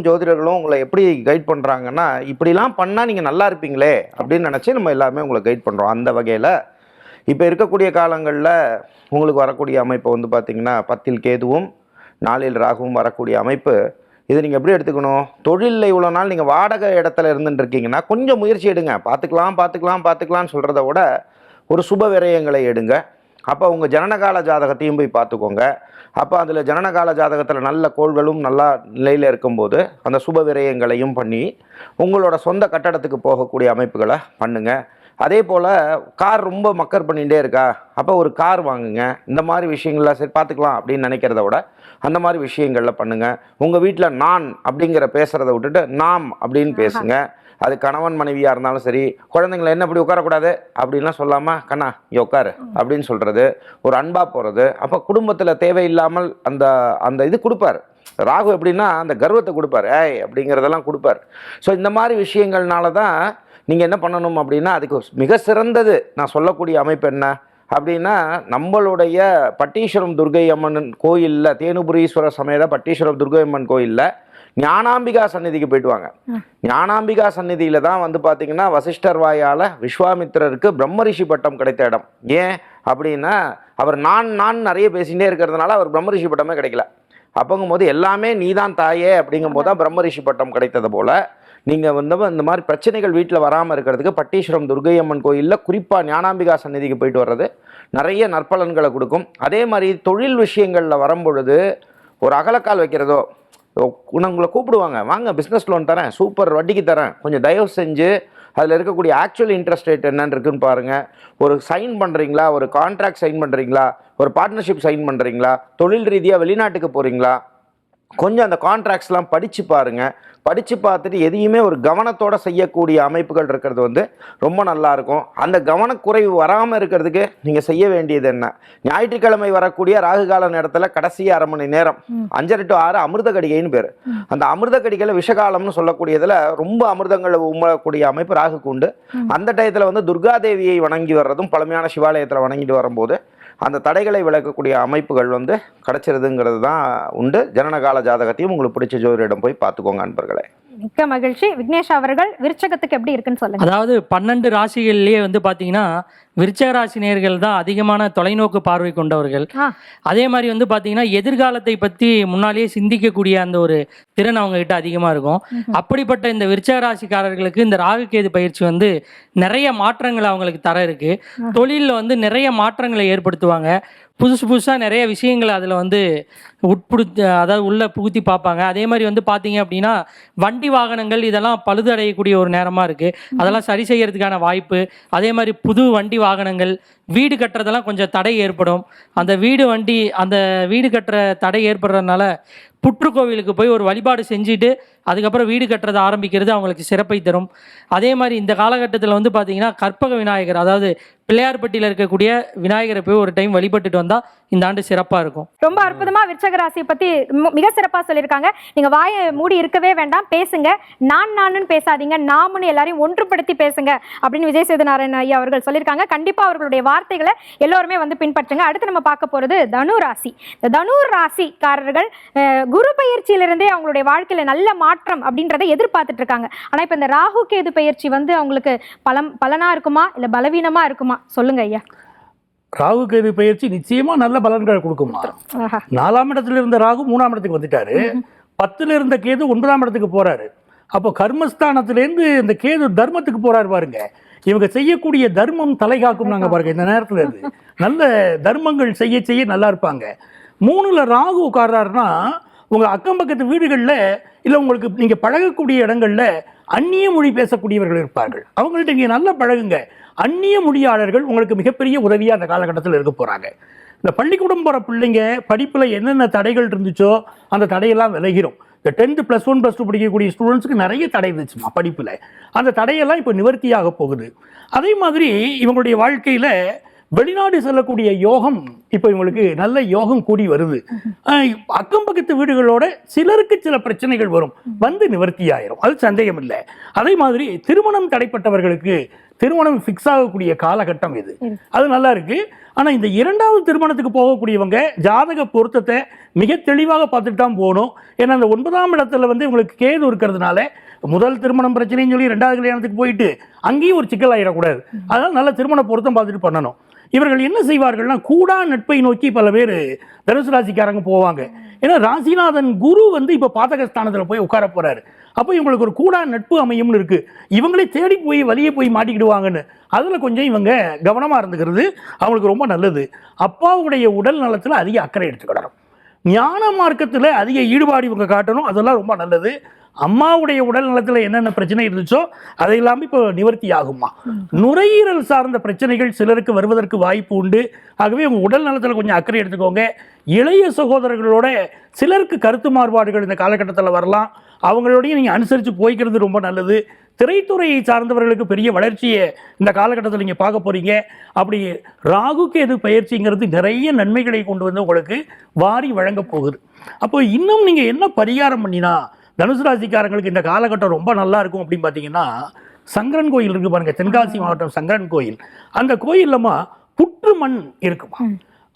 ஜோதிடர்களும் உங்களை எப்படி கைட் பண்ணுறாங்கன்னா, இப்படிலாம் பண்ணால் நீங்கள் நல்லா இருப்பீங்களே அப்படின்னு நினச்சி நம்ம எல்லாருமே உங்களை கைட் பண்ணுறோம். அந்த வகையில் இப்போ இருக்கக்கூடிய காலங்களில் உங்களுக்கு வரக்கூடிய அமைப்பு வந்து பார்த்திங்கன்னா 10ல் கேதுவும் 4ல் ராகுவும் வரக்கூடிய அமைப்பு. இது நீங்கள் எப்படி எடுத்துக்கணும், தொழிலில் இவ்வளோ நாள் நீங்கள் வாடகை இடத்துல இருந்துட்டுருக்கீங்கன்னா கொஞ்சம் முயற்சி எடுங்க. பார்த்துக்கலாம்னு சொல்கிறத விட ஒரு சுப விரயங்களை எடுங்க. அப்போ உங்கள் ஜனனகால ஜாதகத்தையும் போய் பார்த்துக்கோங்க. அப்போ அதில் ஜனனகால ஜாதகத்தில் நல்ல கோள்களும் நல்லா நிலையில் இருக்கும்போது அந்த சுப விரயங்களையும் பண்ணி உங்களோட சொந்த கட்டடத்துக்கு போகக்கூடிய அமைப்புகளை பண்ணுங்கள். அதே போல் கார் ரொம்ப மக்கர் பண்ணிகிட்டே இருக்கா, அப்போ ஒரு கார் வாங்குங்க. இந்த மாதிரி விஷயங்கள்லாம் சரி பார்த்துக்கலாம் அப்படின்னு நினைக்கிறத விட அந்த மாதிரி விஷயங்களில் பண்ணுங்கள். உங்கள் வீட்டில் நான் அப்படிங்கிற பேசுகிறத விட்டுட்டு நாம் அப்படின்னு பேசுங்க. அது கணவன் மனைவியாக இருந்தாலும் சரி, குழந்தைங்களை என்ன இப்படி உட்காரக்கூடாது அப்படின்லாம் சொல்லாமல் கண்ணா இங்கே உட்காரு அப்படின்னு சொல்கிறது, ஒரு அன்பாக போகிறது. அப்போ குடும்பத்தில் தேவையில்லாமல் அந்த இது கொடுப்பார். ராகு எப்படின்னா அந்த கர்வத்தை கொடுப்பார், ஏய் அப்படிங்கிறதெல்லாம் கொடுப்பார். ஸோ இந்த மாதிரி விஷயங்கள்னால தான் நீங்கள் என்ன பண்ணணும் அப்படின்னா, அதுக்கு மிக சிறந்தது நான் சொல்லக்கூடிய அமைப்பு என்ன அப்படின்னா, நம்மளுடைய பட்டீஸ்வரம் துர்கை அம்மன் கோயிலில், தேனுபுரீஸ்வரர் சமேத பட்டீஸ்வரம் துர்கை அம்மன் கோயிலில் ஞானாம்பிகா சந்நிதிக்கு போயிட்டு வாங்க. ஞானாம்பிகா சந்நிதியில் தான் வந்து பார்த்திங்கன்னா வசிஷ்டர் வாயால் விஸ்வாமித்திரருக்கு பிரம்மரிஷி பட்டம் கிடைத்த இடம். ஏன் அப்படின்னா அவர் நான் நிறைய பேசிகிட்டே இருக்கிறதுனால அவர் பிரம்மரிஷி பட்டமே கிடைக்கல. அப்போங்கும்போது எல்லாமே நீதான் தாயே அப்படிங்கும்போது தான் பிரம்மரிஷி பட்டம் கிடைத்தது போல் நீங்கள் இந்த மாதிரி பிரச்சனைகள் வீட்டில் வராமல் இருக்கிறதுக்கு பட்டீஸ்வரம் துர்கை அம்மன் கோயிலில் குறிப்பாக ஞானாம்பிகா சந்நிதிக்கு போயிட்டு வர்றது நிறைய நற்பலன்களை கொடுக்கும். அதே மாதிரி தொழில் விஷயங்களில் வரும்பொழுது ஒரு அகலக்கால் வைக்கிறதோ, உங்களை கூப்பிடுவாங்க, வாங்க பிஸ்னஸ் லோன் தரேன், சூப்பர் வட்டிக்கு தரேன், கொஞ்சம் தயவு செஞ்சு அதில் இருக்கக்கூடிய ஆக்சுவல் இன்ட்ரெஸ்ட் ரேட் என்னன்னு இருக்குன்னு பாருங்கள். ஒரு சைன் பண்ணுறீங்களா, ஒரு கான்ட்ராக்ட் சைன் பண்ணுறீங்களா, ஒரு பார்ட்னர்ஷிப் சைன் பண்ணுறீங்களா, தொழில் ரீதியாக வெளிநாட்டுக்கு போகிறீங்களா, கொஞ்சம் அந்த கான்ட்ராக்ட்ஸ்லாம் படித்து பாருங்கள். படித்து பார்த்துட்டு எதையுமே ஒரு கவனத்தோடு செய்யக்கூடிய அமைப்புகள் இருக்கிறது வந்து ரொம்ப நல்லாயிருக்கும். அந்த கவனக்குறைவு வராமல் இருக்கிறதுக்கு நீங்கள் செய்ய வேண்டியது என்ன, ஞாயிற்றுக்கிழமை வரக்கூடிய ராகுகால நேரத்தில் கடைசி அரை மணி நேரம் 5:30 to 6 அமிர்த கடிகைன்னு பேர். அந்த அமிர்த கடிகையில் விஷகாலம்னு சொல்லக்கூடியதில் ரொம்ப அமிர்தங்களை உம்மக்கூடிய அமைப்பு ராகுக்கு உண்டு. அந்த டயத்தில் வந்து துர்காதேவியை வணங்கி வர்றதும் பழமையான சிவாலயத்தில் வணங்கிட்டு வரும்போது அந்த தடைகளை விளக்கக்கூடிய அமைப்புகள் வந்து கிடைச்சிருதுங்கிறது தான் உண்டு. ஜனனகால ஜாதகத்தையும் உங்களுக்கு பிடிச்ச ஜோதிடம் போய் பார்த்துக்கோங்க அன்பர்களே. மிக்க மகிழ்ச்சி. விக்னேஷ் அவர்கள் விருச்சகத்துக்கு எப்படி இருக்குன்னு சொல்லுங்க. அதாவது 12 ராசிகள்லேயே வந்து பார்த்தீங்கன்னா விருச்சக ராசி நேயர்கள் தான் அதிகமான தொலைநோக்கு பார்வை கொண்டவர்கள். அதே மாதிரி வந்து பார்த்தீங்கன்னா எதிர்காலத்தை பற்றி முன்னாலேயே சிந்திக்கக்கூடிய அந்த ஒரு திறன் அவங்க கிட்ட அதிகமாக இருக்கும். அப்படிப்பட்ட இந்த விருச்சக ராசிக்காரர்களுக்கு இந்த ராகு கேது பயிற்சி வந்து நிறைய மாற்றங்களை அவங்களுக்கு தர இருக்கு. தொழிலில் வந்து நிறைய மாற்றங்களை ஏற்படுத்துவாங்க. புதுசாக நிறைய விஷயங்களை அதில் வந்து அதாவது உள்ள புகுத்தி பார்ப்பாங்க. அதே மாதிரி வந்து பார்த்தீங்க அப்படின்னா வண்டி வாகனங்கள் இதெல்லாம் பழுதடையக்கூடிய ஒரு நேரமாக இருக்குது. அதெல்லாம் சரி செய்யறதுக்கான வாய்ப்பு. அதே மாதிரி புது வண்டி வாகனங்கள், வீடு கட்டுறதெல்லாம் கொஞ்சம் தடை ஏற்படும். அந்த வீடு கட்டுற தடை ஏற்படுறதுனால புற்றுக்கோவிலுக்கு போய் ஒரு வழிபாடு செஞ்சுட்டு அதுக்கப்புறம் வீடு கட்டுறதை ஆரம்பிக்கிறது அவங்களுக்கு சிறப்பை தரும். அதே மாதிரி இந்த காலகட்டத்தில் வந்து பார்த்தீங்கன்னா கற்பக விநாயகர், அதாவது பிள்ளையார்பட்டியில் இருக்கக்கூடிய விநாயகரை போய் ஒரு டைம் வழிபட்டுட்டு வந்தால் இந்த ஆண்டு சிறப்பாக இருக்கும். ரொம்ப அற்புதமாக விருச்சக ராசியை பற்றி மிக சிறப்பாக சொல்லியிருக்காங்க. நீங்கள் வாயை மூடி இருக்கவே வேண்டாம், பேசுங்க. நானுன்னு பேசாதீங்க, நாமுன்னு எல்லாரையும் ஒன்றுபடுத்தி பேசுங்க அப்படின்னு விஜய் சேதுநாராயணன் ஐயா அவர்கள் சொல்லியிருக்காங்க. கண்டிப்பாக அவர்களுடைய வார்த்தைகளை எல்லோருமே வந்து பின்பற்றுங்க. அடுத்து நம்ம பார்க்க போகிறது தனு ராசி. இந்த தனு ராசிக்காரர்கள் குரு பயிற்சியிலிருந்தே அவங்களுடைய வாழ்க்கையில் நல்ல மாற்றம் அப்படின்றத எதிர்பார்த்துட்டு இருக்காங்க. ஆனால் இப்போ இந்த ராகு கேது பயிற்சி வந்து அவங்களுக்கு பலனாக இருக்குமா இல்லை பலவீனமாக இருக்குமா? சொல்லுங்க ஐயா. ராகு கேது பயிற்சி நிச்சயமா நல்ல பலன்கள் கொடுக்குமா? 4ஆம் இடத்துல இருந்த ராகு 3ஆம் இடத்துக்கு வந்துட்டாரு. 10ல் இருந்த கேது 9ஆம் இடத்துக்கு போறாரு. அப்போ கர்மஸ்தானத்திலேருந்து இந்த கேது தர்மத்துக்கு போறாரு பாருங்க. இவங்க செய்யக்கூடிய தர்மம் தலை காக்கும். நாங்க பாருங்க இந்த நேரத்துல இருந்து நல்ல தர்மங்கள் செய்ய செய்ய நல்லா இருப்பாங்க. 3ல் ராகு உட்கார்றாருன்னா உங்க அக்கம் பக்கத்து வீடுகளில் இல்லை உங்களுக்கு நீங்க பழகக்கூடிய இடங்கள்ல அந்நிய மொழி பேசக்கூடியவர்கள் இருப்பார்கள். அவங்கள்ட்ட இங்கே நல்லா பழகுங்க. அந்நிய மொழியாளர்கள் உங்களுக்கு மிகப்பெரிய உதவியாக அந்த காலகட்டத்தில் இருக்க போகிறாங்க. இந்த பள்ளிக்கூடம் போகிற பிள்ளைங்க படிப்பில் என்னென்ன தடைகள் இருந்துச்சோ அந்த தடையெல்லாம் விலகிடும். இந்த 10th +1 +2 படிக்கக்கூடிய ஸ்டூடெண்ட்ஸுக்கு நிறைய தடை இருந்துச்சுமா படிப்பில். அந்த தடையெல்லாம் இப்போ நிவர்த்தியாக போகுது. அதே மாதிரி இவங்களுடைய வாழ்க்கையில் வெளிநாடு செல்லக்கூடிய யோகம் இப்போ இவங்களுக்கு நல்ல யோகம் கூடி வருது. அக்கம் பக்கத்து வீடுகளோட சிலருக்கு சில பிரச்சனைகள் வரும், வந்து நிவர்த்தி ஆயிரும், அது சந்தேகம் இல்லை. அதே மாதிரி திருமணம் தடைப்பட்டவர்களுக்கு திருமணம் ஃபிக்ஸ் ஆகக்கூடிய காலகட்டம் இது, அது நல்லா இருக்கு. ஆனால் இந்த 2வது திருமணத்துக்கு போகக்கூடியவங்க ஜாதக பொருத்தத்தை மிக தெளிவாக பார்த்துட்டு தான் போகணும். ஏன்னா அந்த 9ஆம் இடத்துல வந்து இவங்களுக்கு கேது இருக்கிறதுனால முதல் திருமணம் பிரச்சனைன்னு சொல்லி 2வது கல்யாணத்துக்கு போயிட்டு அங்கேயும் ஒரு சிக்கல் ஆகிடக்கூடாது. அதனால் நல்ல திருமண பொருத்தம் பார்த்துட்டு பண்ணணும். இவர்கள் என்ன செய்வார்கள்னா கூடா நட்பை நோக்கி பல பேர் தனுசு ராசிக்காரங்க போவாங்க. ஏன்னா ராசிநாதன் குரு வந்து இப்போ பாதகஸ்தானத்தில் போய் உட்கார போறாரு. அப்போ இவங்களுக்கு ஒரு கூடா நட்பு அமையும்னு இருக்கு. இவங்களே தேடி போய் வழியே போய் மாட்டிக்கிடுவாங்கன்னு அதில் கொஞ்சம் இவங்க கவனமாக இருந்துக்கிறது அவங்களுக்கு ரொம்ப நல்லது. அப்பாவுடைய உடல் நலத்தில் அதிக அக்கறை எடுத்துக்கிடணும். ஞான மார்க்கத்தில் அதிக ஈடுபாடு இவங்க காட்டணும், அதெல்லாம் ரொம்ப நல்லது. அம்மாவுடைய உடல் நலத்தில் என்னென்ன பிரச்சனை இருந்துச்சோ அதை இல்லாமல் இப்போ நிவர்த்தி ஆகுமா. நுரையீரல் சார்ந்த பிரச்சனைகள் சிலருக்கு வருவதற்கு வாய்ப்பு உண்டு. ஆகவே உங்கள் உடல் நலத்தில் கொஞ்சம் அக்கறை எடுத்துக்கோங்க. இளைய சகோதரர்களோட சிலருக்கு கருத்து மாறுபாடுகள் இந்த காலகட்டத்தில் வரலாம், அவங்களோடையும் நீங்கள் அனுசரித்து போய்க்கிறது ரொம்ப நல்லது. திரைத்துறையை சார்ந்தவர்களுக்கு பெரிய வளர்ச்சியை இந்த காலகட்டத்தில் நீங்கள் பார்க்க போகிறீங்க. அப்படி ராகு கேது பயிற்சிங்கிறது நிறைய நன்மைகளை கொண்டு வந்து உங்களுக்கு வாரி வழங்க போகுது. அப்போ இன்னும் நீங்கள் என்ன பரிகாரம் பண்ணினா தனுசு ராசிக்காரங்களுக்கு இந்த காலகட்டம் ரொம்ப நல்லா இருக்கும் அப்படின்னு பார்த்தீங்கன்னா, சங்கரன் கோயில் இருக்கு பாருங்க, தென்காசி மாவட்டம் சங்கரன் கோயில். அந்த கோயில்லமா புற்று மண் இருக்குமா,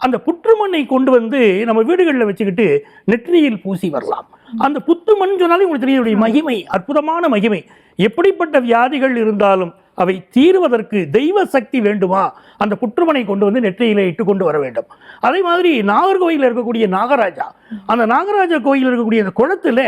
அந்த புற்று மண்ணை கொண்டு வந்து நம்ம வீடுகளில் வச்சுக்கிட்டு நெற்றியில் பூசி வரலாம். அந்த புத்து மண் சொன்னாலே உங்களுக்கு தெரிய மகிமை, அற்புதமான மகிமை. எப்படிப்பட்ட வியாதிகள் இருந்தாலும் அவை தீர்வதற்கு தெய்வ சக்தி வேண்டுமா, அந்த புற்றுமனை கொண்டு வந்து நெற்றியில இட்டு கொண்டு வர வேண்டும். அதே மாதிரி நாகர்கோயிலில் இருக்கக்கூடிய நாகராஜா, அந்த நாகராஜா கோயில் இருக்கக்கூடிய அந்த குளத்துல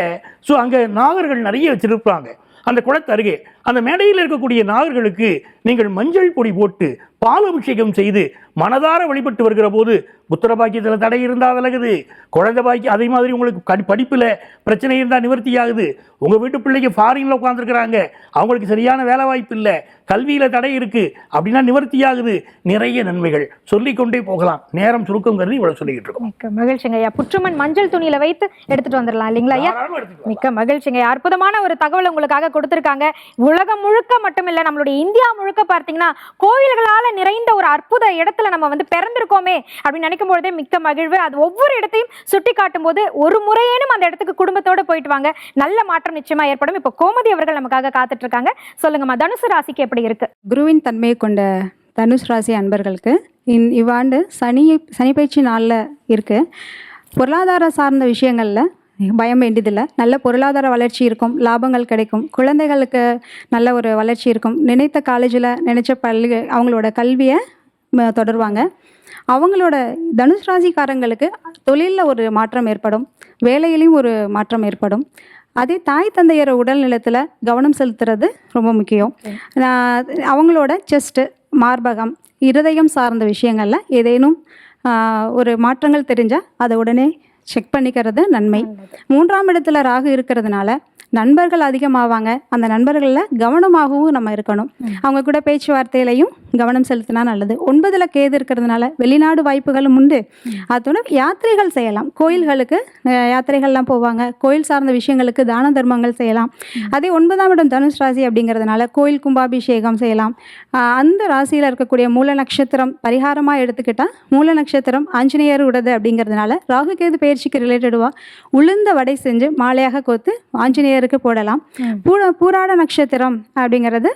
அங்கே நாகர்கள் நிறைய வச்சிருப்பாங்க. அந்த குளத்து அருகே அந்த மேடையில் இருக்கக்கூடிய நாகர்களுக்கு நீங்கள் மஞ்சள் பொடி போட்டு பால் அபிஷேகம் செய்து மனதார வழிபட்டு வருகிற போது புத்திர பாக்கியத்தில் தடை இருந்தால் விலகுது, குழந்தை பாக்கியம். அதே மாதிரி உங்களுக்கு படிப்பில் பிரச்சனை இருந்தால் நிவர்த்தி ஆகுது. உங்கள் வீட்டு பிள்ளைக்கு ஃபாரின்ல உட்காந்துருக்குறாங்க, அவங்களுக்கு சரியான வேலை வாய்ப்பு இல்லை, கல்வியில் தடை இருக்கு அப்படின்னா நிவர்த்தி ஆகுது. நிறைய நன்மைகள் சொல்லிக்கொண்டே போகலாம். நேரம் சுருக்கங்கிறது இவ்வளவு சொல்லிக்கிட்டு இருக்கோம். மிக்க மகிழ்ச்சிங்க ஐயா. புற்றுமண் மஞ்சள் துணியில வைத்து எடுத்துட்டு வந்துடலாம் இல்லைங்களா ஐயா? மிக்க மகிழ்ச்சிங்க. அற்புதமான ஒரு தகவல் உங்களுக்காக கொடுத்துருக்காங்க. உலகம் முழுக்க மட்டுமில்லை, நம்மளுடைய இந்தியா முழுக்க பார்த்தீங்கன்னா கோயில்களால் நிறைந்த ஒரு அற்புத இடத்துல நம்ம வந்து பிறந்திருக்கோமே அப்படின்னு நினைக்கும் பொழுதே மிக்க மகிழ்வு. அது ஒவ்வொரு இடத்தையும் சுட்டி காட்டும் போது ஒரு முறையேனும் அந்த இடத்துக்கு குடும்பத்தோட போயிட்டு வாங்க, நல்ல மாற்றம் நிச்சயமா ஏற்படும். இப்போ கோமதி அவர்கள் நமக்காக காத்துட்டு இருக்காங்க. சொல்லுங்கம்மா, தனுசு ராசிக்கு எப்படி இருக்கு? குருவின் தன்மையை கொண்ட தனுசு ராசி அன்பர்களுக்கு இவ்வாண்டு சனி பயிற்சி நாளில் இருக்குது. பொருளாதார சார்ந்த விஷயங்களில் பயம் வேண்டியதில்லை. நல்ல பொருளாதார வளர்ச்சி இருக்கும், லாபங்கள் கிடைக்கும், குழந்தைகளுக்கு நல்ல ஒரு வளர்ச்சி இருக்கும். நினைத்த காலேஜில் நினைச்ச அவங்களோட கல்வியை தொடருவாங்க. அவங்களோட தனுஷ் ராசிக்காரங்களுக்கு தொழிலில் ஒரு மாற்றம் ஏற்படும், வேலையிலையும் ஒரு மாற்றம் ஏற்படும். அதே தாய் தந்தையர் உடல்நலத்தில் கவனம் செலுத்துறது ரொம்ப முக்கியம். அவங்களோட செஸ்ட்டு, மார்பகம், இருதயம் சார்ந்த விஷயங்களில் ஏதேனும் ஒரு மாற்றங்கள் தெரிஞ்சால் அதை உடனே செக் பண்ணிக்கிறது நன்மை. 3ஆம் இடத்துல ராகு இருக்கிறதுனால நண்பர்கள் அதிகமாவாங்க. அந்த நண்பர்களில் கவனமாகவும் நம்ம இருக்கணும். அவங்க கூட பேச்சுவார்த்தையிலையும் கவனம் செலுத்தினா நல்லது. 9ல் கேது இருக்கிறதுனால வெளிநாடு வாய்ப்புகளும் உண்டு. அதோட யாத்திரைகள் செய்யலாம். கோயில்களுக்கு யாத்திரைகள்லாம் போவாங்க. கோயில் சார்ந்த விஷயங்களுக்கு தான தர்மங்கள் செய்யலாம். அதே 9ஆம் இடம் தனுஷ் ராசி அப்படிங்கிறதுனால கோயில் கும்பாபிஷேகம் செய்யலாம். அந்த ராசியில் இருக்கக்கூடிய மூல நட்சத்திரம் பரிகாரமாக எடுத்துக்கிட்டால் மூல நட்சத்திரம் ஆஞ்சநேயர் உடது அப்படிங்கிறதுனால ராகு கேது பயிற்சிக்கு ரிலேட்டடுவாக உளுந்த வடை செஞ்சு மாலையாக கோத்து ஆஞ்சநேயருக்கு போடலாம். பூராட நட்சத்திரம் அப்படிங்கிறது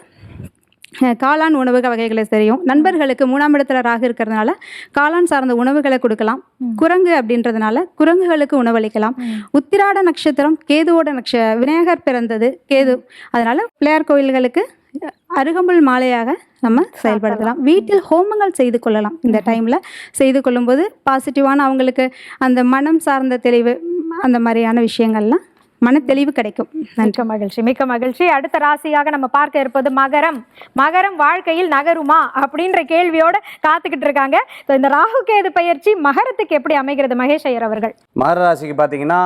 காளான் உணவு வகைகளை தெரியும். நண்பர்களுக்கு 3ஆம் இடத்துல ராகு இருக்கிறதுனால காளான் சார்ந்த உணவுகளை கொடுக்கலாம். குரங்கு அப்படின்றதுனால குரங்குகளுக்கு உணவளிக்கலாம். உத்திராட நட்சத்திரம் கேதுவோட விநாயகர் பிறந்தது கேது, அதனால பிள்ளையார் கோயில்களுக்கு அருகம்புல் மாலையாக நம்ம செயல்படுத்தலாம். வீட்டில் ஹோமங்கள் செய்து கொள்ளலாம். இந்த டைமில் செய்து கொள்ளும்போது பாசிட்டிவான அவங்களுக்கு அந்த மனம் சார்ந்த தெளிவு, அந்த மாதிரியான விஷயங்கள்லாம் மன தெளிவு கிடைக்கும். மிக்க மகிழ்ச்சி, மிக்க மகிழ்ச்சி. அடுத்த ராசியாக நம்ம பார்க்க இருப்பது மகரம். மகரம் வாழ்க்கையில் நகருமா அப்படின்ற கேள்வியோட காத்துக்கிட்டு இருக்காங்க. இந்த ராகு கேது பயிற்சி மகரத்துக்கு எப்படி அமைகிறது மகேஷ் ஐயர் அவர்கள்? மகர ராசிக்கு பார்த்தீங்கன்னா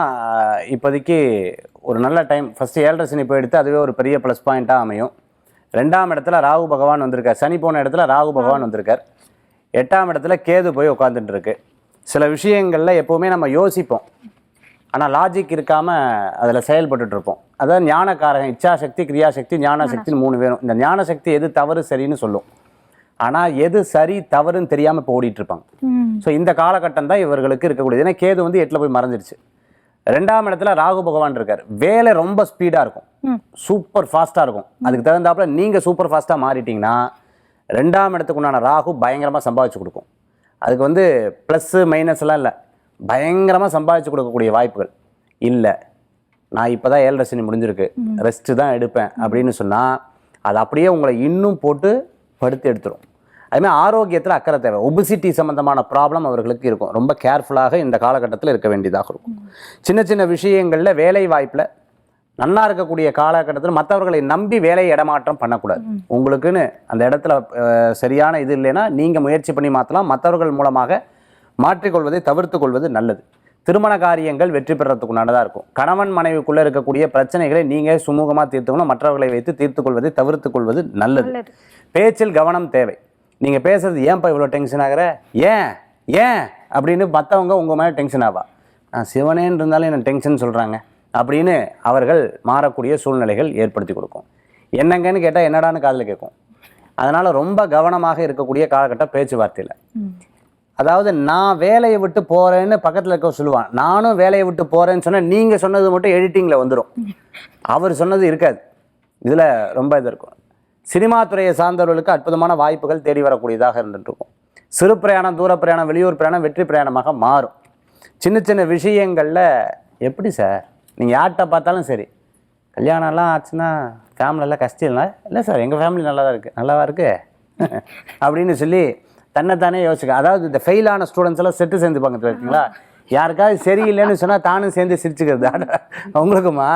இப்போதைக்கு ஒரு நல்ல டைம். ஃபஸ்ட்டு 7.5 சனி போயிடுத்து, அதுவே ஒரு பெரிய ப்ளஸ் பாயிண்ட்டாக அமையும். 2ஆம் இடத்துல ராகு பகவான் வந்திருக்கார். சனி போன இடத்துல ராகு பகவான் வந்திருக்கார். 8ஆம் இடத்துல கேது போய் உட்காந்துட்டு இருக்கு. சில விஷயங்களில் எப்போவுமே நம்ம யோசிப்போம், ஆனால் லாஜிக் இருக்காமல் அதில் செயல்பட்டுருப்போம். அதாவது ஞானக்காரகம், இச்சாசக்தி, கிரியாசக்தி, ஞானசக்தின்னு 3 வேணும். இந்த ஞானசக்தி எது தவறு சரின்னு சொல்லும், ஆனால் எது சரி தவறுன்னு தெரியாமல் இப்போ ஓடிட்டு இருப்பாங்க. ஸோ இந்த காலகட்டம் தான் இவர்களுக்கு இருக்கக்கூடியது. ஏன்னா கேது வந்து 8ல் போய் மறைஞ்சிருச்சு. 2ஆம் இடத்துல ராகு பகவான் இருக்கார். வேலை ரொம்ப ஸ்பீடாக இருக்கும், சூப்பர் ஃபாஸ்ட்டாக இருக்கும். அதுக்கு தகுந்தாப்புல நீங்கள் சூப்பர் ஃபாஸ்ட்டாக மாறிட்டீங்கன்னா 2ஆம் இடத்துக்கு உண்டான ராகு பயங்கரமாக சம்பாதிச்சு கொடுக்கும். அதுக்கு வந்து ப்ளஸ்ஸு மைனஸ்லாம் இல்லை, பயங்கரமாக சம்பாதிச்சு கொடுக்கக்கூடிய வாய்ப்புகள் இல்லை. நான் இப்போ தான் 7.5 சனி முடிஞ்சிருக்கு, ரெஸ்ட்டு தான் எடுப்பேன் அப்படின்னு சொன்னால் அது அப்படியே உங்களை இன்னும் போட்டு படுத்து எடுத்துரும். அதுமாதிரி ஆரோக்கியத்தில் அக்கறை தேவை. ஒபிசிட்டி சம்மந்தமான ப்ராப்ளம் அவர்களுக்கு இருக்கும். ரொம்ப கேர்ஃபுல்லாக இந்த காலகட்டத்தில் இருக்க வேண்டியதாக இருக்கும். சின்ன சின்ன விஷயங்களில் வேலை வாய்ப்பில் நல்லா இருக்கக்கூடிய காலகட்டத்தில் மற்றவர்களை நம்பி வேலையை இடமாற்றம் பண்ணக்கூடாது. உங்களுக்குன்னு அந்த இடத்துல சரியான இது இல்லைன்னா நீங்கள் முயற்சி பண்ணி மாற்றலாம். மற்றவர்கள் மூலமாக மாற்றிக்கொள்வதை தவிர்த்து கொள்வது நல்லது. திருமண காரியங்கள் வெற்றி பெறத்துக்குண்டானதாக இருக்கும். கணவன் மனைவிக்குள்ளே இருக்கக்கூடிய பிரச்சனைகளை நீங்கள் சுமூகமாக தீர்த்துக்கணும். மற்றவர்களை வைத்து தீர்த்து கொள்வதை தவிர்த்து கொள்வது நல்லது. பேச்சில் கவனம் தேவை. நீங்கள் பேசுறது ஏன்ப்பா இவ்வளோ டென்ஷன் ஆகிற, ஏன் ஏன் அப்படின்னு மற்றவங்க உங்கள் மேலே டென்ஷன் ஆவா. நான் சிவனேன்னு இருந்தாலும் என்ன டென்ஷன் சொல்கிறாங்க அப்படின்னு அவர்கள் மாறக்கூடிய சூழ்நிலைகள் ஏற்படுத்தி கொடுக்கும். என்னங்கன்னு கேட்டால் என்னடான்னு காதில் கேட்கும். அதனால் ரொம்ப கவனமாக இருக்கக்கூடிய காலகட்டம் பேச்சுவார்த்தையில். அதாவது நான் வேலையை விட்டு போகிறேன்னு பக்கத்தில் இருக்க சொல்லுவான், நானும் வேலையை விட்டு போகிறேன்னு சொன்னால் நீங்கள் சொன்னது மட்டும் எடிட்டிங்கில் வந்துடும், அவர் சொன்னது இருக்காது. இதில் ரொம்ப இது இருக்கும். சினிமா துறையை சார்ந்தவர்களுக்கு அற்புதமான வாய்ப்புகள் தேடி வரக்கூடியதாக இருந்துகிட்ருக்கும். சிறு பிரயாணம், தூர பிரயாணம், வெளியூர் பிரயாணம் வெற்றி பிரயாணமாக மாறும். சின்ன சின்ன விஷயங்களில் எப்படி சார் நீங்கள் யார்கிட்ட பார்த்தாலும் சரி, கல்யாணம்லாம் ஆச்சுன்னா ஃபேமிலியெல்லாம் கஷ்டம் இல்லை சார், எங்கள் ஃபேமிலி நல்லா தான் இருக்குது, நல்லாவா இருக்குது அப்படின்னு சொல்லி தன்னைத்தானே யோசிக்க. அதாவது இந்த ஃபெயிலான ஸ்டூடெண்ட்ஸ் எல்லாம் செட்டு சேர்ந்துப்பாங்க தெரியுங்களா, யாருக்காவது சரியில்லைன்னு சொன்னால் தானும் சேர்ந்து சிரிச்சுக்கிறது, உங்களுக்குமா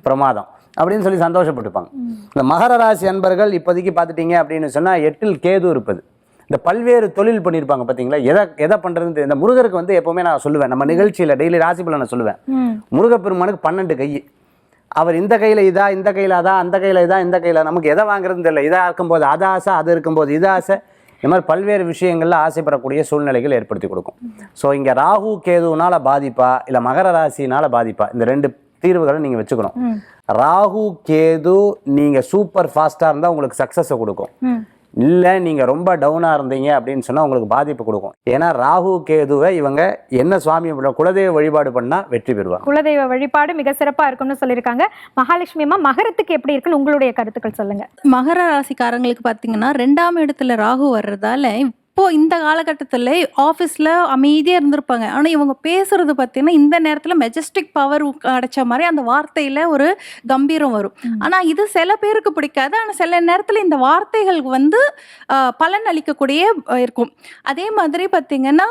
பிரமாதம் அப்படின்னு சொல்லி சந்தோஷப்பட்டுப்பாங்க. இந்த மகர ராசி அன்பர்கள் இப்போதைக்கு பார்த்துட்டீங்க அப்படின்னு சொன்னால் 8ல் கேது இருப்பது. இந்த பல்வேறு தொழில் பண்ணியிருப்பாங்க பார்த்தீங்களா, எதை பண்ணுறதுன்னு. இந்த முருகருக்கு வந்து எப்போவுமே நான் சொல்லுவேன், நம்ம நிகழ்ச்சியில் டெய்லி ராசி பலனை நான் சொல்லுவேன், முருகப்பெருமானுக்கு 12 கை. அவர் இந்த கையில் இதா, இந்த கையில் அதா, அந்த கையில் இதா, இந்த கையில் நமக்கு எதை வாங்குறதுன்னு தெரியல. இதாக இருக்கும்போது அது ஆசை, அது இருக்கும்போது இது ஆசை. இந்த மாதிரி பல்வேறு விஷயங்களில் ஆசைப்படக்கூடிய சூழ்நிலைகள் ஏற்படுத்தி கொடுக்கும். ஸோ இங்கே ராகு கேதுனால பாதிப்பா இல்லை மகர ராசினால் பாதிப்பா, இந்த 2 தீர்வுகளை நீங்கள் வச்சுக்கணும். ராகு கேது நீங்கள் சூப்பர் ஃபாஸ்ட்டாக இருந்தால் உங்களுக்கு சக்ஸஸை கொடுக்கும். இல்லை நீங்கள் ரொம்ப டவுனாக இருந்தீங்க அப்படின்னு சொன்னால் உங்களுக்கு பாதிப்பு கொடுக்கும். ஏன்னா ராகு கேதுவை இவங்க என்ன சுவாமி குலதெய்வ வழிபாடு பண்ணால் வெற்றி பெறுவாங்க. குலதெய்வ வழிபாடு மிக சிறப்பாக இருக்கும்னு சொல்லியிருக்காங்க. மகாலட்சுமி அம்மா, மகரத்துக்கு எப்படி இருக்குன்னு உங்களுடைய கருத்துக்கள் சொல்லுங்கள். மகர ராசிக்காரங்களுக்கு பார்த்தீங்கன்னா 2ஆம் இடத்துல ராகு வர்றதால இப்போ இந்த காலகட்டத்தில் ஆஃபீஸில் அமைதியாக இருந்திருப்பாங்க. ஆனால் இவங்க பேசுறது பார்த்தீங்கன்னா இந்த நேரத்தில் மெஜஸ்டிக் பவர் கிடைச்ச மாதிரி அந்த வார்த்தையில் ஒரு கம்பீரம் வரும். ஆனால் இது சில பேருக்கு பிடிக்காது. ஆனால் சில நேரத்தில் இந்த வார்த்தைகள் வந்து பலன் அளிக்கக்கூடிய இருக்கும். அதே மாதிரி பார்த்தீங்கன்னா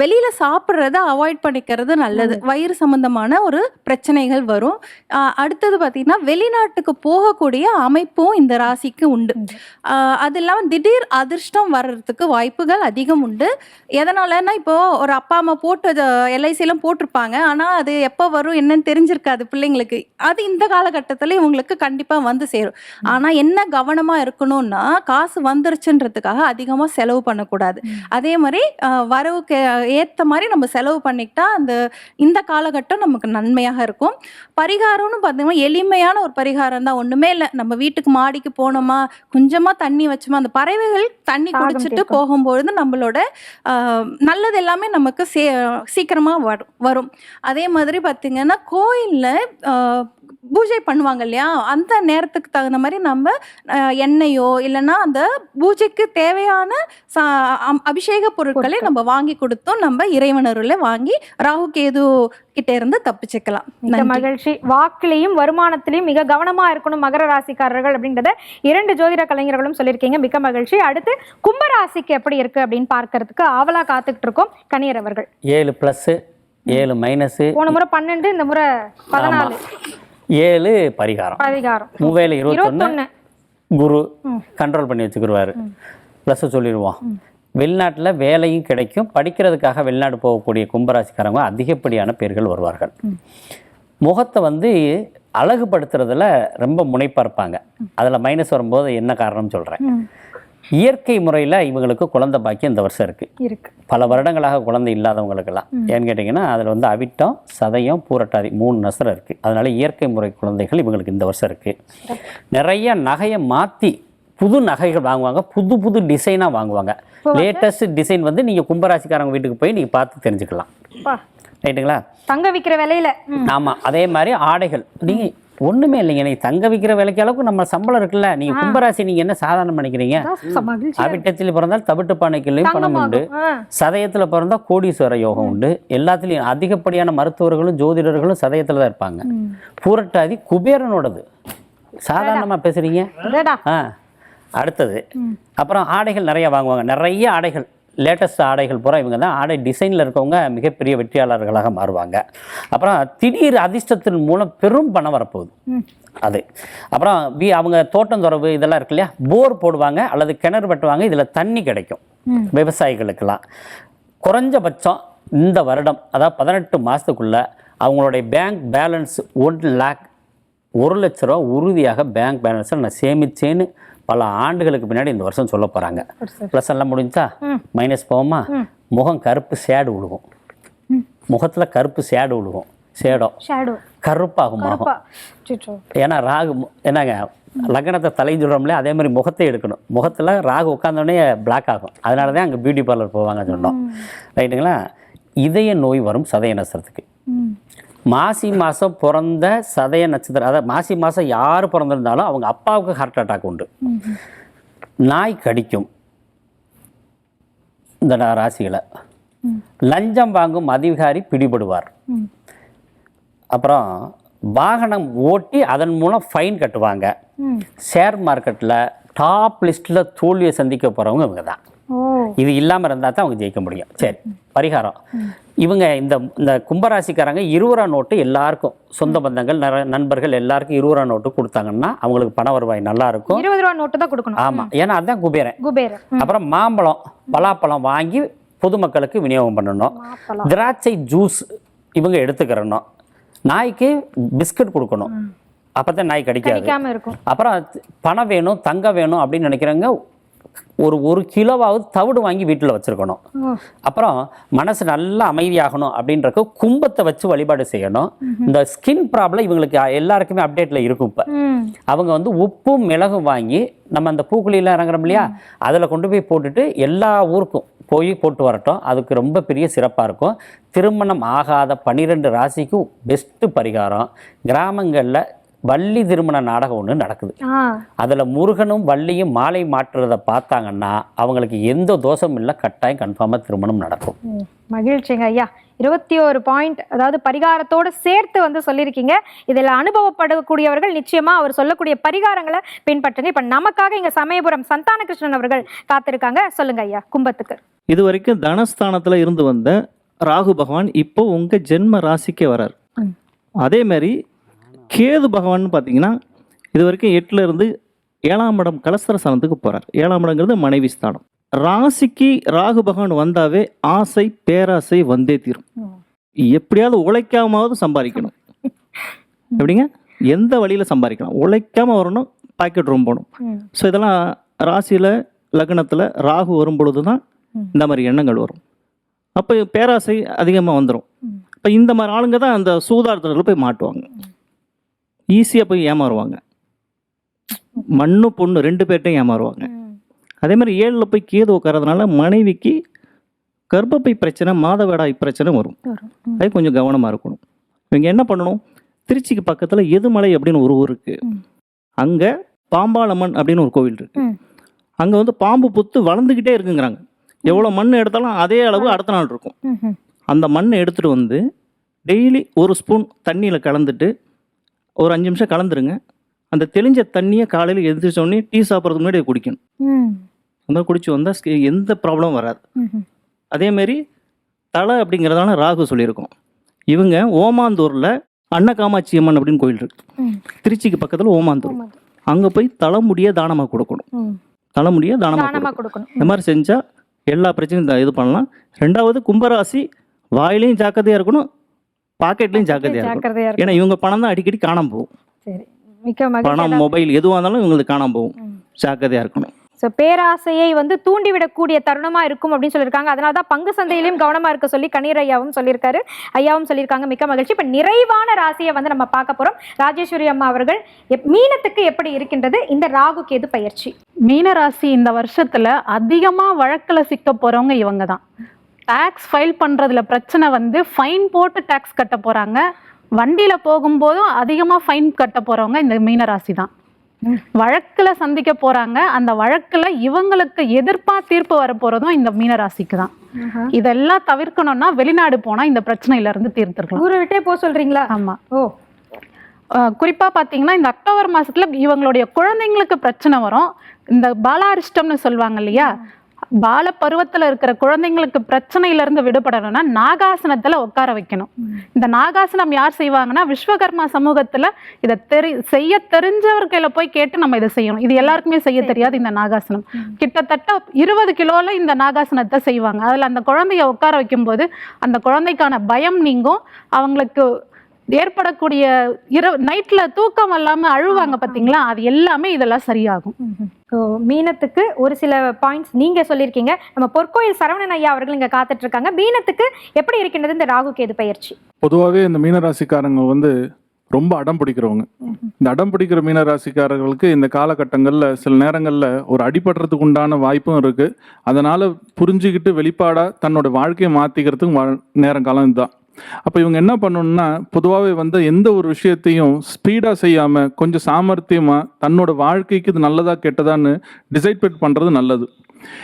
வெளியில் சாப்பிட்றத அவாய்ட் பண்ணிக்கிறது நல்லது. வயிறு சம்மந்தமான ஒரு பிரச்சனைகள் வரும். அடுத்தது பார்த்தீங்கன்னா வெளிநாட்டுக்கு போகக்கூடிய அமைப்பும் இந்த ராசிக்கு உண்டு. அது இல்லாமல் திடீர் அதிர்ஷ்டம் வர்றதுக்கு வாய்ப்புகள் அதிகம் உண்டு. எதனாலன்னா இப்போ ஒரு அப்பா அம்மா போட்டு எல்ஐசிலாம் போட்டிருப்பாங்க. ஆனால் அது எப்போ வரும் என்னன்னு தெரிஞ்சிருக்காது பிள்ளைங்களுக்கு. அது இந்த காலகட்டத்தில் இவங்களுக்கு கண்டிப்பாக வந்து சேரும். ஆனால் என்ன கவனமாக இருக்கணும்னா காசு வந்துருச்சுன்றதுக்காக அதிகமாக செலவு பண்ணக்கூடாது. அதே மாதிரி வரவுக்கு ஏற்ற மாதிரி நம்ம செலவு பண்ணிக்கிட்டா இந்த காலகட்டம் நமக்கு நன்மையாக இருக்கும். பரிகாரம்னு பார்த்தீங்கன்னா எளிமையான ஒரு பரிகாரம் தான். ஒன்றுமே இல்லை, நம்ம வீட்டுக்கு மாடிக்கு போனோமா கொஞ்சமாக தண்ணி வச்சோமா அந்த பறவைகள் தண்ணி குடிச்சிட்டு போகும்பொழுது நம்மளோட நல்லது எல்லாமே நமக்கு சீக்கிரமாக வரும். அதே மாதிரி பார்த்திங்கன்னா கோயிலில் பூஜை பண்ணுவாங்க இல்லையா, அந்த நேரத்துக்கு தகுந்த மாதிரி நம்ம எண்ணெயோ இல்லைன்னா அந்த பூஜைக்கு தேவையான அபிஷேக பொருட்களை நம்ம வாங்கி கொடுத்தோம். நம்ம இறைவனருளை வாங்கி ராகு கேது கிட்ட இருந்து தப்பிச்சுக்கலாம். மிக மகிழ்ச்சி. வாக்கிலையும் வருமானத்திலையும் மிக கவனமா இருக்கணும் மகர ராசிக்காரர்கள் அப்படின்றத 2 ஜோதிட கலைஞர்களும் சொல்லியிருக்கீங்க. மிக மகிழ்ச்சி. அடுத்து கும்பராசிக்கு எப்படி இருக்கு அப்படின்னு பார்க்கறதுக்கு ஆவலா காத்துக்கிட்டு இருக்கோம் கணியர் அவர்கள். 7+, 7-. போன முறை 12, இந்த முறை 14. 7 பரிகாரம். 21 குரு கண்ட்ரோல் பண்ணி வச்சுக்கிடுவாரு. ப்ளஸ் சொல்லிடுவோம். வெளிநாட்டில் வேலையும் கிடைக்கும். படிக்கிறதுக்காக வெளிநாடு போகக்கூடிய கும்பராசிக்காரங்க அதிகப்படியான பேர்கள் வருவார்கள். முகத்தை வந்து அழகுபடுத்துறதுல ரொம்ப முனைப்பாக இருப்பாங்க. அதில் மைனஸ் வரும்போது என்ன காரணம் சொல்கிறேன். இயற்கை முறையில் இவங்களுக்கு குழந்தை பாக்கியம் இந்த வருஷம் இருக்குது. பல வருடங்களாக குழந்தை இல்லாதவங்களுக்கெல்லாம் ஏன்னு கேட்டிங்கன்னா அதில் வந்து அவிட்டம், சதயம், பூரட்டாதி 3 நசரம் இருக்குது. அதனால் இயற்கை முறை குழந்தைகள் இவங்களுக்கு இந்த வருஷம் இருக்குது. நிறைய நகையை மாற்றி புது நகைகள் வாங்குவாங்க. புது புது டிசைனாக வாங்குவாங்க. லேட்டஸ்ட் டிசைன் வந்து நீங்கள் கும்பராசிக்காரங்க வீட்டுக்கு போய் நீங்கள் பார்த்து தெரிஞ்சுக்கலாம். ரைட்டுங்களா? தங்க விற்கிற விலையில. ஆமாம். அதே மாதிரி ஆடைகள் நீங்கள் ஒன்றுமே இல்லைங்க. நீங்கள் தங்க விற்கிற விலைக்கு அளவுக்கு நம்ம சம்பளம் இருக்குல்ல. நீங்கள் கும்பராசி நீங்கள் என்ன சாதாரணம் பண்ணிக்கிறீங்க? அவிட்டத்தில் பிறந்தால் தவிட்டு பானைக்குள்ளேயும் பணம் உண்டு. சதயத்தில் பிறந்தால் கோடீஸ்வர யோகம் உண்டு. எல்லாத்துலேயும் அதிகப்படியான மருத்துவர்களும் ஜோதிடர்களும் சதயத்தில் தான் இருப்பாங்க. பூரட்டாதி குபேரனோடது. சாதாரணமாக பேசுகிறீங்க. அடுத்தது அப்புறம் ஆடைகள் நிறைய வாங்குவாங்க. நிறைய ஆடைகள், லேட்டஸ்ட் ஆடைகள் பூரா இவங்க தான். ஆடை டிசைனில் இருக்கவங்க மிகப்பெரிய வெற்றியாளர்களாக மாறுவாங்க. அப்புறம் திடீர் அதிர்ஷ்டத்தின் மூலம் பெரும் பணம் வரப்போகுது அது. அப்புறம் அவங்க தோட்டந்தொரவு இதெல்லாம் இருக்கு இல்லையா, போர் போடுவாங்க அல்லது கிணறு வெட்டுவாங்க. இதில் தண்ணி கிடைக்கும் விவசாயிகளுக்கெல்லாம். குறைஞ்சபட்சம் இந்த வருடம் அதாவது 18 மாதத்துக்குள்ளே அவங்களுடைய பேங்க் பேலன்ஸ் 1 lakh 1 லட்ச ரூபா உறுதியாக பேங்க் பேலன்ஸில் நான் சேமிச்சேன்னு பல ஆண்டுகளுக்கு பின்னாடி இந்த வருஷம் சொல்ல போகிறாங்க. ப்ளஸ் எல்லாம் முடிஞ்சா மைனஸ் போவோமா? முகம் கருப்பு சேடு விழுகும். முகத்தில் கருப்பு சேடு விழுகும். கருப்பாகும் முகம். ஏன்னா ராகு என்னங்க லக்னத்தை தலைன்னு சொல்கிறோம்ல, அதே மாதிரி முகத்தை எடுக்கணும். முகத்தில் ராகு உட்காந்தோடனே பிளாக் ஆகும். அதனால தான் அங்கே பியூட்டி பார்லர் போவாங்க சொன்னோம். ரைட்டுங்களா? இதய நோய் வரும் சதய நட்சத்திரத்துக்கு. மாசி மாதம் பிறந்த சதய நட்சத்திரம், அதாவது மாசி மாதம் யார் பிறந்திருந்தாலும் அவங்க அப்பாவுக்கு ஹார்ட் அட்டாக் உண்டு. நாய் கடிக்கும் இந்த ராசிகளை. லஞ்சம் வாங்கும் அதிகாரி பிடிபடுவார். அப்புறம் வாகனம் ஓட்டி அதன் மூலம் ஃபைன் கட்டுவாங்க. ஷேர் மார்க்கெட்டில் டாப் லிஸ்ட்டில் தோல்வியை சந்திக்க போகிறவங்க இவங்க தான். இது இல்லாமல் இருந்தால் தான் அவங்க ஜெயிக்க முடியும். சரி, பரிகாரம். இவங்க இந்த கும்பராசிக்காரங்க 20 ரூபா நோட்டு எல்லாருக்கும் சொந்த பந்தங்கள் நண்பர்கள் எல்லாருக்கும் 20 ரூபா நோட்டு கொடுத்தாங்கன்னா அவங்களுக்கு பண வருவாய் நல்லா இருக்கும். 20 ரூபா நோட்டு தான் கொடுக்கணும். ஆமாம், ஏன்னா அதுதான் குபேரன். அப்புறம் மாம்பழம், பலாப்பழம் வாங்கி பொதுமக்களுக்கு விநியோகம் பண்ணணும். திராட்சை ஜூஸ் இவங்க எடுத்துக்கிறணும். நாய்க்கு பிஸ்கட் கொடுக்கணும். அப்போ தான் நாய் கடிக்காது. அப்புறம் பணம் வேணும், தங்கம் வேணும் அப்படின்னு நினைக்கிறவங்க ஒரு கிலோவாவது தவிடு வாங்கி வீட்டில் வச்சுருக்கணும். அப்புறம் மனசு நல்லா அமைதியாகணும் அப்படின்றக்கு கும்பத்தை வச்சு வழிபாடு செய்யணும். இந்த ஸ்கின் ப்ராப்ளம் இவங்களுக்கு எல்லாருக்குமே அப்டேட்டில் இருக்கும். இப்போ அவங்க வந்து உப்பும் மிளகும் வாங்கி நம்ம அந்த பூக்குழியில் இறங்குறோம் இல்லையா, அதில் கொண்டு போய் போட்டுட்டு எல்லா ஊருக்கும் போய் போட்டு வரட்டும். அதுக்கு ரொம்ப பெரிய சிறப்பாக இருக்கும். திருமணம் ஆகாத 12 ராசிக்கும் பெஸ்ட்டு பரிகாரம். கிராமங்களில் வள்ளி திருமண நாடகம் ஒன்று நடக்குது. அதில் முருகனும் வள்ளியும் மாலை மாற்றுறதை பார்த்தாங்கன்னா அவங்களுக்கு எந்த தோஷமும் இல்லை, கட்டாயம் கன்ஃபார்மாக திருமணம் நடக்கும். மகிழ்ச்சிங்க ஐயா. 21 பாயிண்ட், அதாவது பரிகாரத்தோடு சேர்த்து வந்து சொல்லியிருக்கீங்க. இதில் அனுபவப்படக்கூடியவர்கள் நிச்சயமா அவர் சொல்லக்கூடிய பரிகாரங்களை பின்பற்றுங்க. இப்போ நமக்காக இங்கே சமயபுரம் சந்தானகிருஷ்ணன் அவர்கள் காத்திருக்காங்க. சொல்லுங்க ஐயா. கும்பத்துக்கு இது வரைக்கும் தனஸ்தானத்தில் இருந்து வந்த ராகு பகவான் இப்போ உங்கள் ஜென்ம ராசிக்கே வரார். அதே மாதிரி கேது பகவான் பார்த்தீங்கன்னா இது வரைக்கும் 8ல் இருந்து 7ஆம் இடம் கலஸ்தர ஸ்தானத்துக்கு போகிறார். 7ஆம் இடங்கிறது மனைவி ஸ்தானம். ராசிக்கு ராகு பகவான் வந்தாவே ஆசை பேராசை வந்தே தீரும். எப்படியாவது உழைக்காமாவது சம்பாதிக்கணும். எப்படிங்க? எந்த வழியில் சம்பாதிக்கலாம், உழைக்காம வரணும், பாக்கெட் ரூம் போகணும். ஸோ இதெல்லாம் ராசியில் லக்னத்தில் ராகு வரும் பொழுது தான் இந்த மாதிரி எண்ணங்கள் வரும். அப்போ பேராசை அதிகமாக வந்துடும். இப்போ இந்த மாதிரி ஆளுங்க தான் அந்த சூதாட்டத்தில் போய் மாட்டுவாங்க, ஈஸியாக போய் ஏமாறுவாங்க. மண்ணு பொண்ணு 2 பேர்ட்டையும் ஏமாறுவாங்க. அதே மாதிரி 7ல் போய் கேது உட்காரதுனால மனைவிக்கு கர்ப்பப்பை பிரச்சனை, மாதவிடாய் பிரச்சனை வரும். அது கொஞ்சம் கவனமாக இருக்கணும். இவங்க என்ன பண்ணணும், திருச்சிக்கு பக்கத்தில் எதுமலை அப்படின்னு ஒரு ஊர் இருக்குது. அங்கே பாம்பாளம்மன் அப்படின்னு ஒரு கோவில் இருக்குது. அங்கே வந்து பாம்பு புத்து வளர்ந்துக்கிட்டே இருக்குங்கிறாங்க. எவ்வளோ மண் எடுத்தாலும் அதே அளவு அடுத்த நாள் இருக்கும். அந்த மண்ணை எடுத்துகிட்டு வந்து டெய்லி 1 ஸ்பூன் தண்ணியில் கலந்துட்டு ஒரு 5 நிமிஷம் கலந்துருங்க. அந்த தெளிஞ்ச தண்ணியை காலையில் எழுந்திரிச்சோடனே டீ சாப்பிட்றதுக்கு முன்னாடி குடிக்கணும். அந்த மாதிரி குடிச்சு வந்தால் எந்த ப்ராப்ளமும் வராது. அதேமாரி தலை அப்படிங்கிறதான ராகு சொல்லியிருக்கோம். இவங்க ஓமாந்தூரில் அன்னகாமாட்சி அம்மன் அப்படின்னு கோயில் இருக்கு, திருச்சிக்கு பக்கத்தில் ஓமாந்தூர். அங்கே போய் தலைமுடியை தானமாக கொடுக்கணும். தலைமுடியை தானமாக கொடுக்கணும். இந்த மாதிரி செஞ்சால் எல்லா பிரச்சனையும் இது பண்ணலாம். 2வது கும்பராசி வாயிலையும் ஜாக்கிரதையாக இருக்கணும், பாக்கெட்லையும் ஜாக்கிரதையாக இருக்கணும். ஏன்னா இவங்க பணம் தான் அடிக்கடி காணாமல் போகும். பணம், மொபைல் எதுவாக இருந்தாலும் இவங்களுக்கு காணாமல் போகும். ஜாக்கிரதையாக இருக்கணும். ஸோ பேராசையை வந்து தூண்டிவிடக்கூடிய தருணமாக இருக்கும் அப்படின்னு சொல்லியிருக்காங்க. அதனால தான் பங்கு சந்தையிலையும் கவனமாக இருக்க சொல்லி கண்ணீர் ஐயாவும் சொல்லியிருக்காரு, ஐயாவும் சொல்லியிருக்காங்க. மிக்க மகிழ்ச்சி. இப்போ நிறைவான ராசியை வந்து நம்ம பார்க்க போகிறோம். ராஜேஸ்வரி அம்மா அவர்கள், மீனத்துக்கு எப்படி இருக்கின்றது இந்த ராகு கேது பயிற்சி? மீன ராசி இந்த வருஷத்துல அதிகமாக வழக்கில் சிக்க போறவங்க இவங்க தான். டேக்ஸ் ஃபைல் பண்றதுல பிரச்சனை வந்து ஃபைன் போட்டு டேக்ஸ் கட்ட போறாங்க. வண்டியில போகும்போதும் அதிகமாக ஃபைன் கட்ட போறவங்க இந்த மீனராசி தான். வழக்கில் சந்திக்க போறாங்க. அந்த வழக்கில் இவங்களுக்கு எதிர்ப்பா தீர்ப்பு வர போறதும் இந்த மீனராசிக்கு தான். இதெல்லாம் தவிர்க்கணும்னா வெளிநாடு போனா இந்த பிரச்சனையில இருந்து தீர்த்துருக்கலாம். ஊரை விட்டே போக சொல்றீங்களா? ஆமா. குறிப்பா பாத்தீங்கன்னா இந்த அக்டோபர் மாசத்துல இவங்களுடைய குழந்தைங்களுக்கு பிரச்சனை வரும். இந்த பாலாரிஷ்டம்னு சொல்லுவாங்க இல்லையா, பால பருவத்தில் இருக்கிற குழந்தைங்களுக்கு பிரச்சனையிலிருந்து விடுபடணும்னா நாகாசனத்தில் உட்கார வைக்கணும். இந்த நாகாசனம் யார் செய்வாங்கன்னா விஸ்வகர்மா சமூகத்தில் இதை செய்ய தெரிஞ்சவர்களை போய் கேட்டு நம்ம இதை செய்யணும். இது எல்லாருக்குமே செய்ய தெரியாது. இந்த நாகாசனம் கிட்டத்தட்ட 20 கிலோவில் இந்த நாகாசனத்தை செய்வாங்க. அதில் அந்த குழந்தைய உட்கார வைக்கும்போது அந்த குழந்தைக்கான பயம் நீங்கும். அவங்களுக்கு ஏற்படக்கூடிய நைட்டில் தூக்கம் இல்லாமல் அழுவாங்க பார்த்தீங்களா, அது எல்லாமே இதெல்லாம் சரியாகும். மீனத்துக்கு ஒரு சில பாயிண்ட்ஸ் நீங்க சொல்லியிருக்கீங்க. நம்ம பொற்கோயில் சரவணன் ஐயா அவர்கள் இங்க காத்துட்டு இருக்காங்க. மீனத்துக்கு எப்படி இருக்கின்றது இந்த ராகு கேது பயிற்சி? பொதுவாகவே இந்த மீனராசிக்காரங்க வந்து ரொம்ப அடம் பிடிக்கிறவங்க. இந்த அடம் பிடிக்கிற மீனராசிக்காரர்களுக்கு இந்த காலகட்டங்களில் சில நேரங்களில் ஒரு அடிபடுறதுக்கு உண்டான வாய்ப்பும் இருக்குது. அதனால் புரிஞ்சுக்கிட்டு வெளிப்பாடாக தன்னோட வாழ்க்கையை மாற்றிக்கிறதுக்கு நேரங்காலம் இதுதான். அப்போ இவங்க என்ன பண்ணணும்னா, பொதுவாகவே வந்து எந்த ஒரு விஷயத்தையும் ஸ்பீடாக செய்யாமல் கொஞ்சம் சாமர்த்தியமாக தன்னோட வாழ்க்கைக்கு இது நல்லதா கெட்டதான்னு டிசைட் பண்ணுறது நல்லது.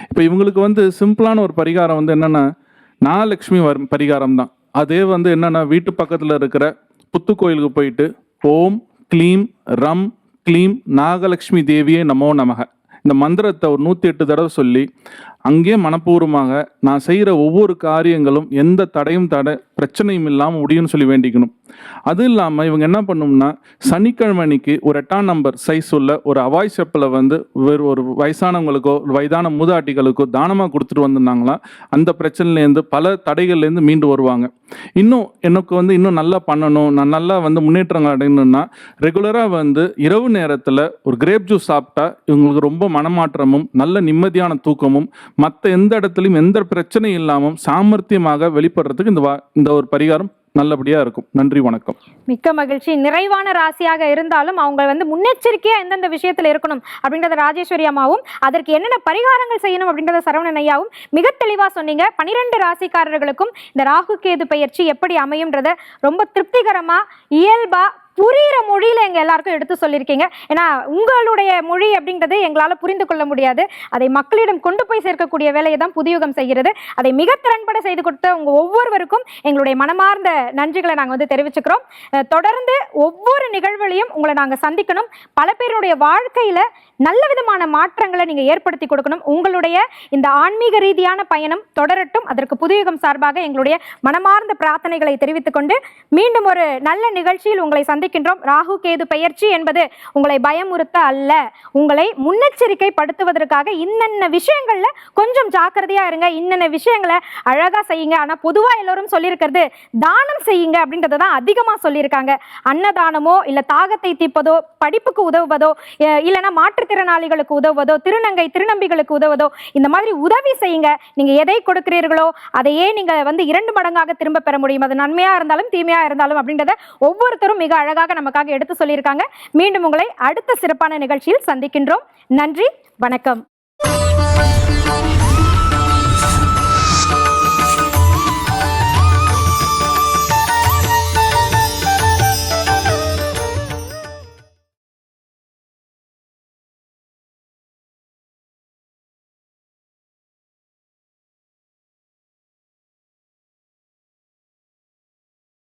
இப்போ இவங்களுக்கு வந்து சிம்பிளான ஒரு பரிகாரம் வந்து என்னென்னா, நாகலட்சுமி பரிகாரம் தான். அதே வந்து என்னென்னா, வீட்டு பக்கத்தில் இருக்கிற புத்து கோயிலுக்கு போயிட்டு ஓம் க்ளீம் ரம் க்ளீம் நாகலட்சுமி தேவியே நமோ நமக இந்த மந்திரத்தை ஒரு 108 தடவை சொல்லி அங்கேயே மனப்பூர்வமாக நான் செய்கிற ஒவ்வொரு காரியங்களும் எந்த தடையும் பிரச்சனையும் இல்லாமல் முடியும்னு சொல்லி வேண்டிக்கணும். அது இல்லாமல் இவங்க என்ன பண்ணணும்னா, சனிக்கிழமை அன்னைக்கு ஒரு 8ஆம் நம்பர் சைஸ் உள்ள ஒரு அவாய் செப்பில் வந்து ஒரு வயசானவங்களுக்கோ வயதான மூதாட்டிகளுக்கோ தானமாக கொடுத்துட்டு வந்திருந்தாங்களா அந்த பிரச்சனையிலேருந்து பல தடைகள்லேருந்து மீண்டு வருவாங்க. இன்னும் எனக்கு வந்து இன்னும் நல்லா பண்ணணும், நான் நல்லா வந்து முன்னேற்றங்கள் அடையணும்னா ரெகுலராக வந்து இரவு நேரத்தில் ஒரு கிரேப் ஜூஸ் சாப்பிட்டா இவங்களுக்கு ரொம்ப மனமாற்றமும் நல்ல நிம்மதியான தூக்கமும் மற்ற எந்த இடத்துலையும் எந்த பிரச்சனையும் இல்லாமல் சாமர்த்தியமாக வெளிப்படுறதுக்கு இந்த ஒரு பரிகாரம் நல்லபடியாக இருக்கும். நன்றி, வணக்கம். மிக்க மகிழ்ச்சி. நிறைவான ராசியாக இருந்தாலும் அவங்க வந்து முன்னெச்சரிக்கையாக எந்தெந்த விஷயத்தில் இருக்கணும் அப்படின்றத ராஜேஸ்வரி அம்மாவும் அதற்கு என்னென்ன பரிகாரங்கள் செய்யணும் அப்படின்றத சரவணன் ஐயாவும் மிக தெளிவாக சொன்னீங்க. 12 ராசிக்காரர்களுக்கும் இந்த ராகு கேது பயிற்சி எப்படி அமையும்ன்றத ரொம்ப திருப்திகரமாக இயல்பாக புரிகிற மொழியில் எங்கள் எல்லாருக்கும் எடுத்து சொல்லியிருக்கீங்க. ஏன்னா உங்களுடைய மொழி அப்படின்றது எங்களால் புரிந்து கொள்ள முடியாது. அதை மக்களிடம் கொண்டு போய் சேர்க்கக்கூடிய வேலையை தான் புதுயுகம் செய்கிறது. அதை மிக திறன்பட செய்து கொடுத்த உங்கள் ஒவ்வொருவருக்கும் எங்களுடைய மனமார்ந்த நன்றிகளை நாங்கள் தெரிவிச்சுக்கிறோம். தொடர்ந்து ஒவ்வொரு நிகழ்வுகளையும் உங்களை நாங்கள் சந்திக்கணும். பல பேருடைய வாழ்க்கையில் நல்ல விதமான மாற்றங்களை நீங்கள் ஏற்படுத்தி கொடுக்கணும். உங்களுடைய இந்த ஆன்மீக ரீதியான பயணம் தொடரட்டும். அதற்கு புதுயுகம் சார்பாக எங்களுடைய மனமார்ந்த பிரார்த்தனைகளை தெரிவித்துக் கொண்டு மீண்டும் ஒரு நல்ல நிகழ்ச்சியில் உங்களை சந்திக்கின்றோம். ராகு கேது பெயர்ச்சி என்பது உங்களை பயமுறுத்த அல்ல, உங்களை முன்னெச்சரிக்கை படுத்துவதற்காக இன்னென்ன விஷயங்கள்ல கொஞ்சம் ஜாக்கிரதையா இருங்க, இன்னென்ன விஷயங்களை அழகா செய்யுங்க. ஆனா பொதுவா எல்லாரும் சொல்லியிருக்கிறது தானம் செய்யுங்க அப்படின்றத தான் அதிகமா சொல்லியிருக்காங்க. அன்னதானமோ இல்ல தாகத்தை தீர்ப்பதோ, படிப்புக்கு உதவுவதோ, இல்லைன்னா மாற்றுத்திறனாளிகளுக்கு உதவுவதோ, திருநம்பிகளுக்கு உதவுவதோ, இந்த மாதிரி உதவி செய்யுங்க. நீங்க எதை கொடுக்கிறீர்களோ அதையே நீங்க 2 மடங்காக திரும்ப பெற முடியும். அது நன்மையா இருந்தாலும் தீமையா இருந்தாலும் அப்படின்றத ஒவ்வொருத்தரும் மிக அழகாக நமக்காக எடுத்து சொல்லியிருக்காங்க. மீண்டும் உங்களை அடுத்த சிறப்பான நிகழ்ச்சியில் சந்திக்கின்றோம். நன்றி, வணக்கம்.